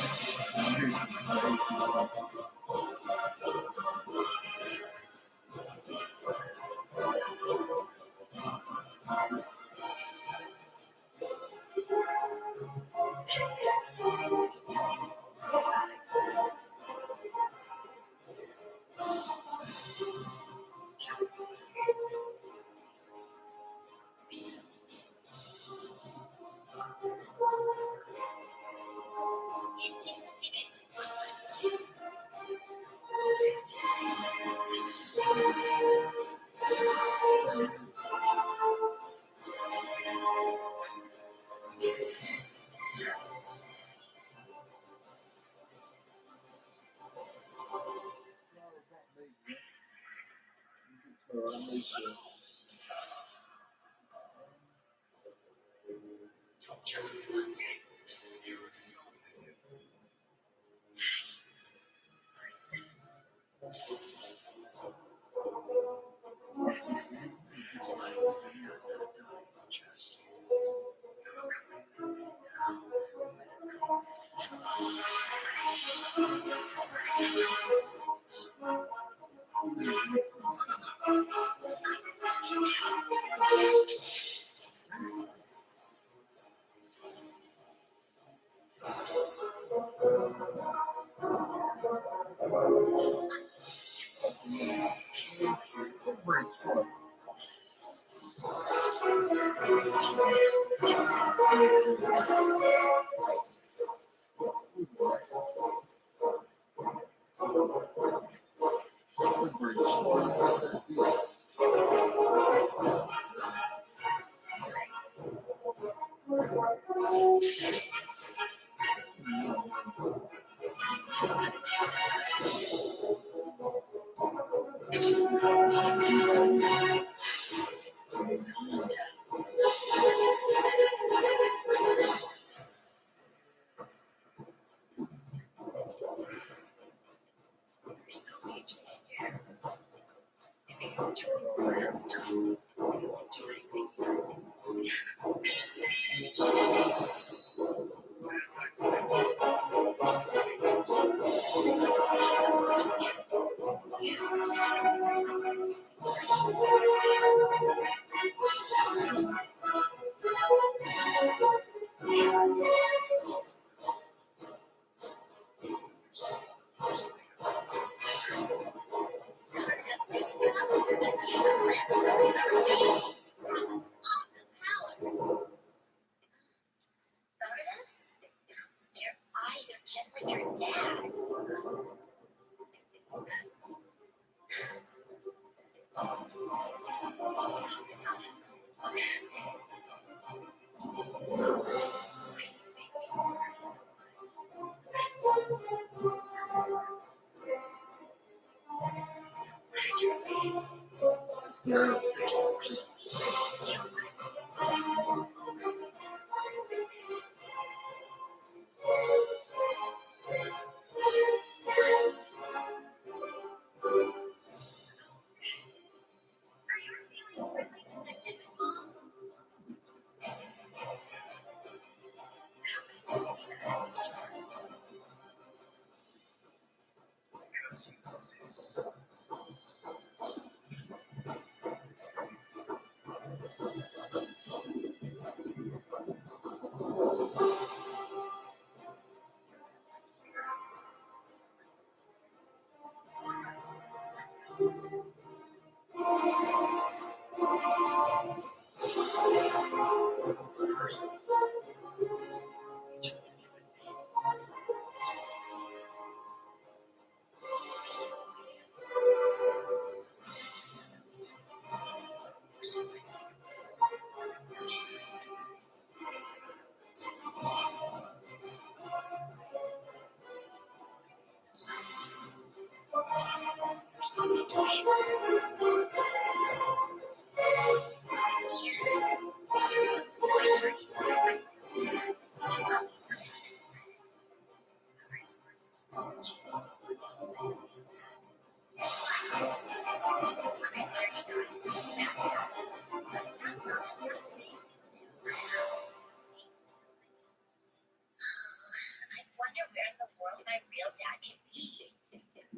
bases.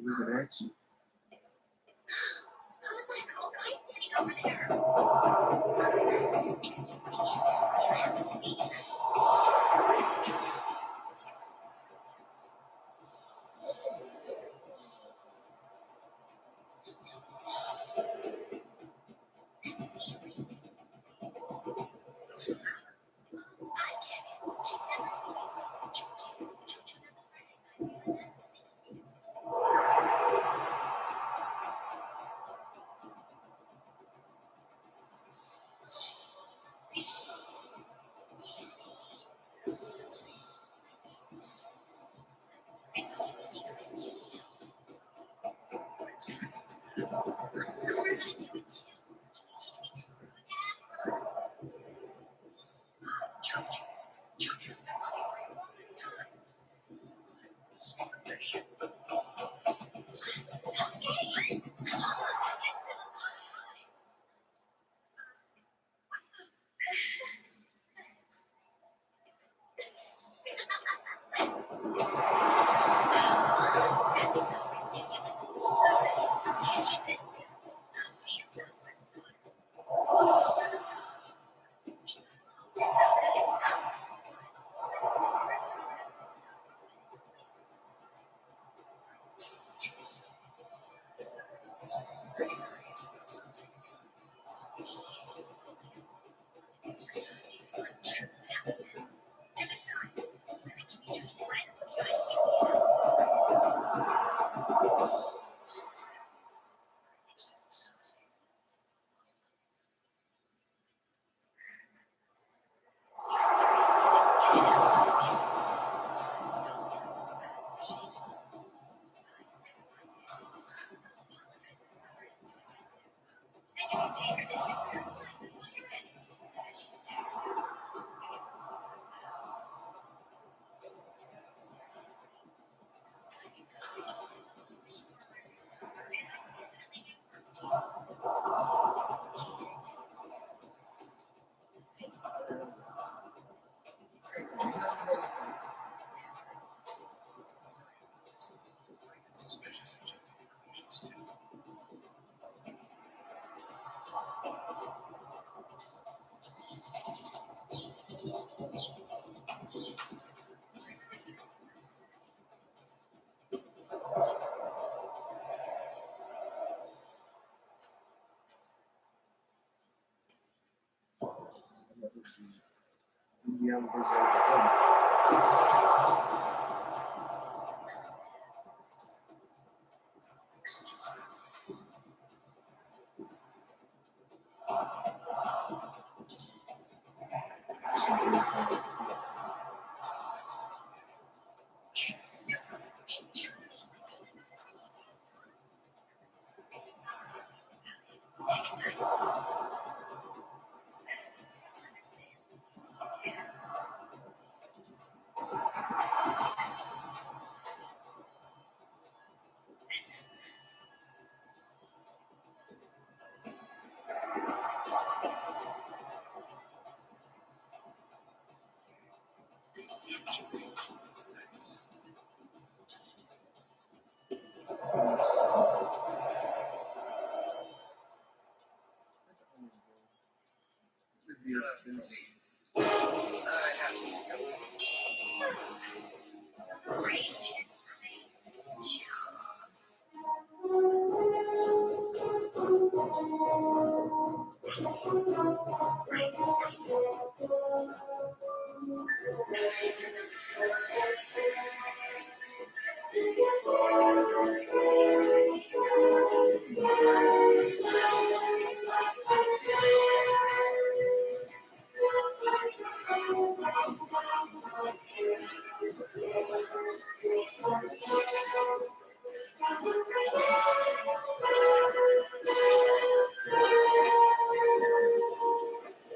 Looking at you. Who's that cool guy standing over there? Excuse me. Do you happen to be? I get it. She's never seen me. It's Jojo. Jojo doesn't recognize you in that scene. I learned how to do it too. Can you teach me to, Dad? Jojo. Jojo's been looking for you all this time. Sasuke! It's been a long time. It's your associated for true happiness. And besides, women can be just friends with guys too. You seriously don't get it out of me. And you can take this finger and line this one you're ready. Indiana versus Oklahoma. Next time.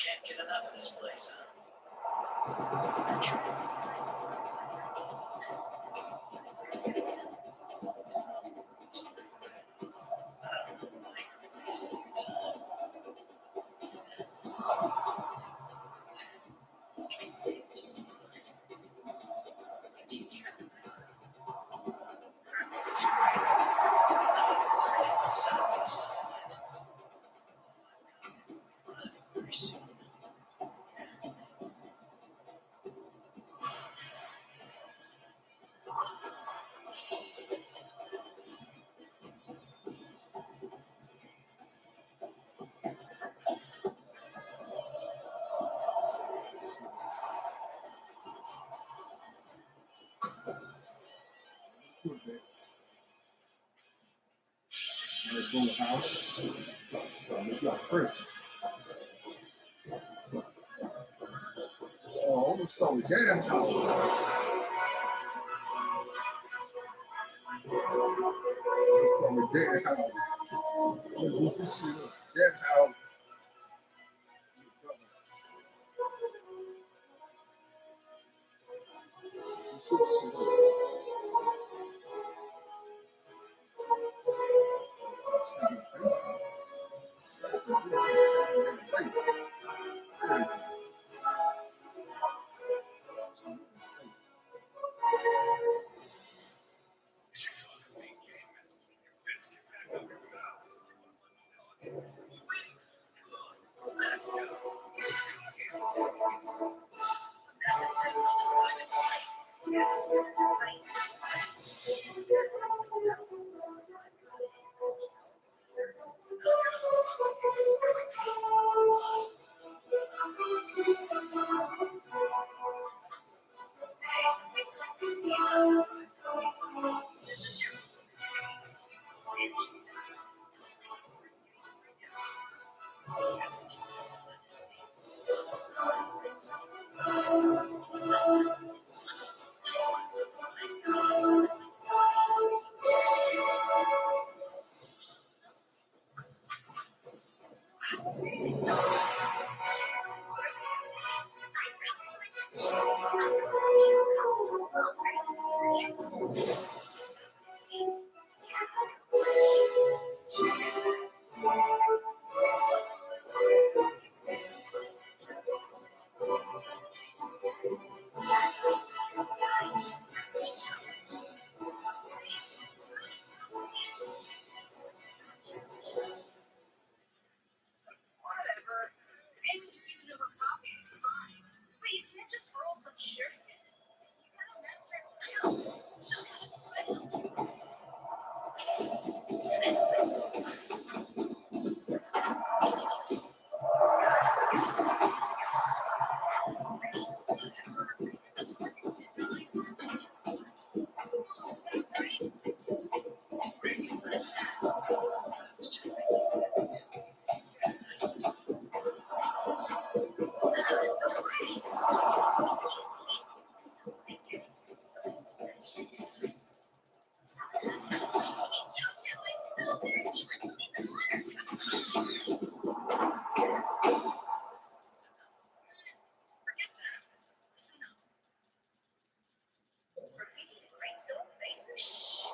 Can't get enough of this place, huh? Oh, I'm gonna start with gas house. Let's start with dead house. What's this shit? Dead house. Whatever. Maybe speaking of a copy is fine. But you can't just roll some shit in it. You gotta master skill. Some kind of special. Forget that. Listen up. Graffiti and great stone faces. Shh.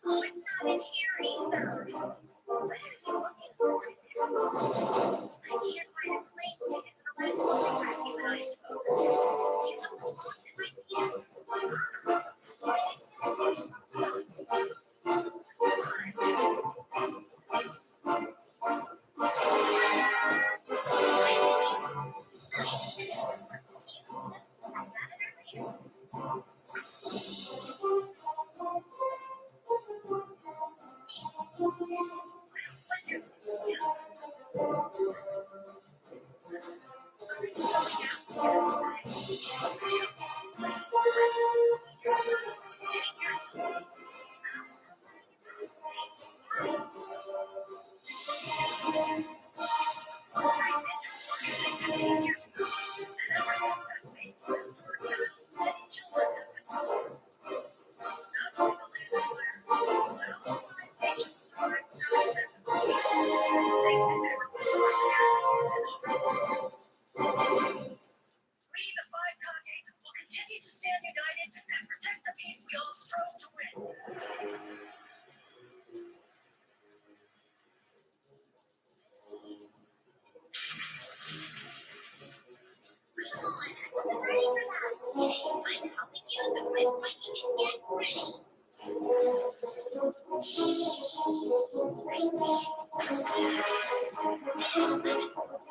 Oh, it's not in here either. What are you looking for? I can't find a plane ticket for the last photograph you and I took. Do you know what box it might be in? That's what I said. Continue to stand united and protect the peace we all strove to win. Come on, ready for that?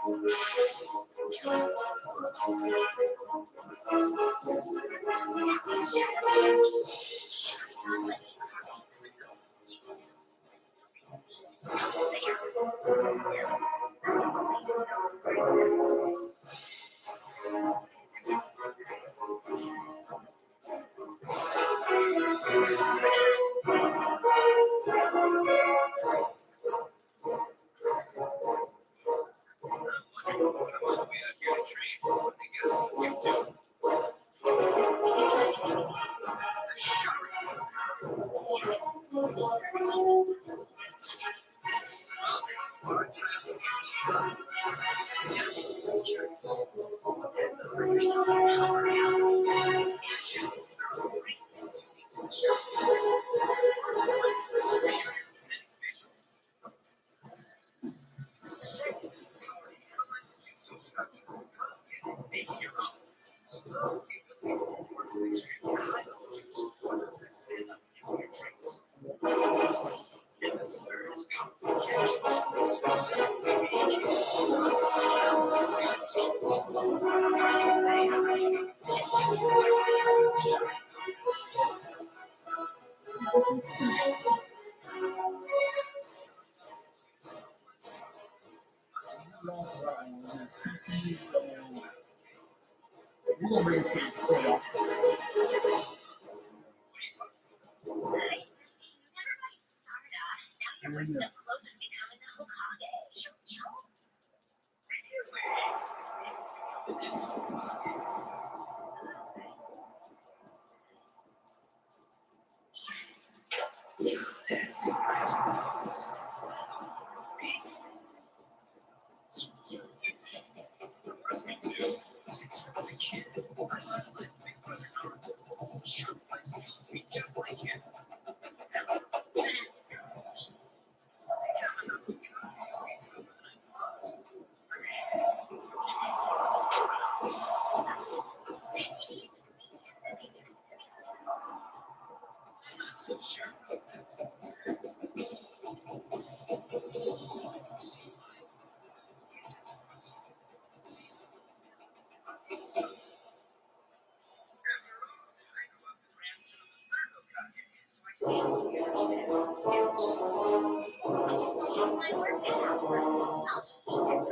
Hey, I'm helping you, so quit fighting and get ready. We're gonna make it to the 12. Now you're one step closer to becoming the Hokage. I'll just eat that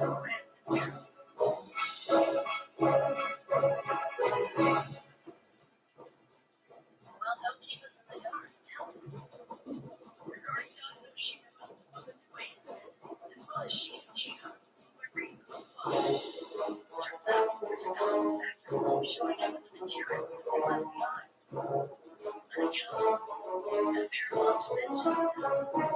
right attitude Well, don't keep us in the dark. Tell us. Regarding Dr. Shiro, as well as she and Chico, were recently lost. Turns out there's a common factor that keeps showing up in the materials that they left behind. Unaccounted and parallel dimension exists. I'm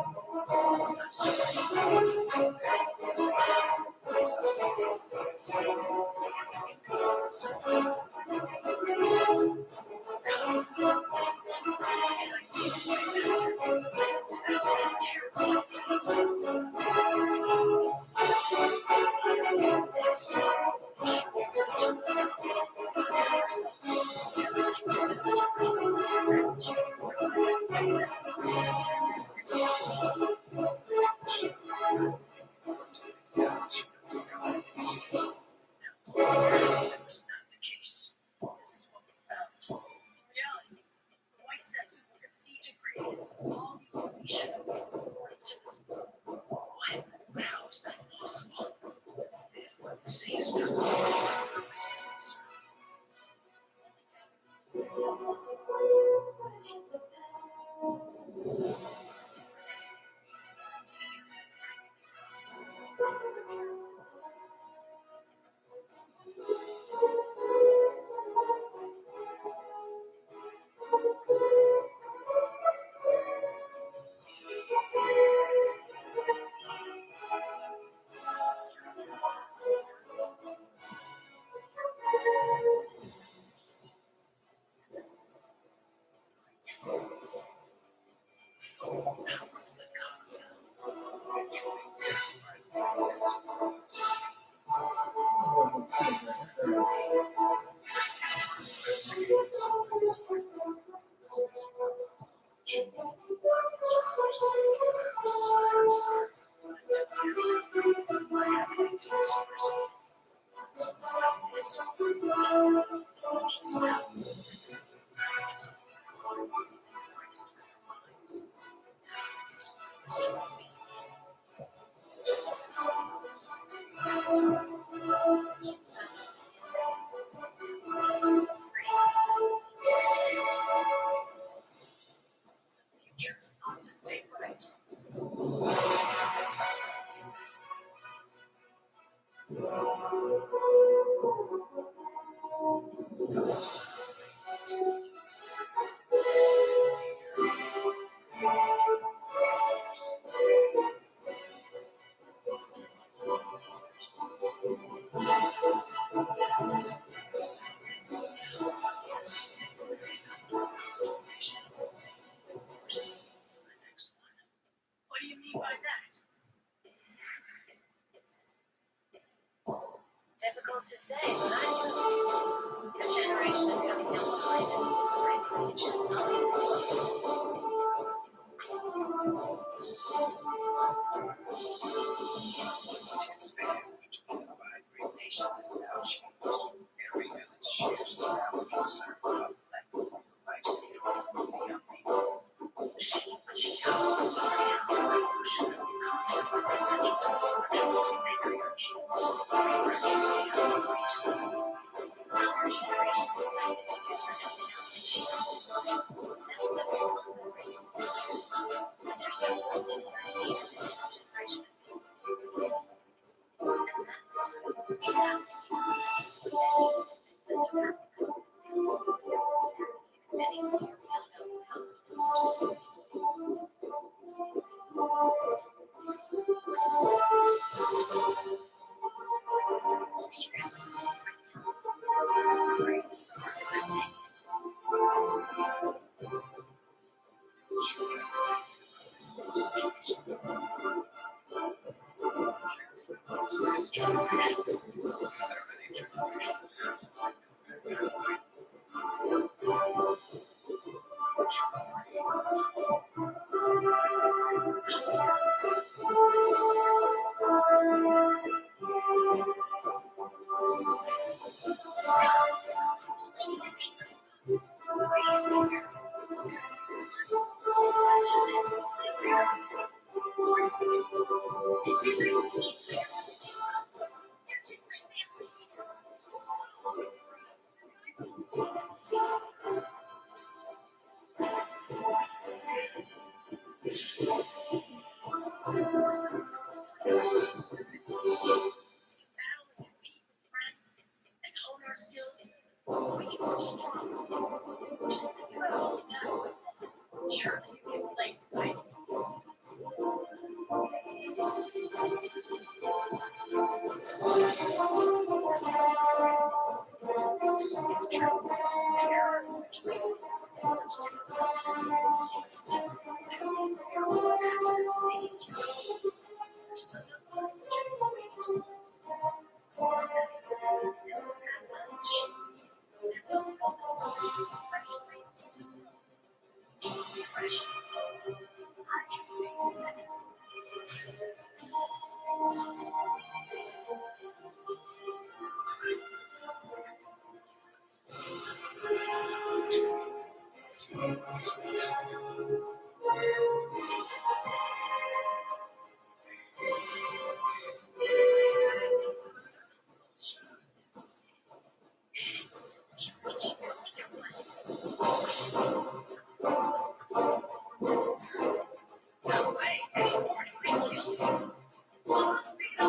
to stay right. What do you mean by that? Difficult to say, but I know. The generation coming up behind us is likely just not to What's anticipated between the five great nations is now changed. Every village shares the now concern about life skills of the young people. The sheep which now the true revolution of conflict is essential to the selections they create genes. Our generation will fight it together and cheap. That's what we want. There's no guarantee that the next generation is capable. We have to keep extending the year beyond open house more seriously. This generation, is there any generation that has skills, we can grow strong. Just think about all of that. Surely you can relate, right? It's true. The era in which we live is much different. Still, there needs to be a lot of disease. There's still no place to treat. No way, anymore to kill you. Well, let's speak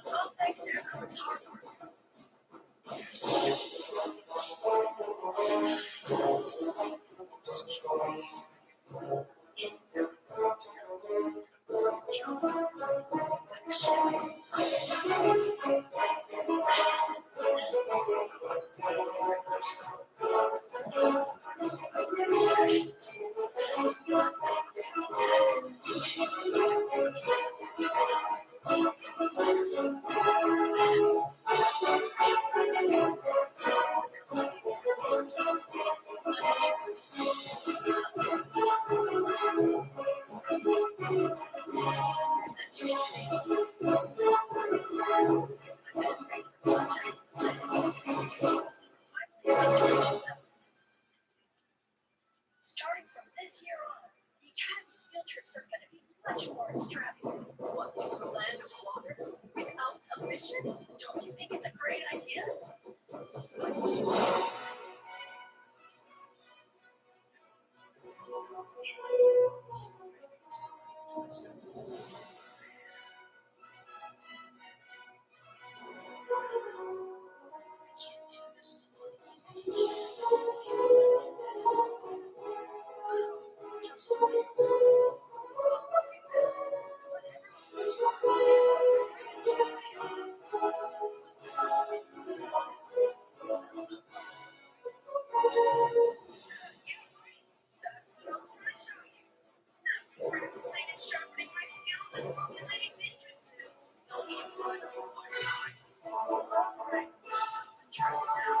It's all thanks to everyone's hard work. Starting from this year on, the Academy's field trips are going to be much more extravagant. What, to the land of water without a mission? Don't you think it's a great idea? Practicing and sharpening my skills and focusing in ninjutsu. Don't you want to know what's right? Right. Try it now.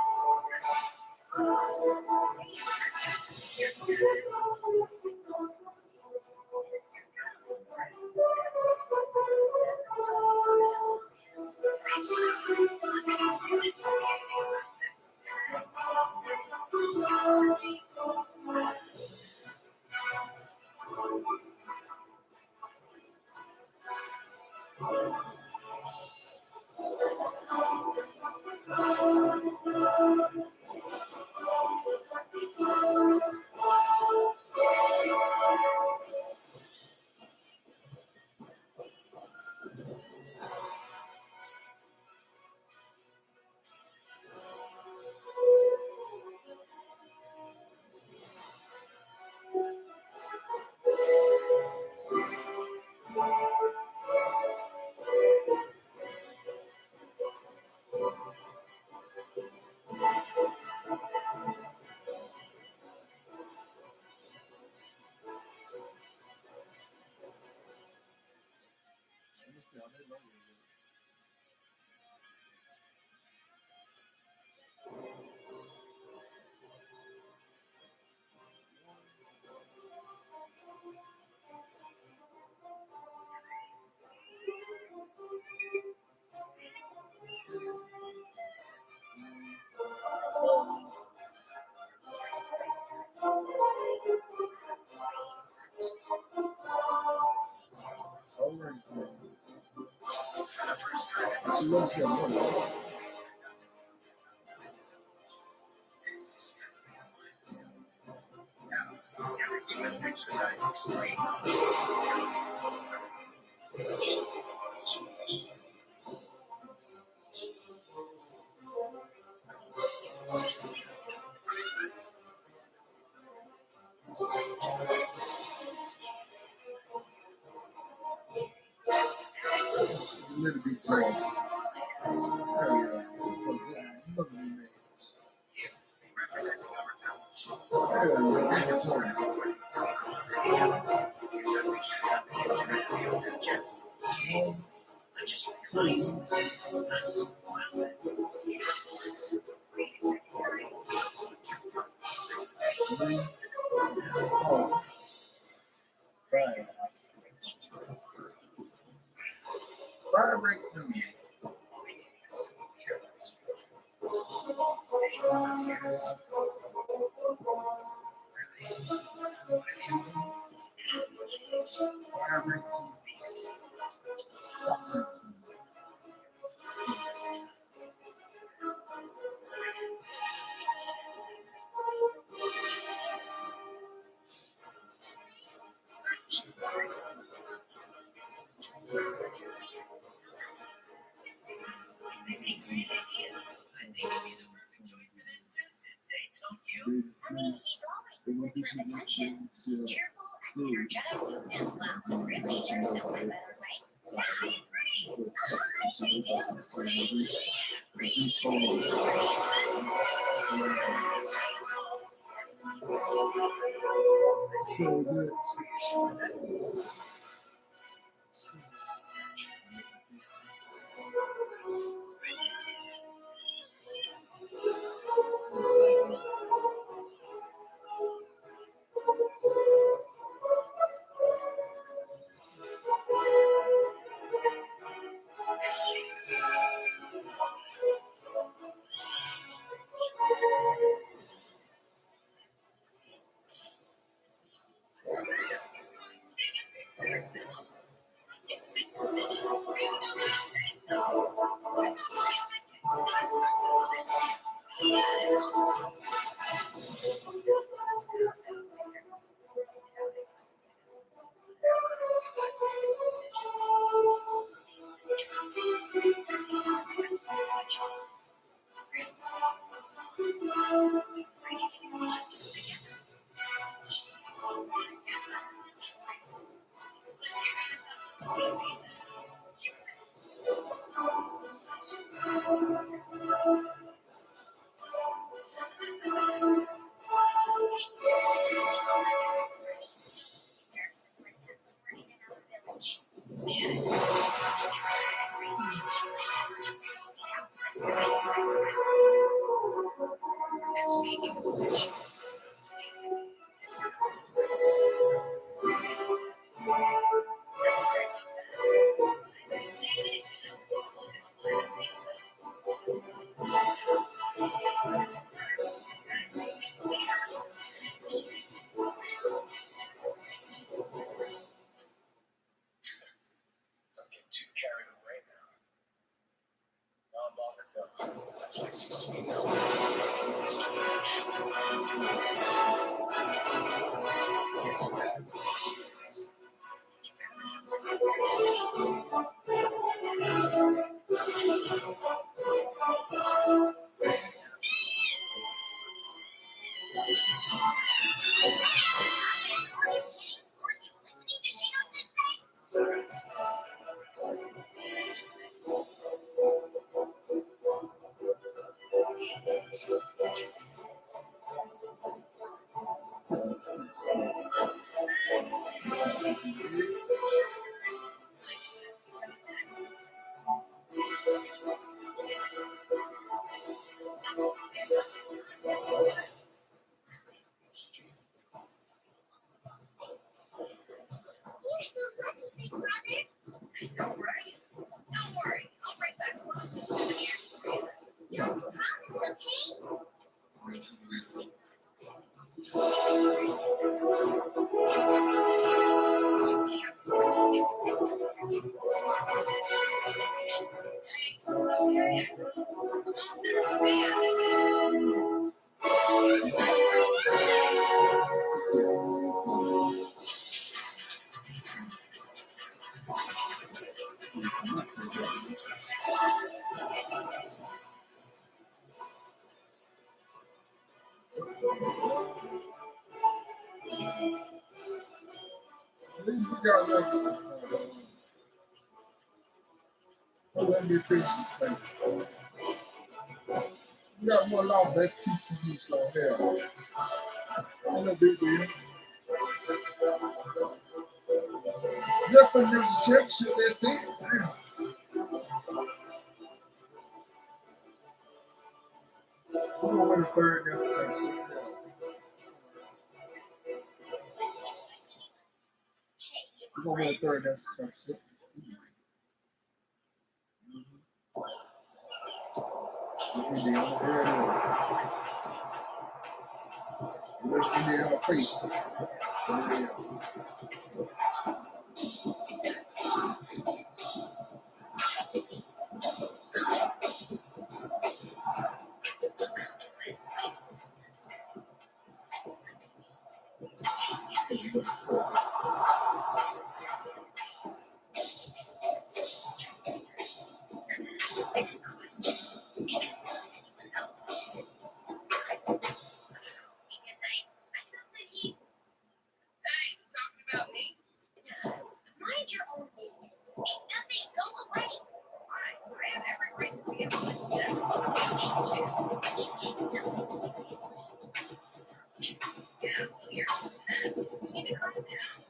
she loves her money. Everything was exercise explained. A little bit tall. Yeah. That's tall. Oh, right. Fire break through. Fire break through. He's always the center of attention. He's cheerful and energetic, and well, really, there's no one better, right? Yeah, I agree. So good. Don't get too carried away now. Not long ago, that place used to be known as the Dynasty. It's a bad place. At least we got like, let me finish this thing. We got more lost that TCU, so hell. Ain't no big deal. Just for the championship, that's it. Damn. We're gonna win the third against the championship. We're gonna win the third against the championship. Indiana, there it is. West Indiana face. There it is. Hey, you talking about me? Mind your own business. It's nothing. Go away. I have every right to be honest. And emotion too. No, seriously. Yeah, well, you're too fast. You need to calm down.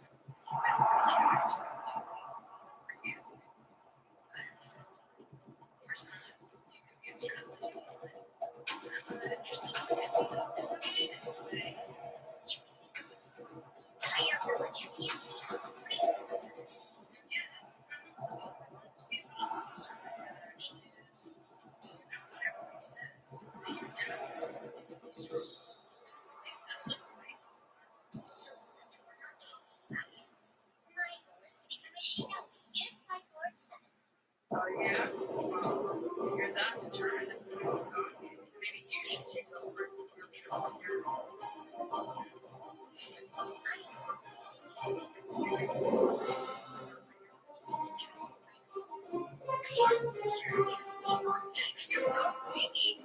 You better really ask for you. Of course not. You can be as stressed as you want. I'm not interested in getting anyway. Tired of what you can't see. Yeah, so see what actually is. Whatever he says, your time is that's a Michael. So we're not talking about you. Michael is to become a shinobi, just like Lord said. Oh yeah? Well, you're that determined. Maybe you should take over as the future leader. You're so sweet.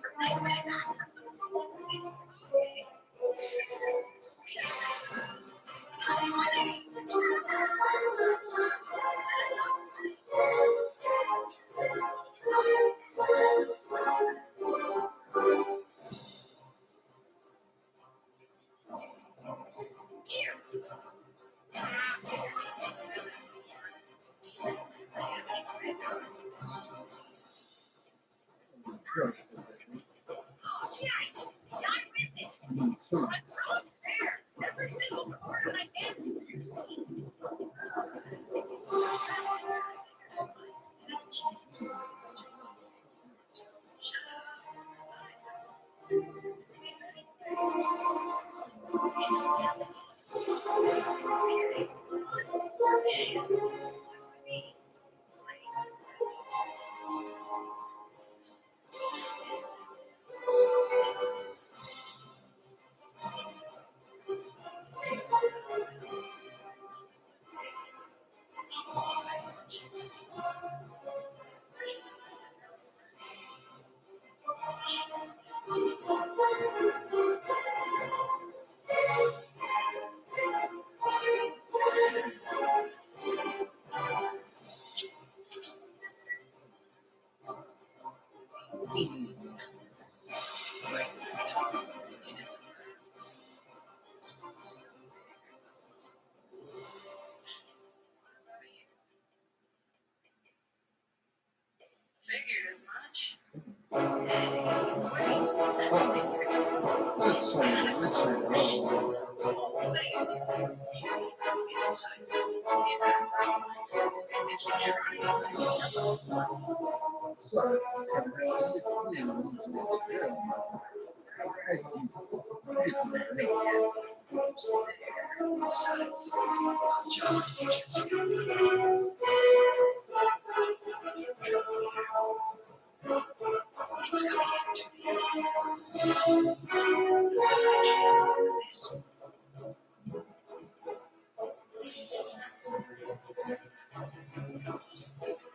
Yes, done with this. I'm so there. Every single corner I get is your seats. Figured as much. That's so nice. Sorry.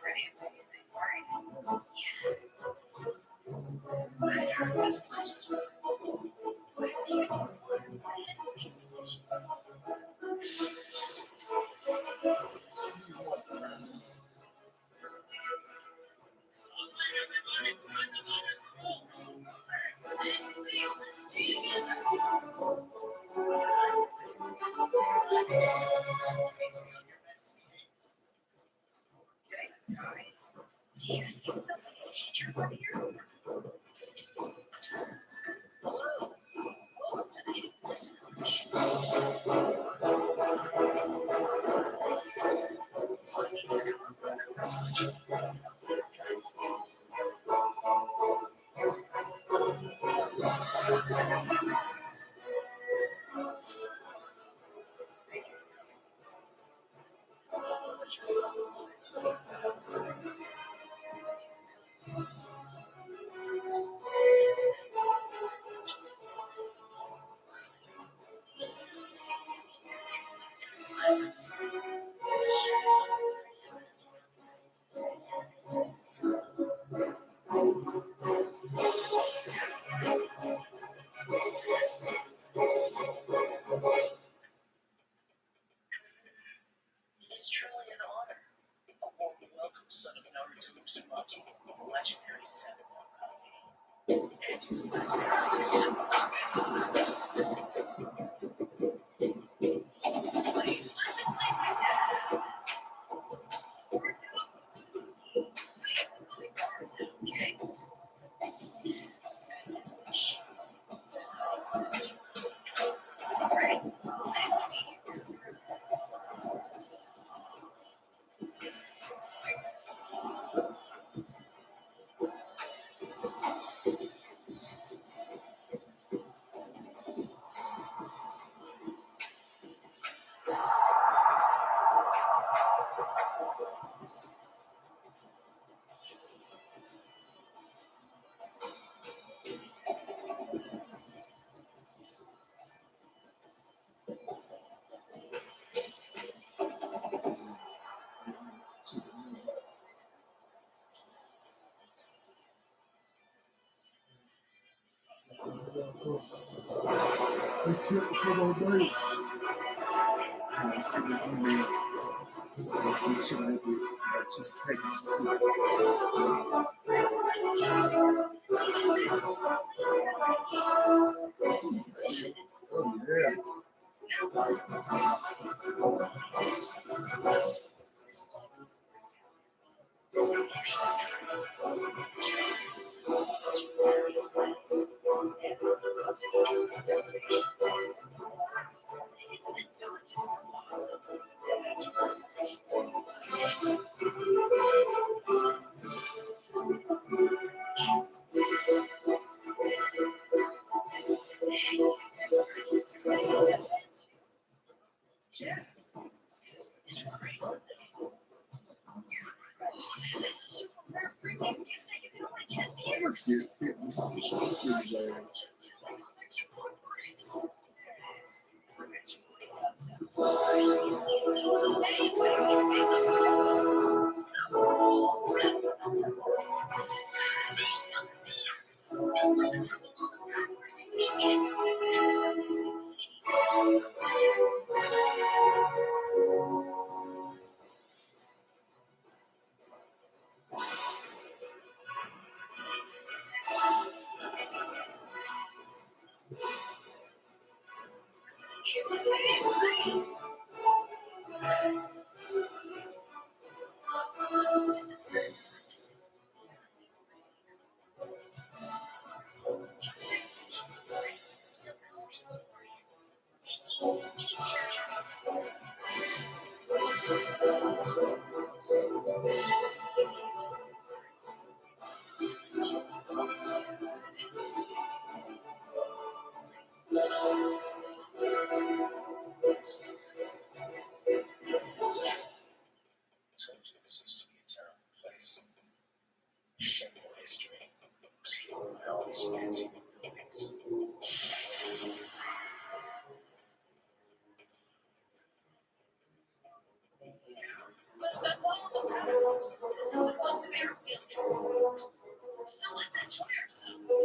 Pretty amazing, right? I heard this much. It's truly an honor. A warm welcome, son of Naruto Uzumaki, legendary seventh Hokage, and his classmates. This used to be a terrible place. Shameful history. Obscured by all these fancy buildings. But that's all in the past. This is supposed to be our field trip. So let's enjoy ourselves.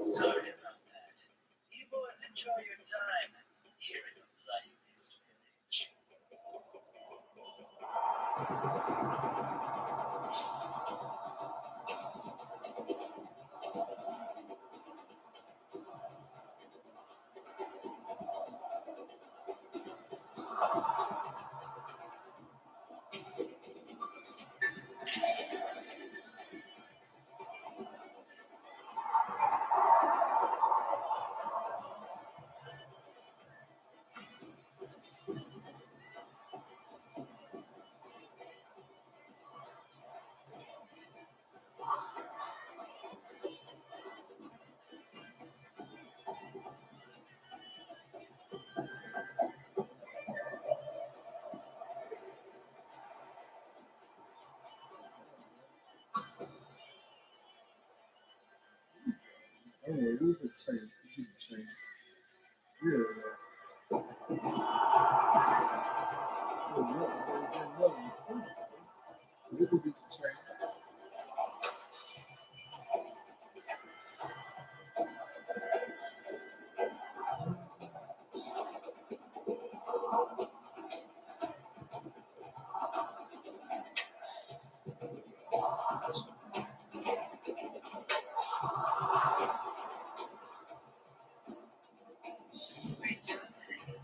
Sorry about that. You boys enjoy your time here in the bloodiest village. Oh, we could change. We could change. Yeah. We could get some change. Great job today.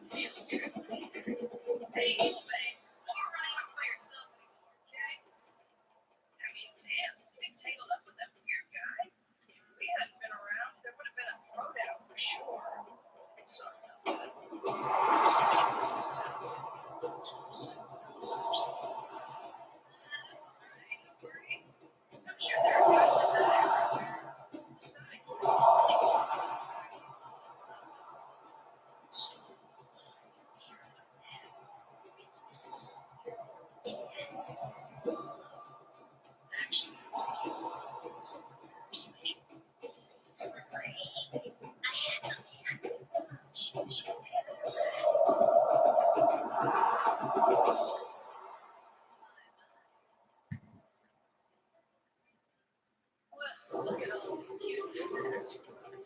Feeling true leader. Hey, babe, no more running off by yourself anymore, okay? I mean, damn, you get tangled up with that weird guy? If we hadn't been around, there would have been a throwdown for sure. Sorry about that. Some people in this town think we're too upset without solutions. Hey, no worries. I'm sure there are guys like that everywhere. Besides, it's really strong. It's not it's strong. Here in the man. Actually, I'll take you on. It's very special. Well, look at all these cute visitors you brought.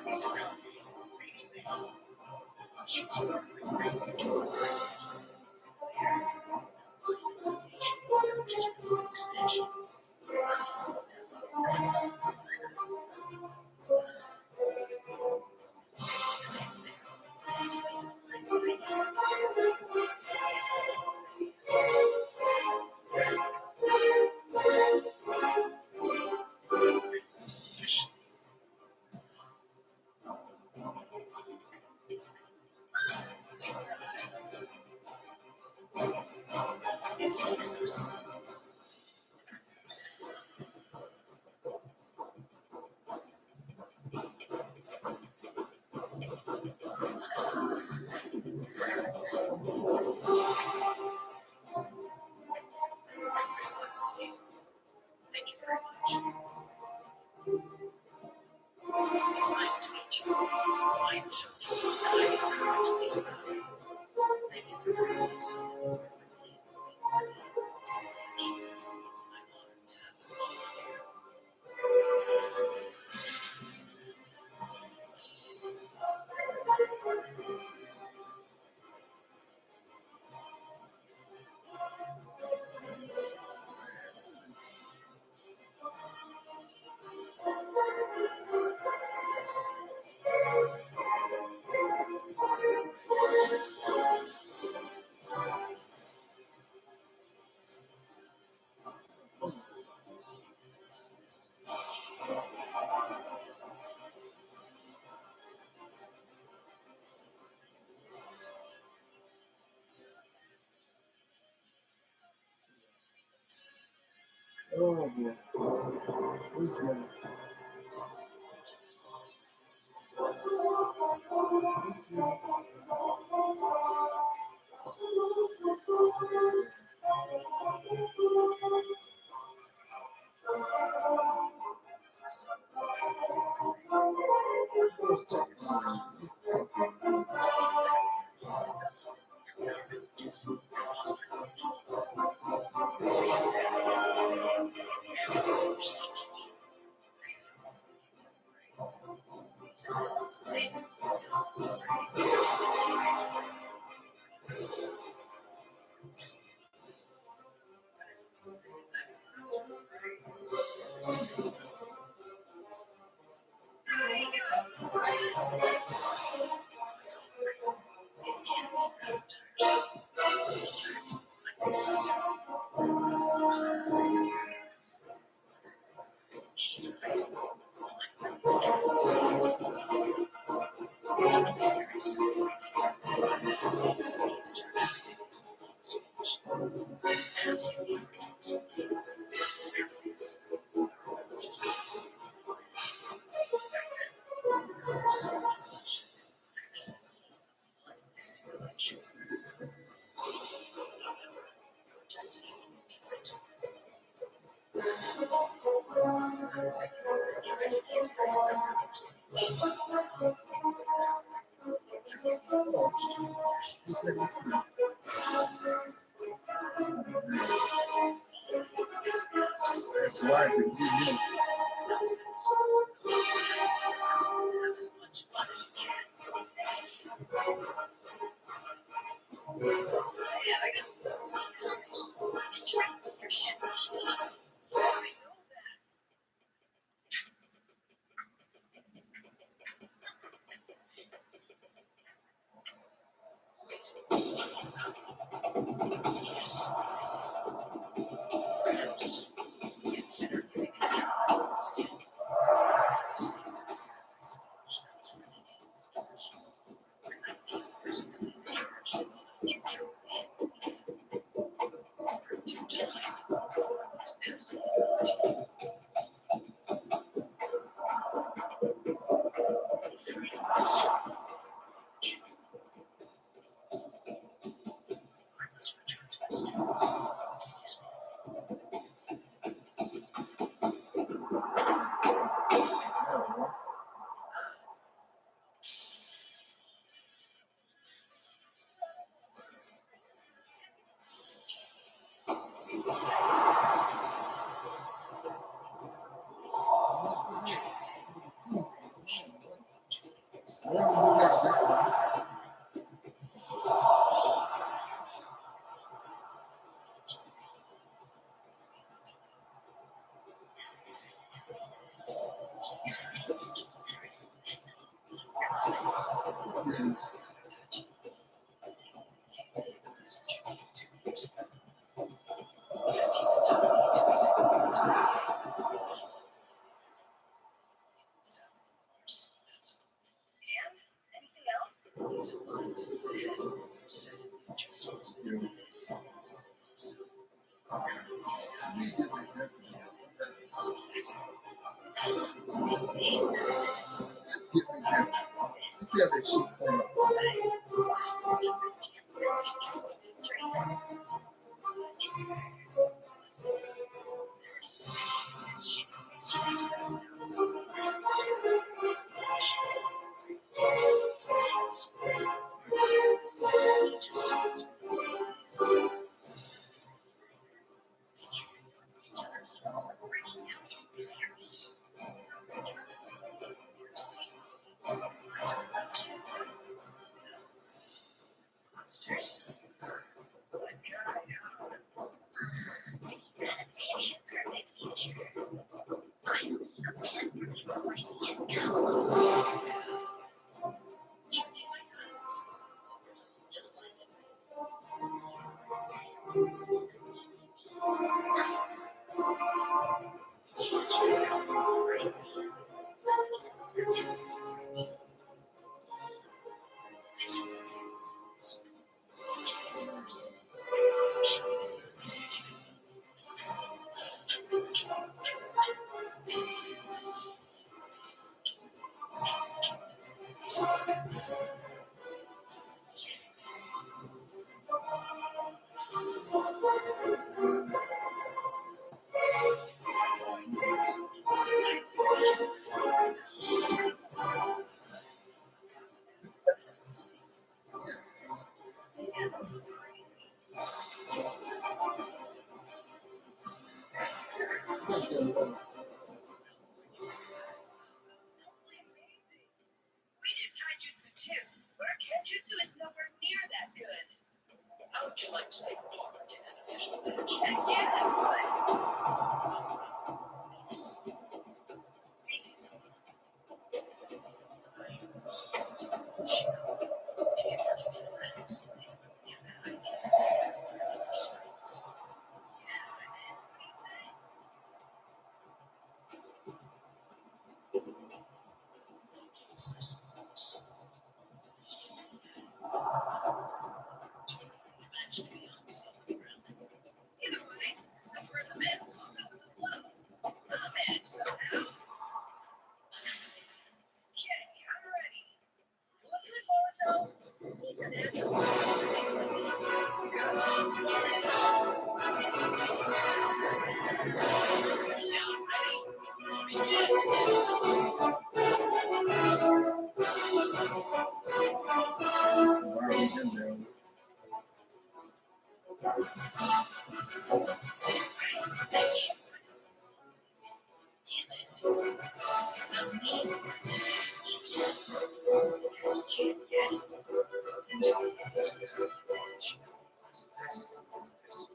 These are really she's sparkling green jewelry. There, which is really extension. It's Jesus. It's nice to meet you. I am Shotro, and I am currently Isabella. Thank you for joining us on the perfectly moving stage. I'm honored to have you all here. Oh boy. This one. This one. Let's check this out. That's why I could give you. Perhaps consider giving it a try once again. Let's return to the students. Excuse me. See how that shit play out. Just like it. Totally amazing. We do taijutsu too, but our kenjutsu is nowhere near that good. How would you like to take part in an official match? Heck yeah, but... If you want to be friends, you and I can take another sides. Yeah, man, what do you think? Gives us close. Match to be on solid ground. Either way, since we're in the midst, I'll go with the flow. I'll manage somehow. Okay, I'm ready. What's it, Boruto? He's a natural. Things like this. Now I'm ready. Damn it. Not me. Because you can't yet. Enjoy it. It's a good match. As fast as others.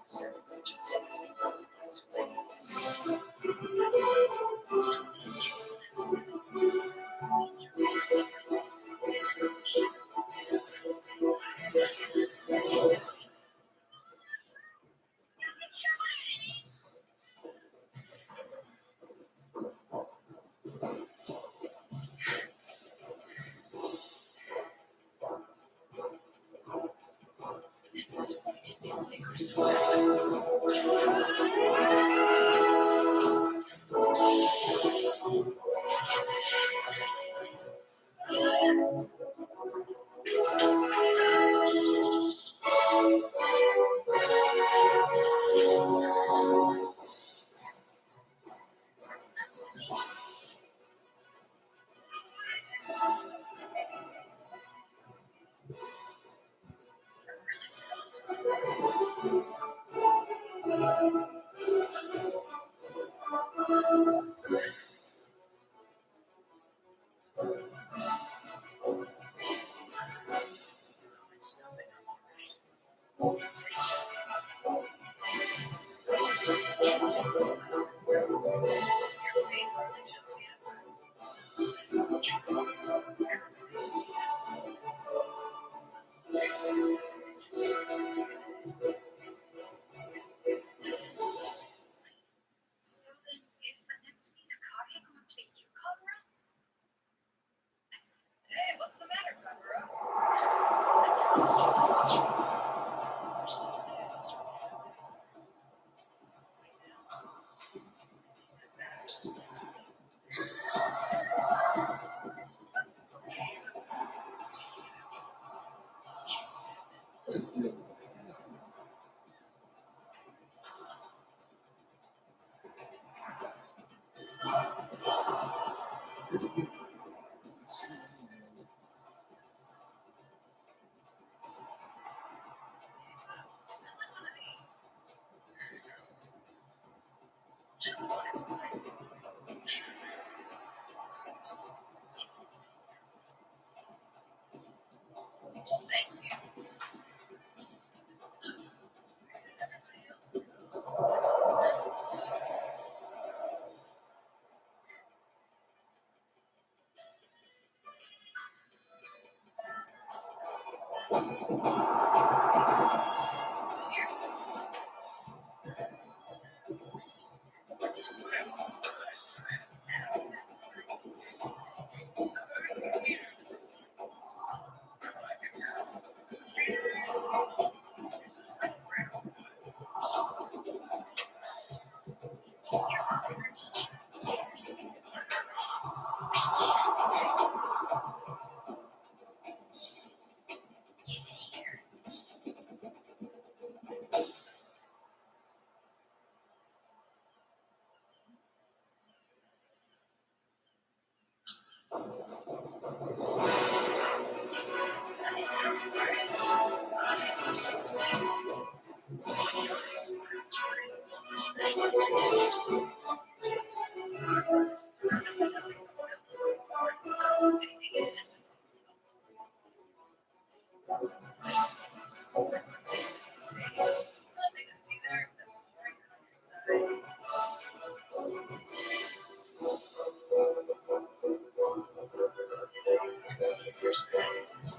Seven just says as late as this point in this secret sweat. It's nothing, I'm alright. Your face hardly shows the effort. That's not true. So then, is the next Mizukage going to be you, Kagura? Hey, what's the matter, Kagura? I promise you not to show you. There's nothing else right now. That matters is not to me. Let's see. Let's see. Just one is fine. Thank you. Everybody else. She must love the village that made his parents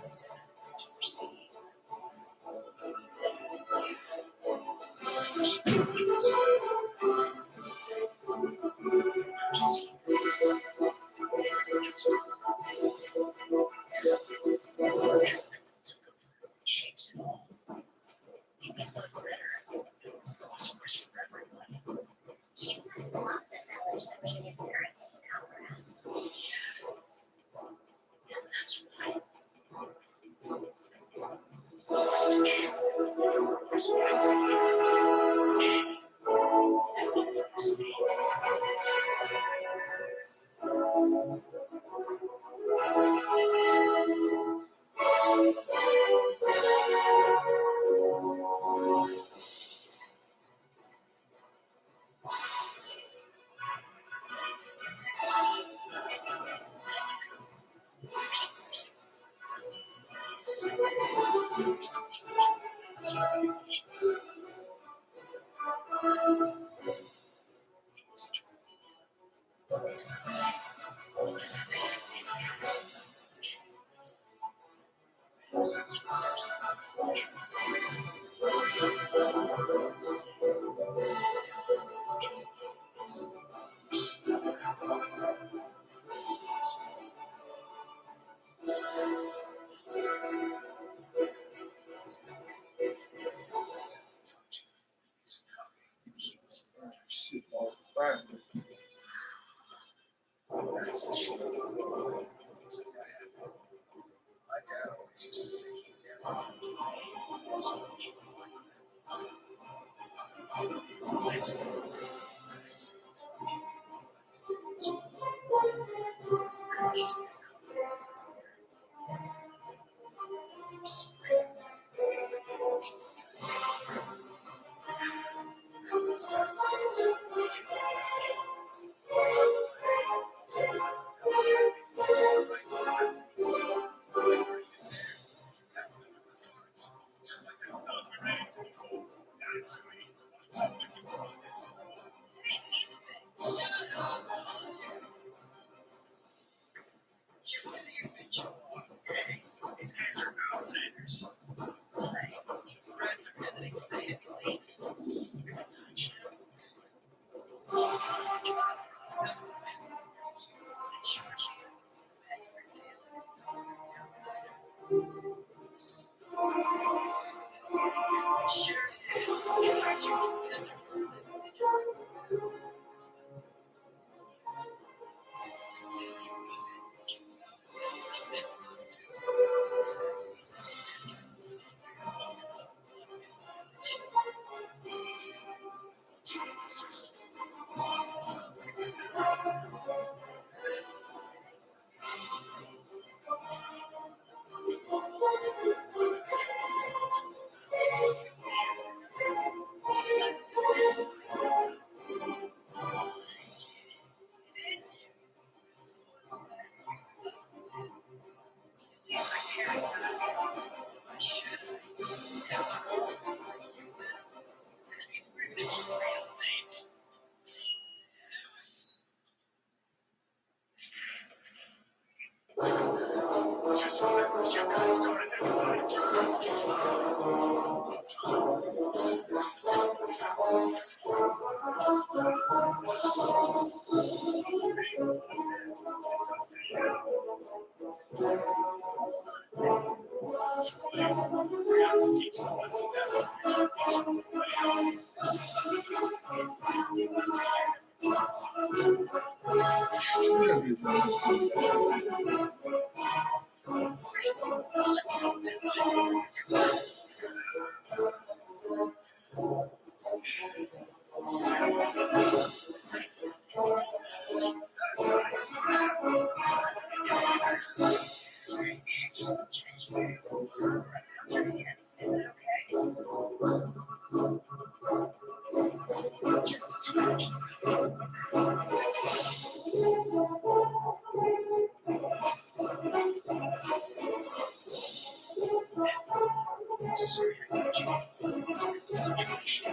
Cobra. Shit, all right. Just remember, you could have started this fight. Teach the lesson just a scratch. Sorry, this is a situation.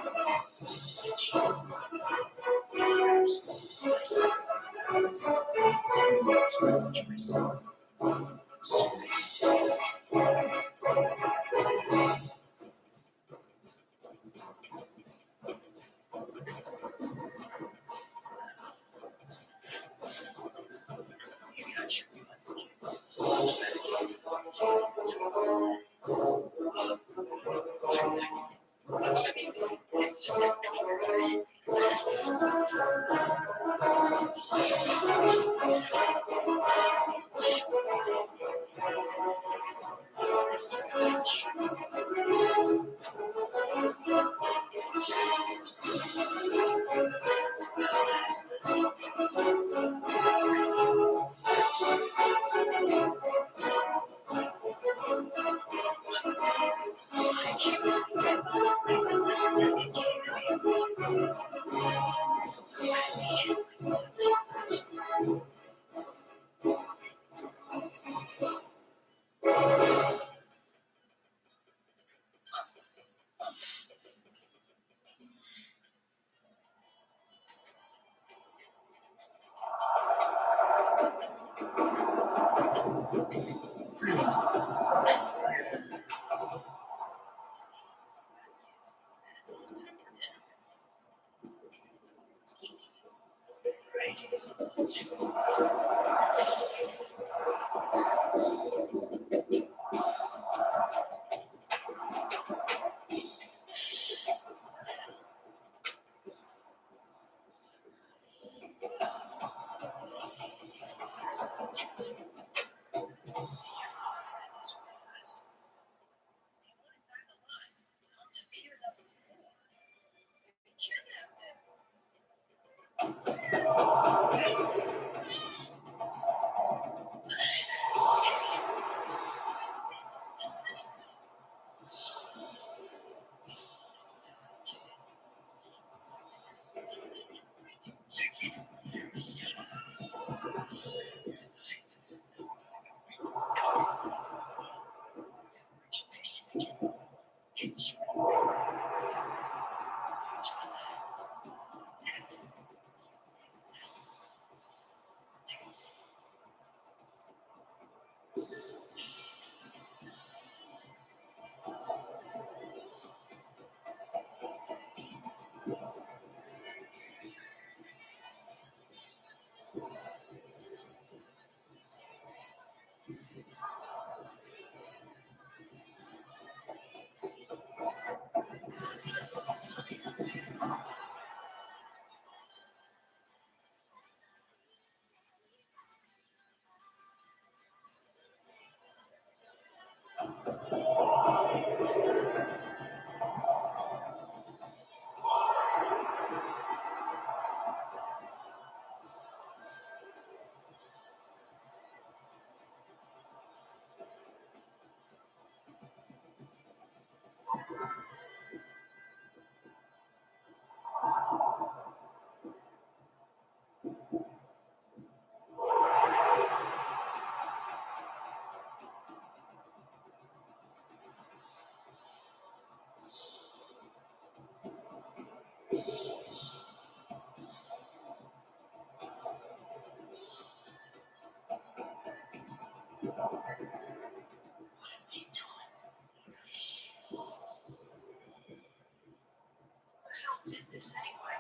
hell did this anyway?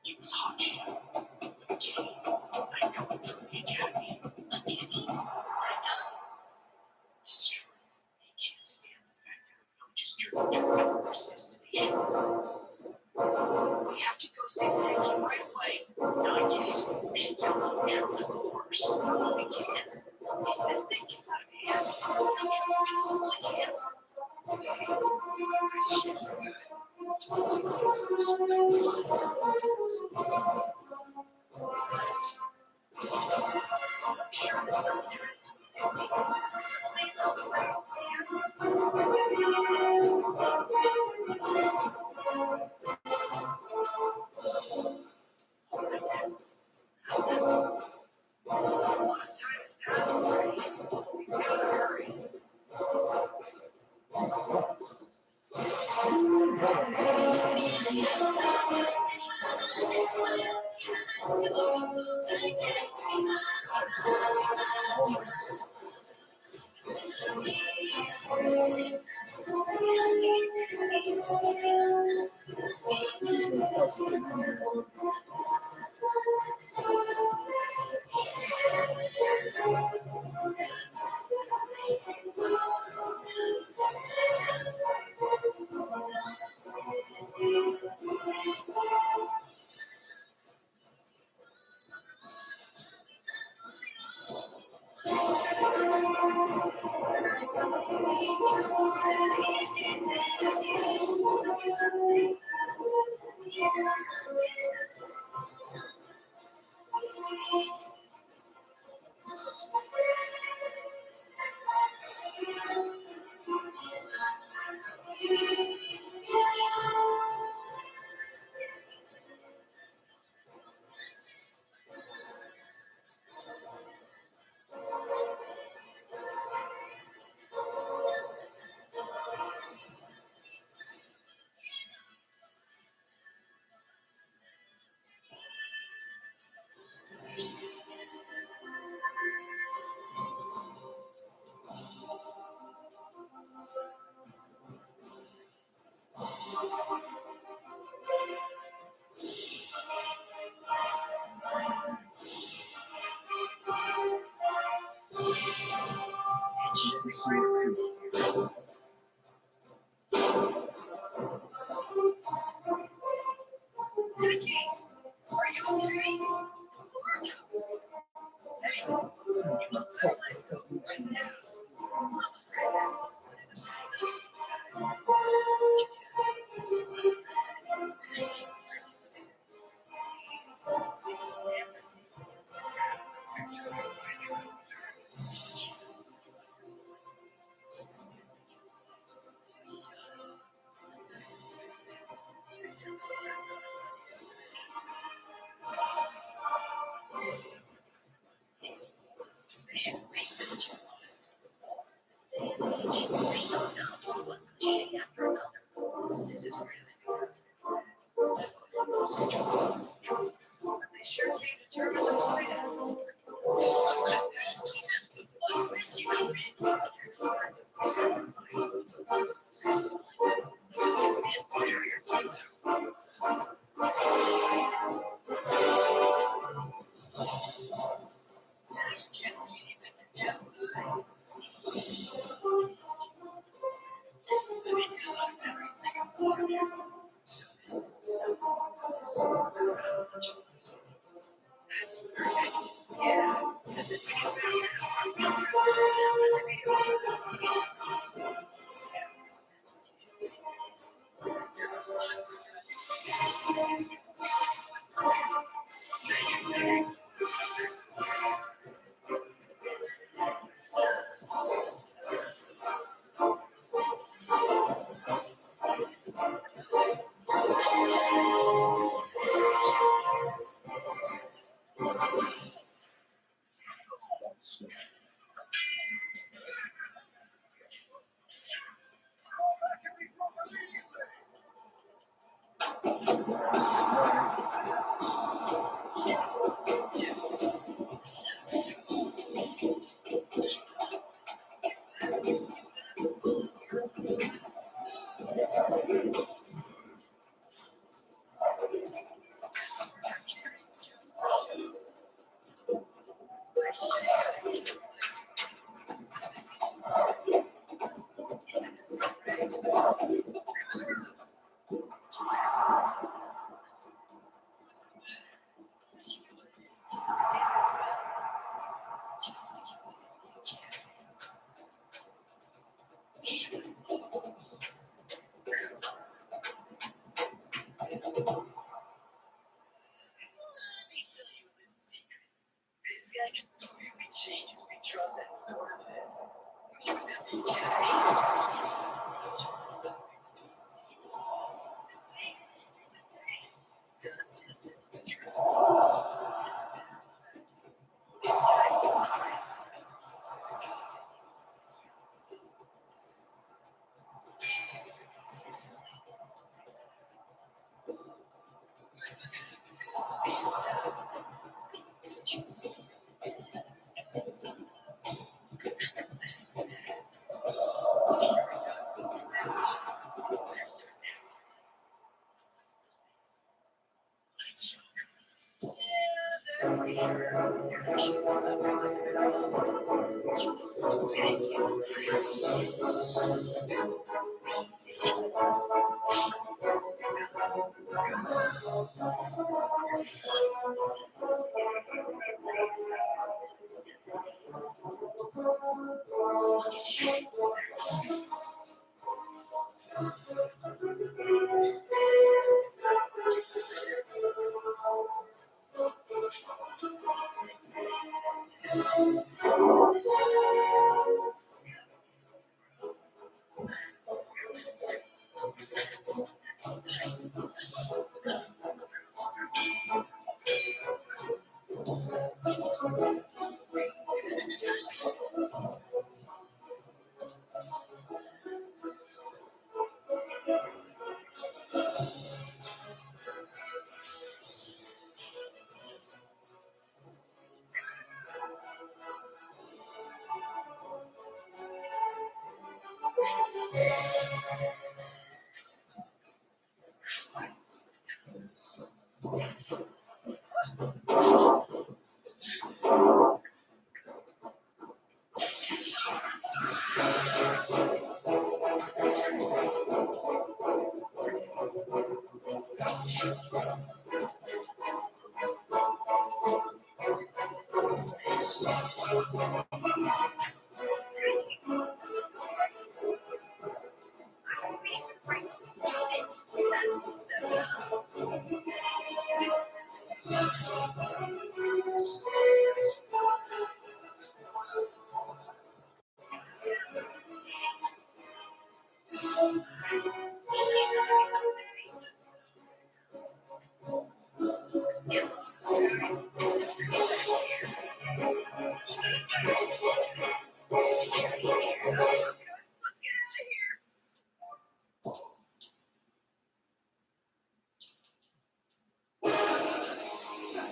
It was hot shit. Gee, I know it from the academy. Uncanny. I know. That's true. He can't stand the fact that our village is turned into a tourist destination. We have to go save the tank right away. Not yet. We should tell them the truth first. No, we can't. If this thing gets out of hand, the truth totally can't. Sure, this doesn't turn into a big deal. Please help us out, man. A lot of time has passed already. We've got to hurry. Jackie, are you okay? Hey, you look better right now. You're so dumb. One shit after another. This is really good. Such a loss of truth. But they sure seem determined to fight us. I miss you. That's perfect. Yeah. And then we get back here. We'll try to tell This guy completely changes if he draws that sword of his. He's a big guy. This guy's the high.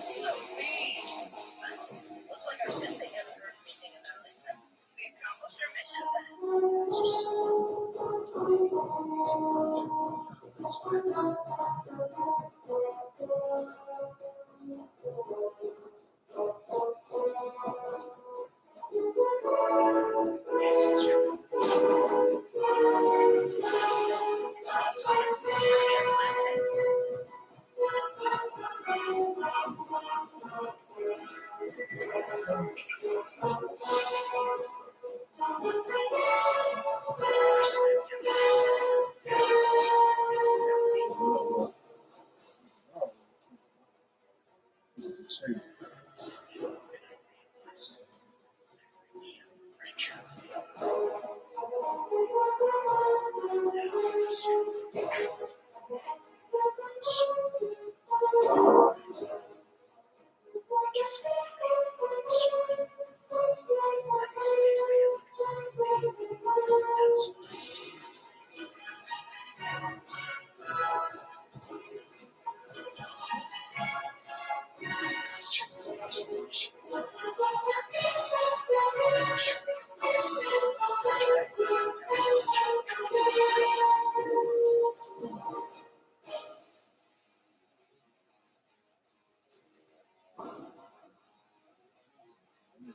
So mean. Looks like our sensei haven't heard anything about it. We accomplished our mission Yes, it's true. It's also It's a change. I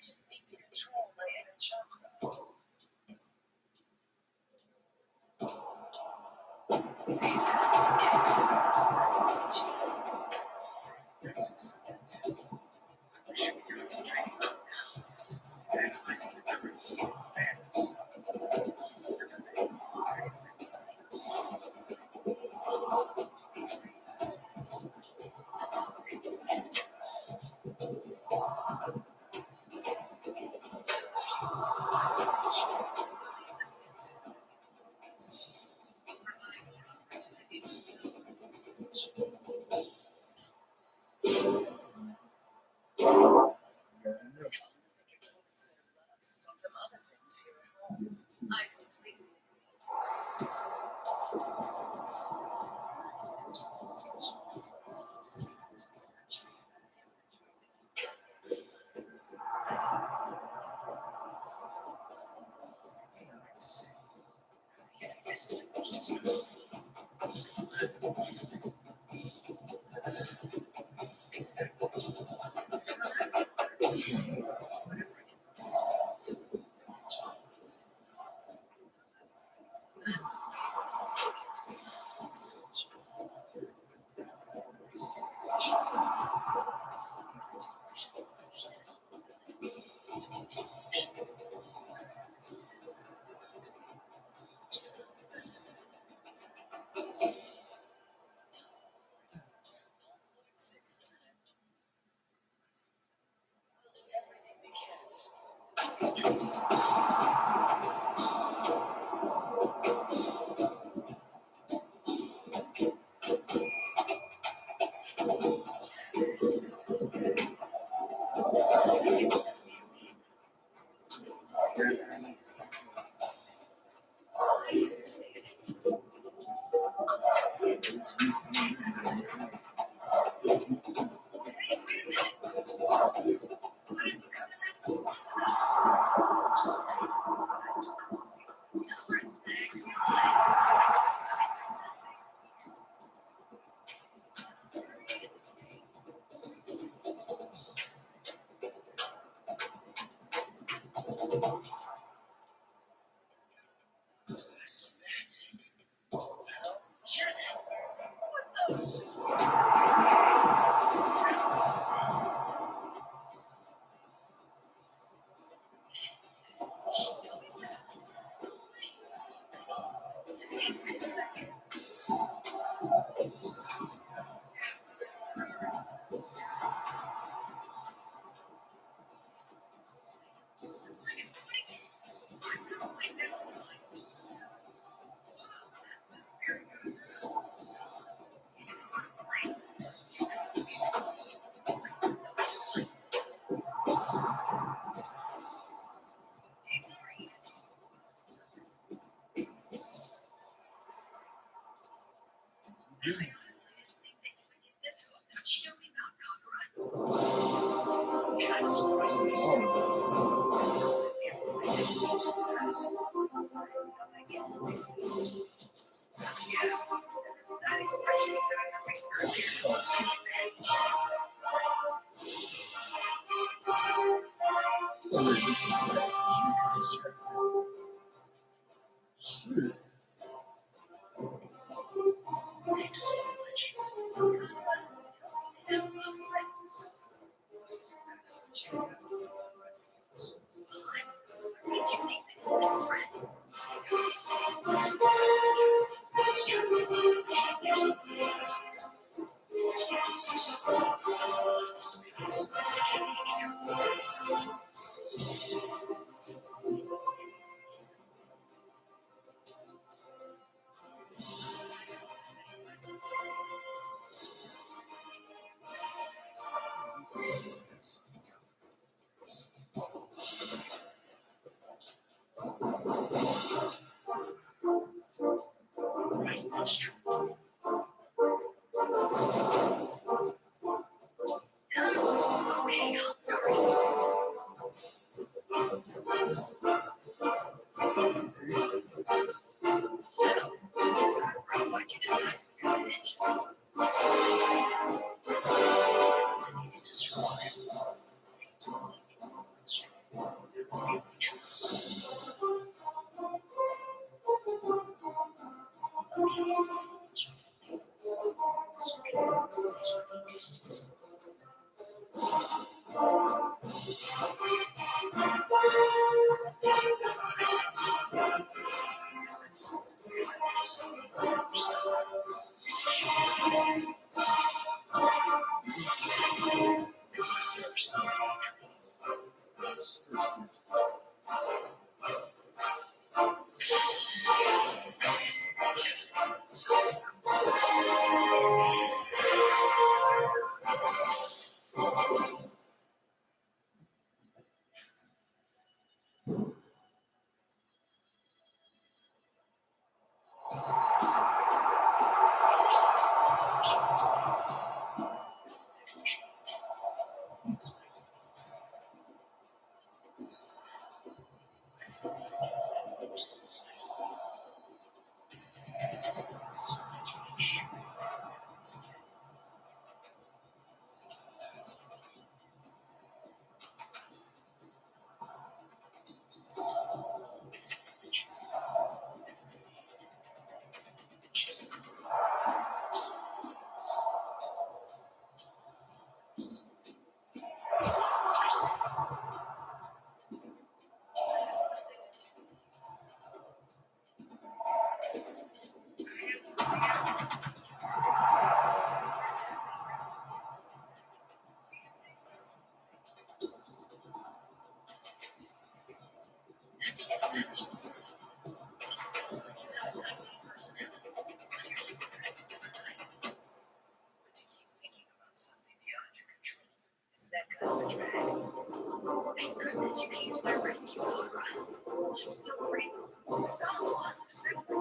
just need to control my inner chakra. See, I should be concentrating on this, analyzing the currents, patterns. On some other things here at home. I completely That's it. Well, hear that. What the? Next time. I honestly didn't think that you would get this hooked on Shinobi Mountain Conqueror. Kind of surprisingly simple. Yeah, satisfaction that I erased earlier is on the page. Thanks so much. Have no friends. Makes you think that he's his friend. It's true. It's the only choice. Thank goodness you came to my rescue, Laura. I'm so grateful. I've got a lot of respect for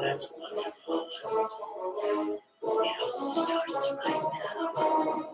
That's wonderful. It all starts right now.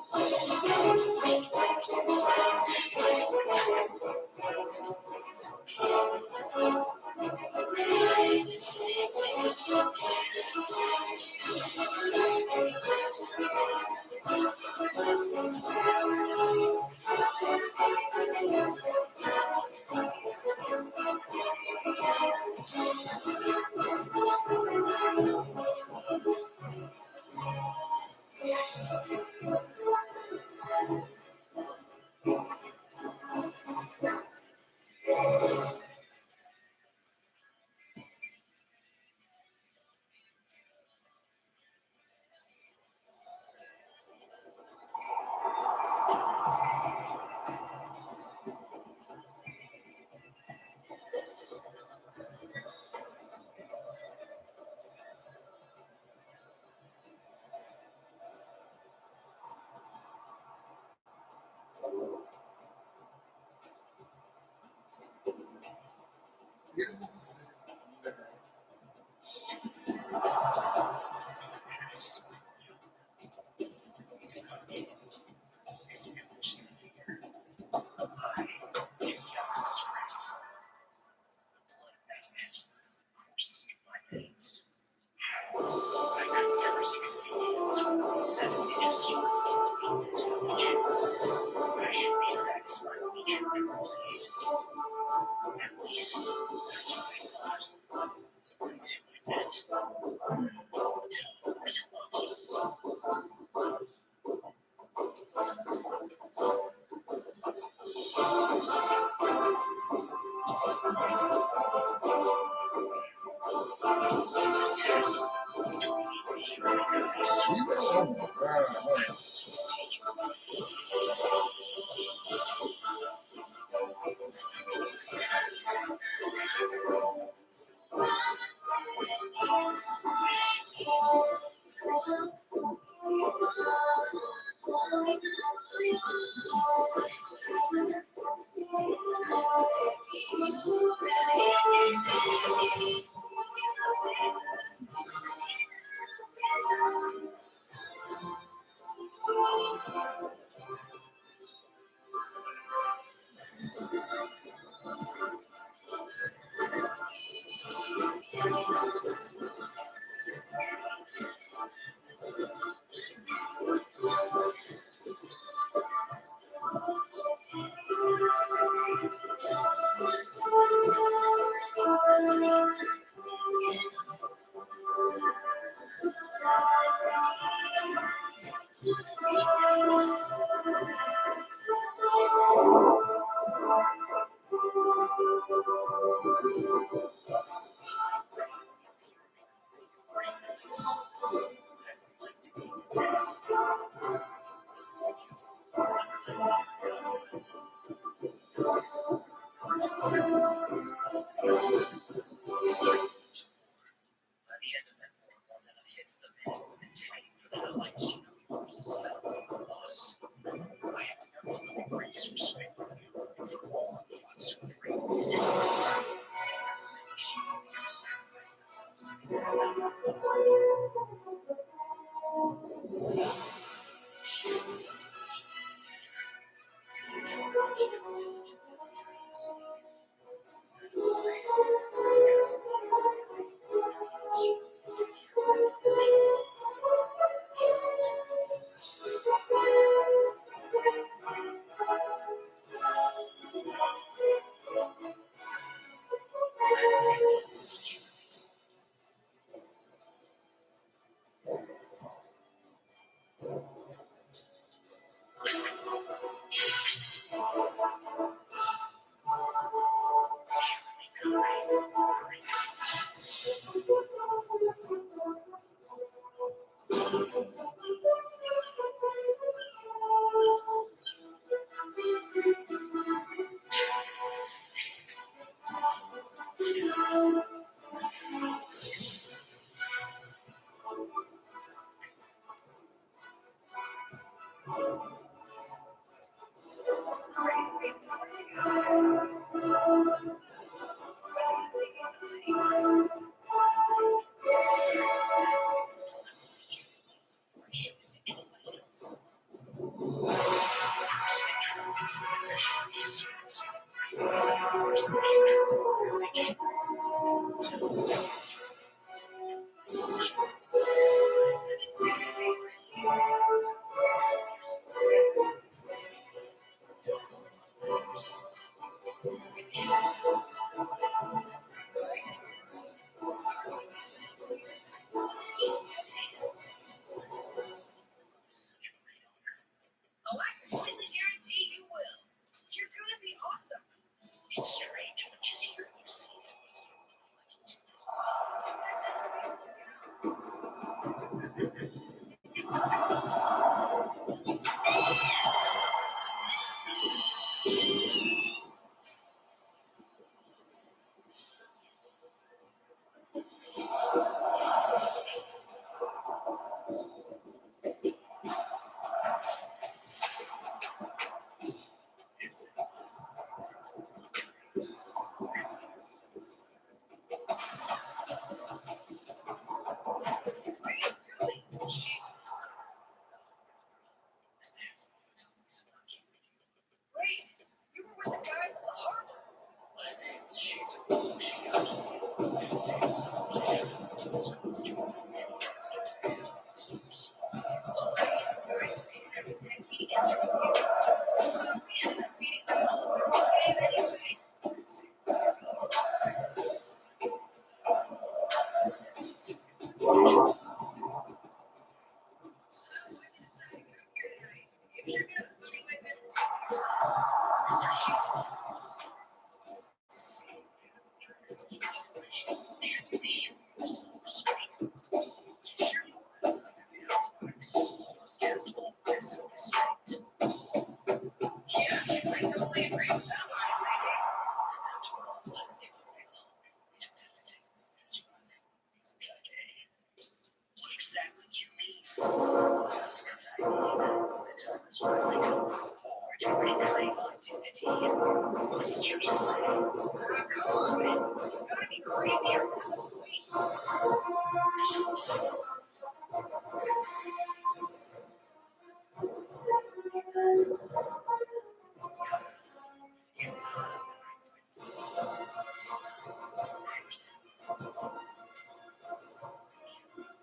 Get it what we said. Past is coming. As an evolutionary figure, I am Yahweh's prince. The blood of that master courses through my veins. I could never succeed in this world 7 inches circle in this village. I should be satisfied with each dream's aid. At least, that's what I thought. Until I met those who lucky. Test between the human and the super. Oh my God. Oh, I can completely guarantee you will. You're gonna be awesome. It's strange, but just hearing you say wait, you were with the guys at the harbor. She's a fool. She got me. It seems supposed to be yesterday. So Those guys made every technique interview. So we ended up beating them all in their own game anyway. it seems like So what you decided to come here tonight? You sure got a funny way of introducing yourself. Mr. Sheep. should be sure yourself straight. Here you are as under the outbacks. Must cast all this self-respect. Yeah, I totally agree with that line of thinking. After all, it won't be long before we don't have to take this run. It's okay. What exactly do you mean? Ask what I mean. The time has finally come for war to reclaim our dignity. What did you say? Come on, man. You gotta be crazy or fall asleep. You have principles. Just act.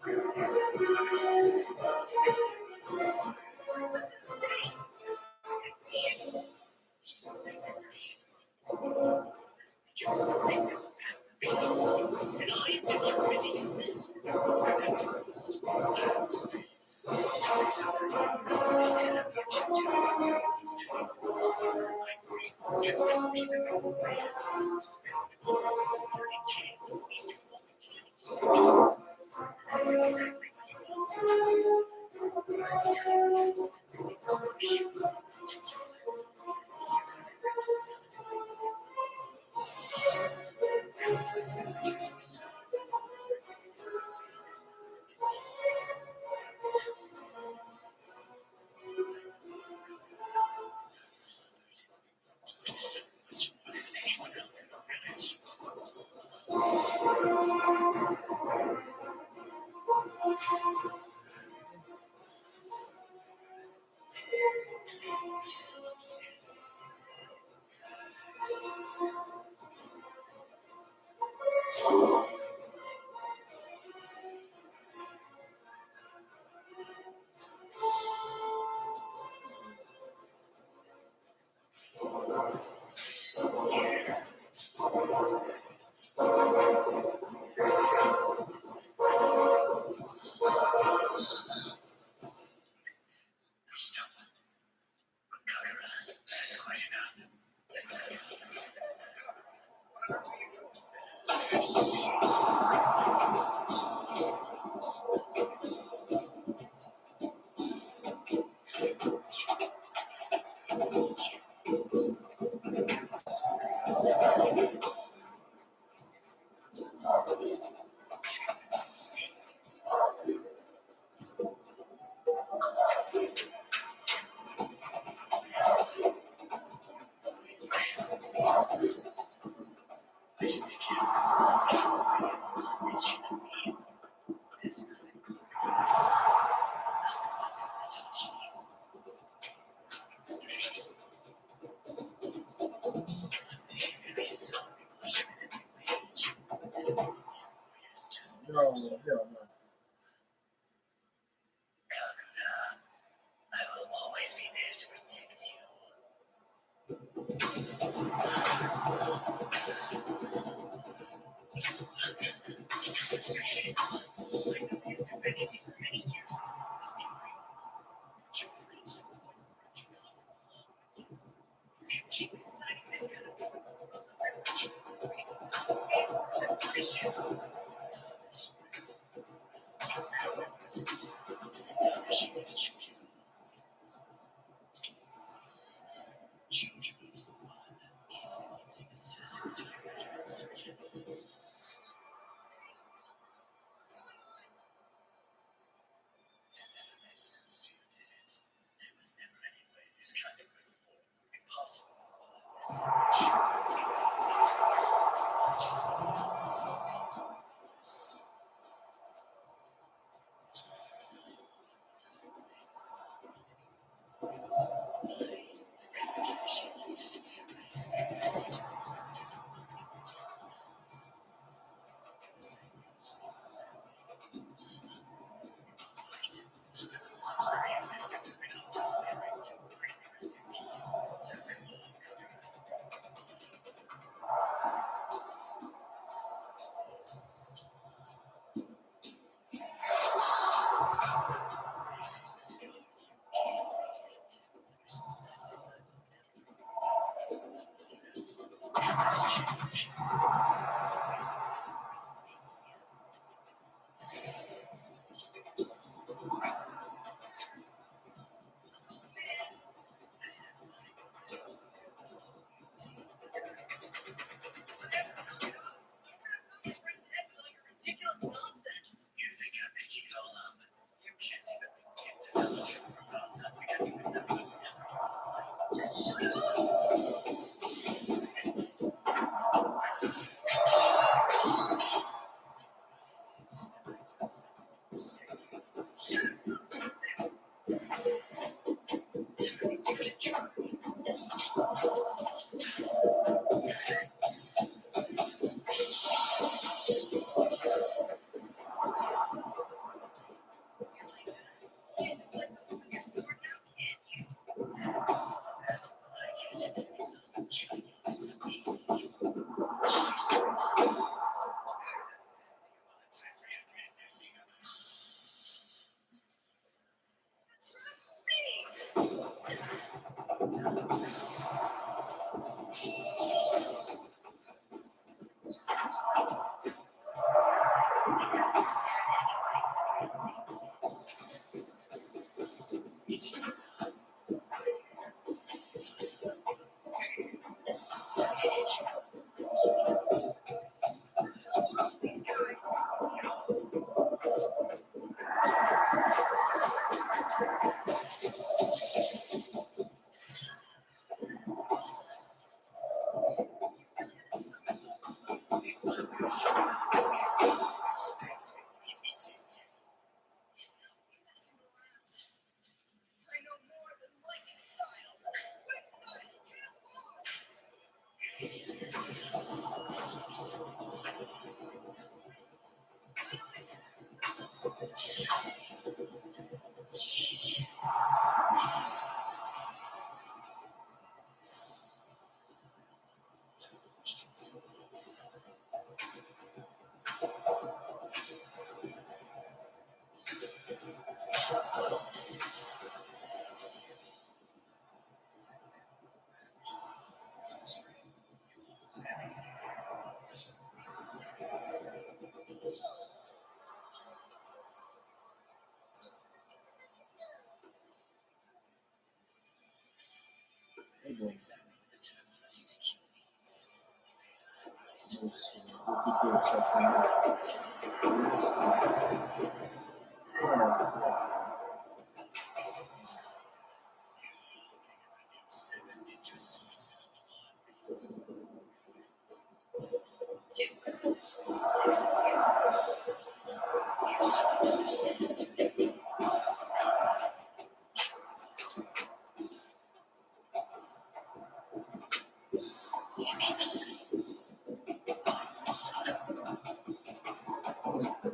Goodness first. Just think of peace. And I am determined to use this purpose. It's to the future generation. I'm grateful to be the good man. That's exactly what he wants you to do. It's all a shoot. Anyone else in the village? Stop. Kakara, that's quite enough. No, hell no. Kakuna, I will always be there to protect you. I know you've defended me for many years now. But your friends are marching on along with you. If you keep inciting this kind of trouble, I will let you free. And to punish you. Your power is to punishing his children. Children is the one he's been using assassins to murder insurgents. It never made sense to you, did it? There was never any way this kind of reform would be possible in this age. Just ridiculous nonsense. You think I'm making it all up? You can't even begin to tell the truth from nonsense because you know nothing of it. Just shut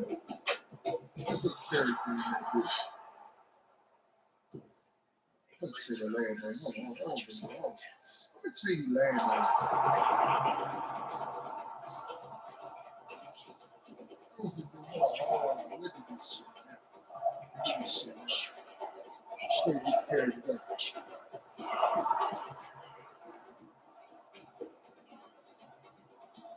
up. Let's see the land name. Let's see the land name. Look at this shit. Straight get carried away. She ran away from them.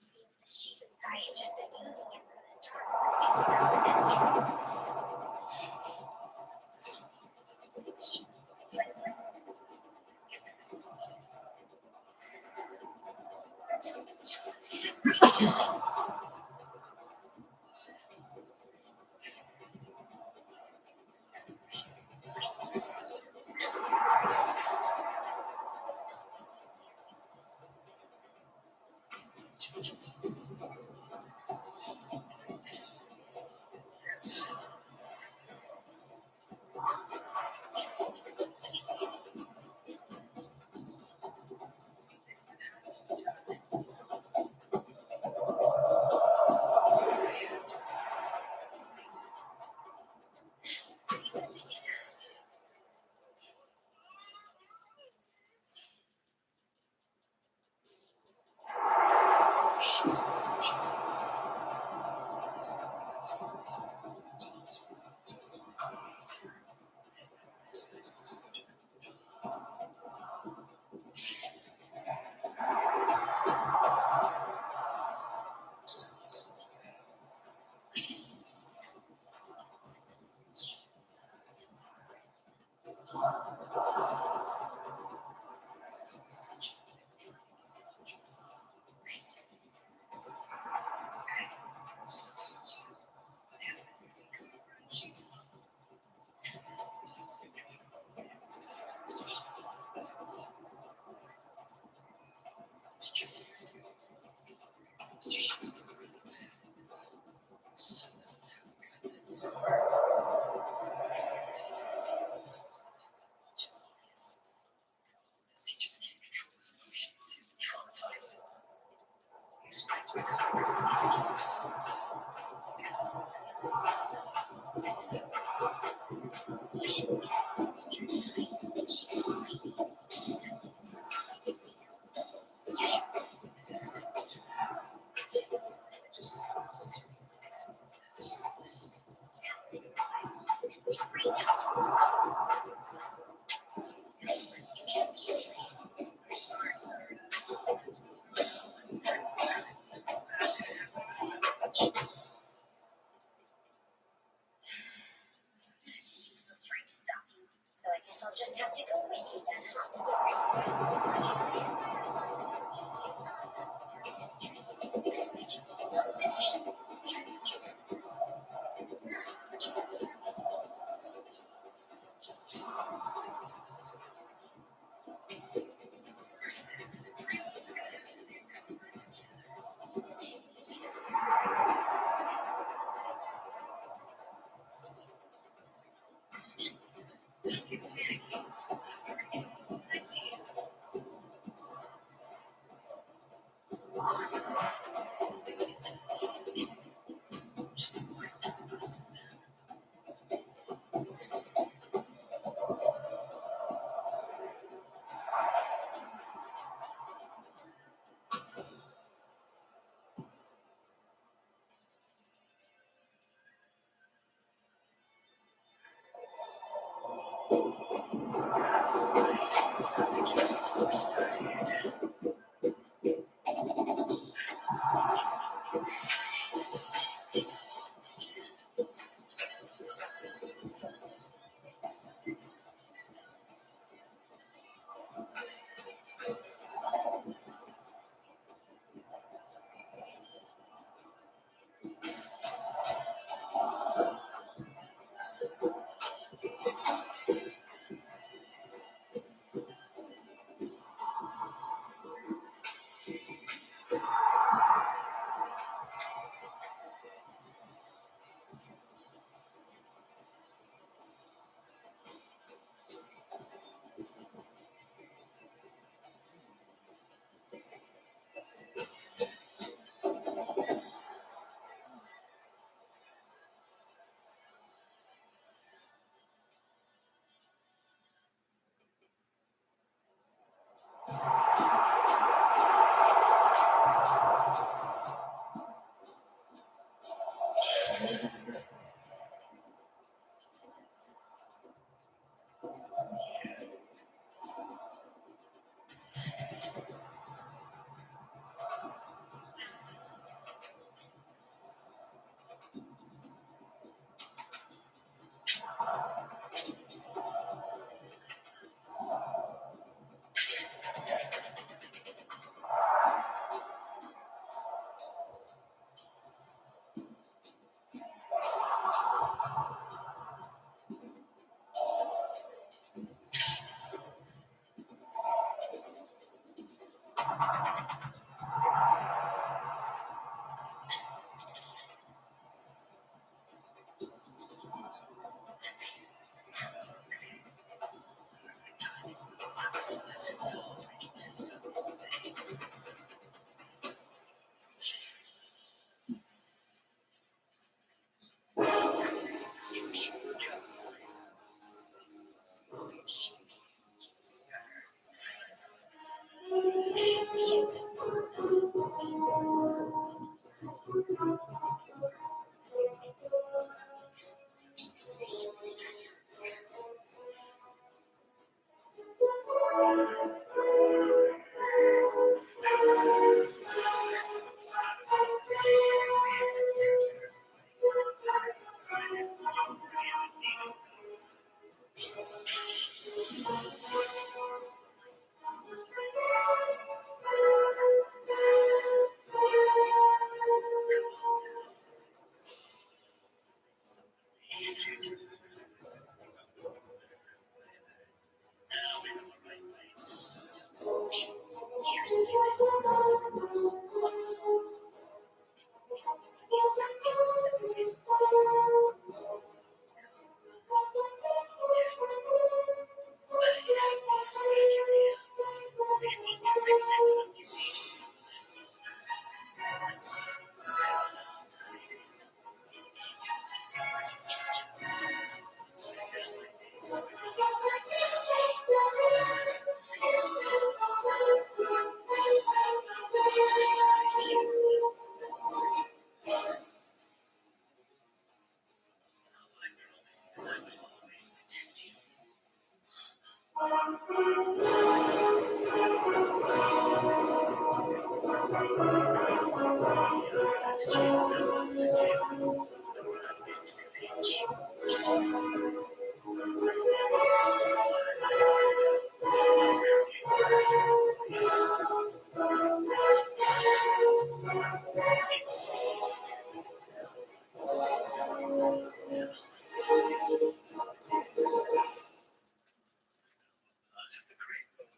Seems that she's a guy who's just been using him from the start. What's he been telling that yes?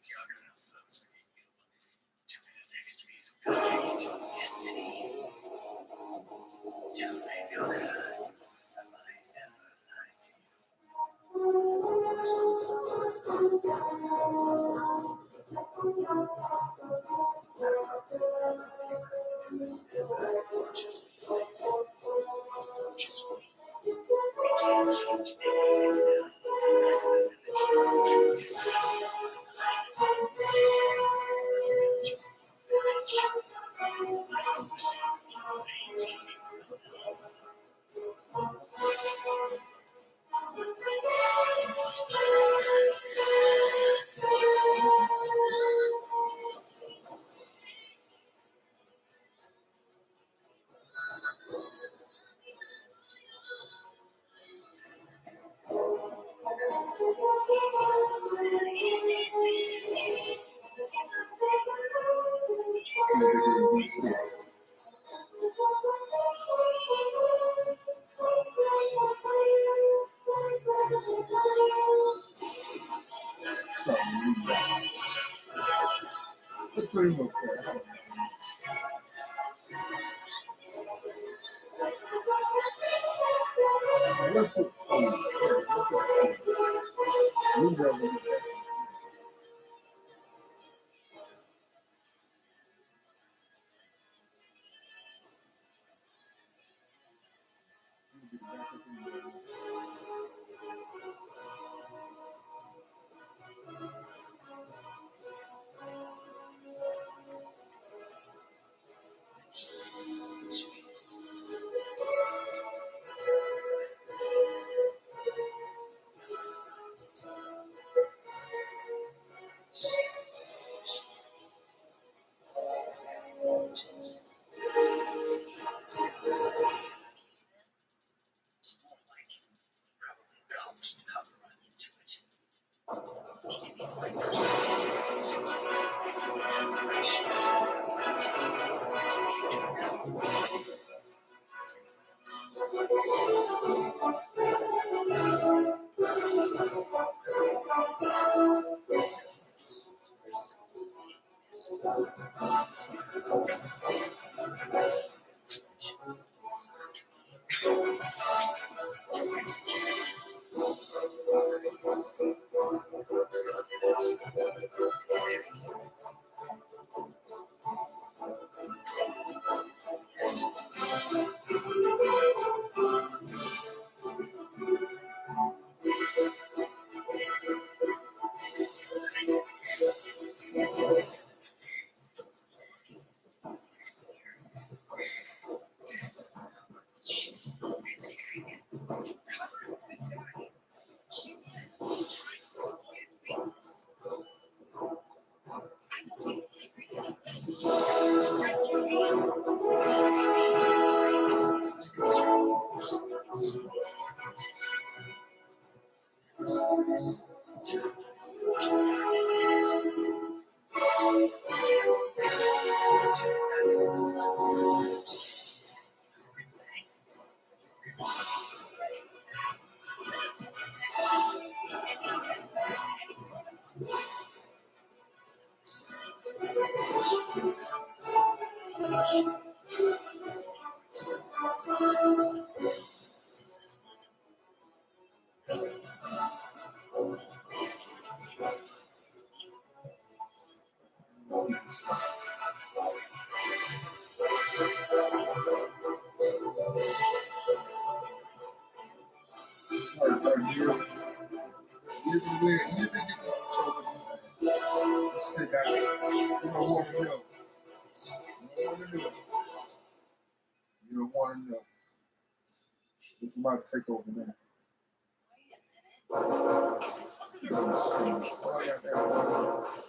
dark enough flows within you to be the next piece of cookie your destiny. To live your God. Have I ever lied to you? That's all. This is just things. Just wait. We can't change anything now. True destiny. It's more like probably comes to come run into it. Need to be quite precise. Susan, this is a generation. Let's just say, you don't know what it is. Sit down. You don't want to know. You don't want to know. It's about to take over now.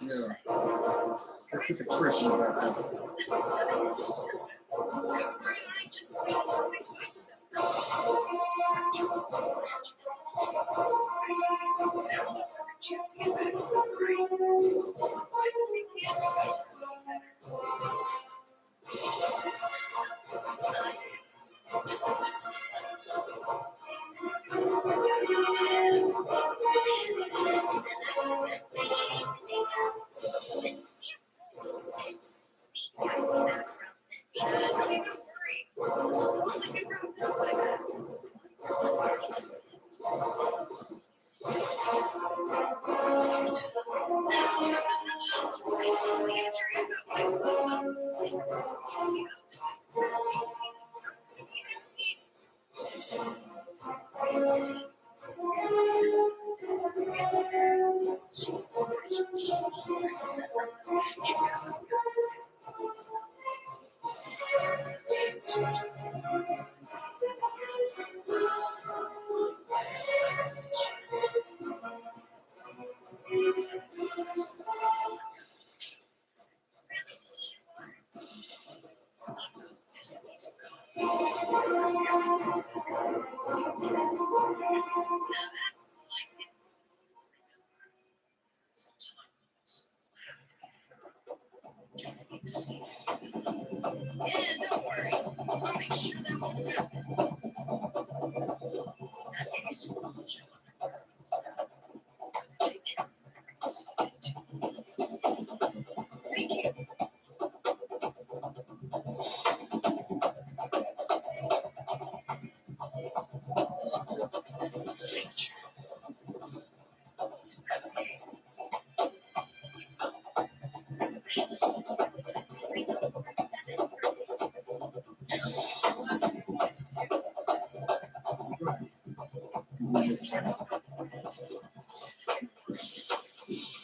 Yeah. Let's get the Christians out there. Yeah, don't worry. I'll make sure that won't happen. In that case, I'll check on the birds. Take care of the birds. Thank you. Signature.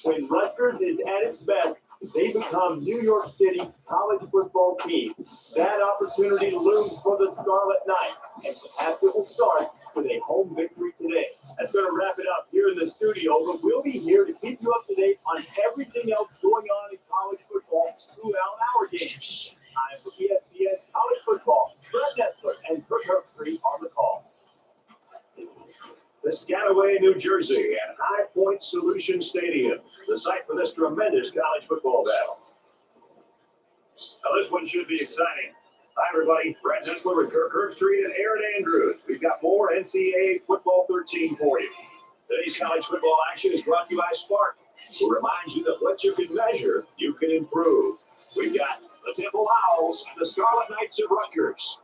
When Rutgers is at its best, they become New York City's college football team. That opportunity looms for the Scarlet Knights, and perhaps it will start with a home victory today. That's going to wrap it up here in the studio, but we'll be here to keep you up to date on everything else going on in college football throughout our games. I'm for ESPN's College Football, Brett Nessler and Kirk Herbstreit on the call. Piscataway, New Jersey, and High Point Solution Stadium, the site for this tremendous college football battle. Now, this one should be exciting. Hi, everybody. Brett Nessler with Kirk Herbstreit and Aaron Andrews. We've got more NCAA Football 13 for you. Today's college football action is brought to you by Spark, who reminds you that what you can measure, you can improve. We've got the Temple Owls and the Scarlet Knights of Rutgers.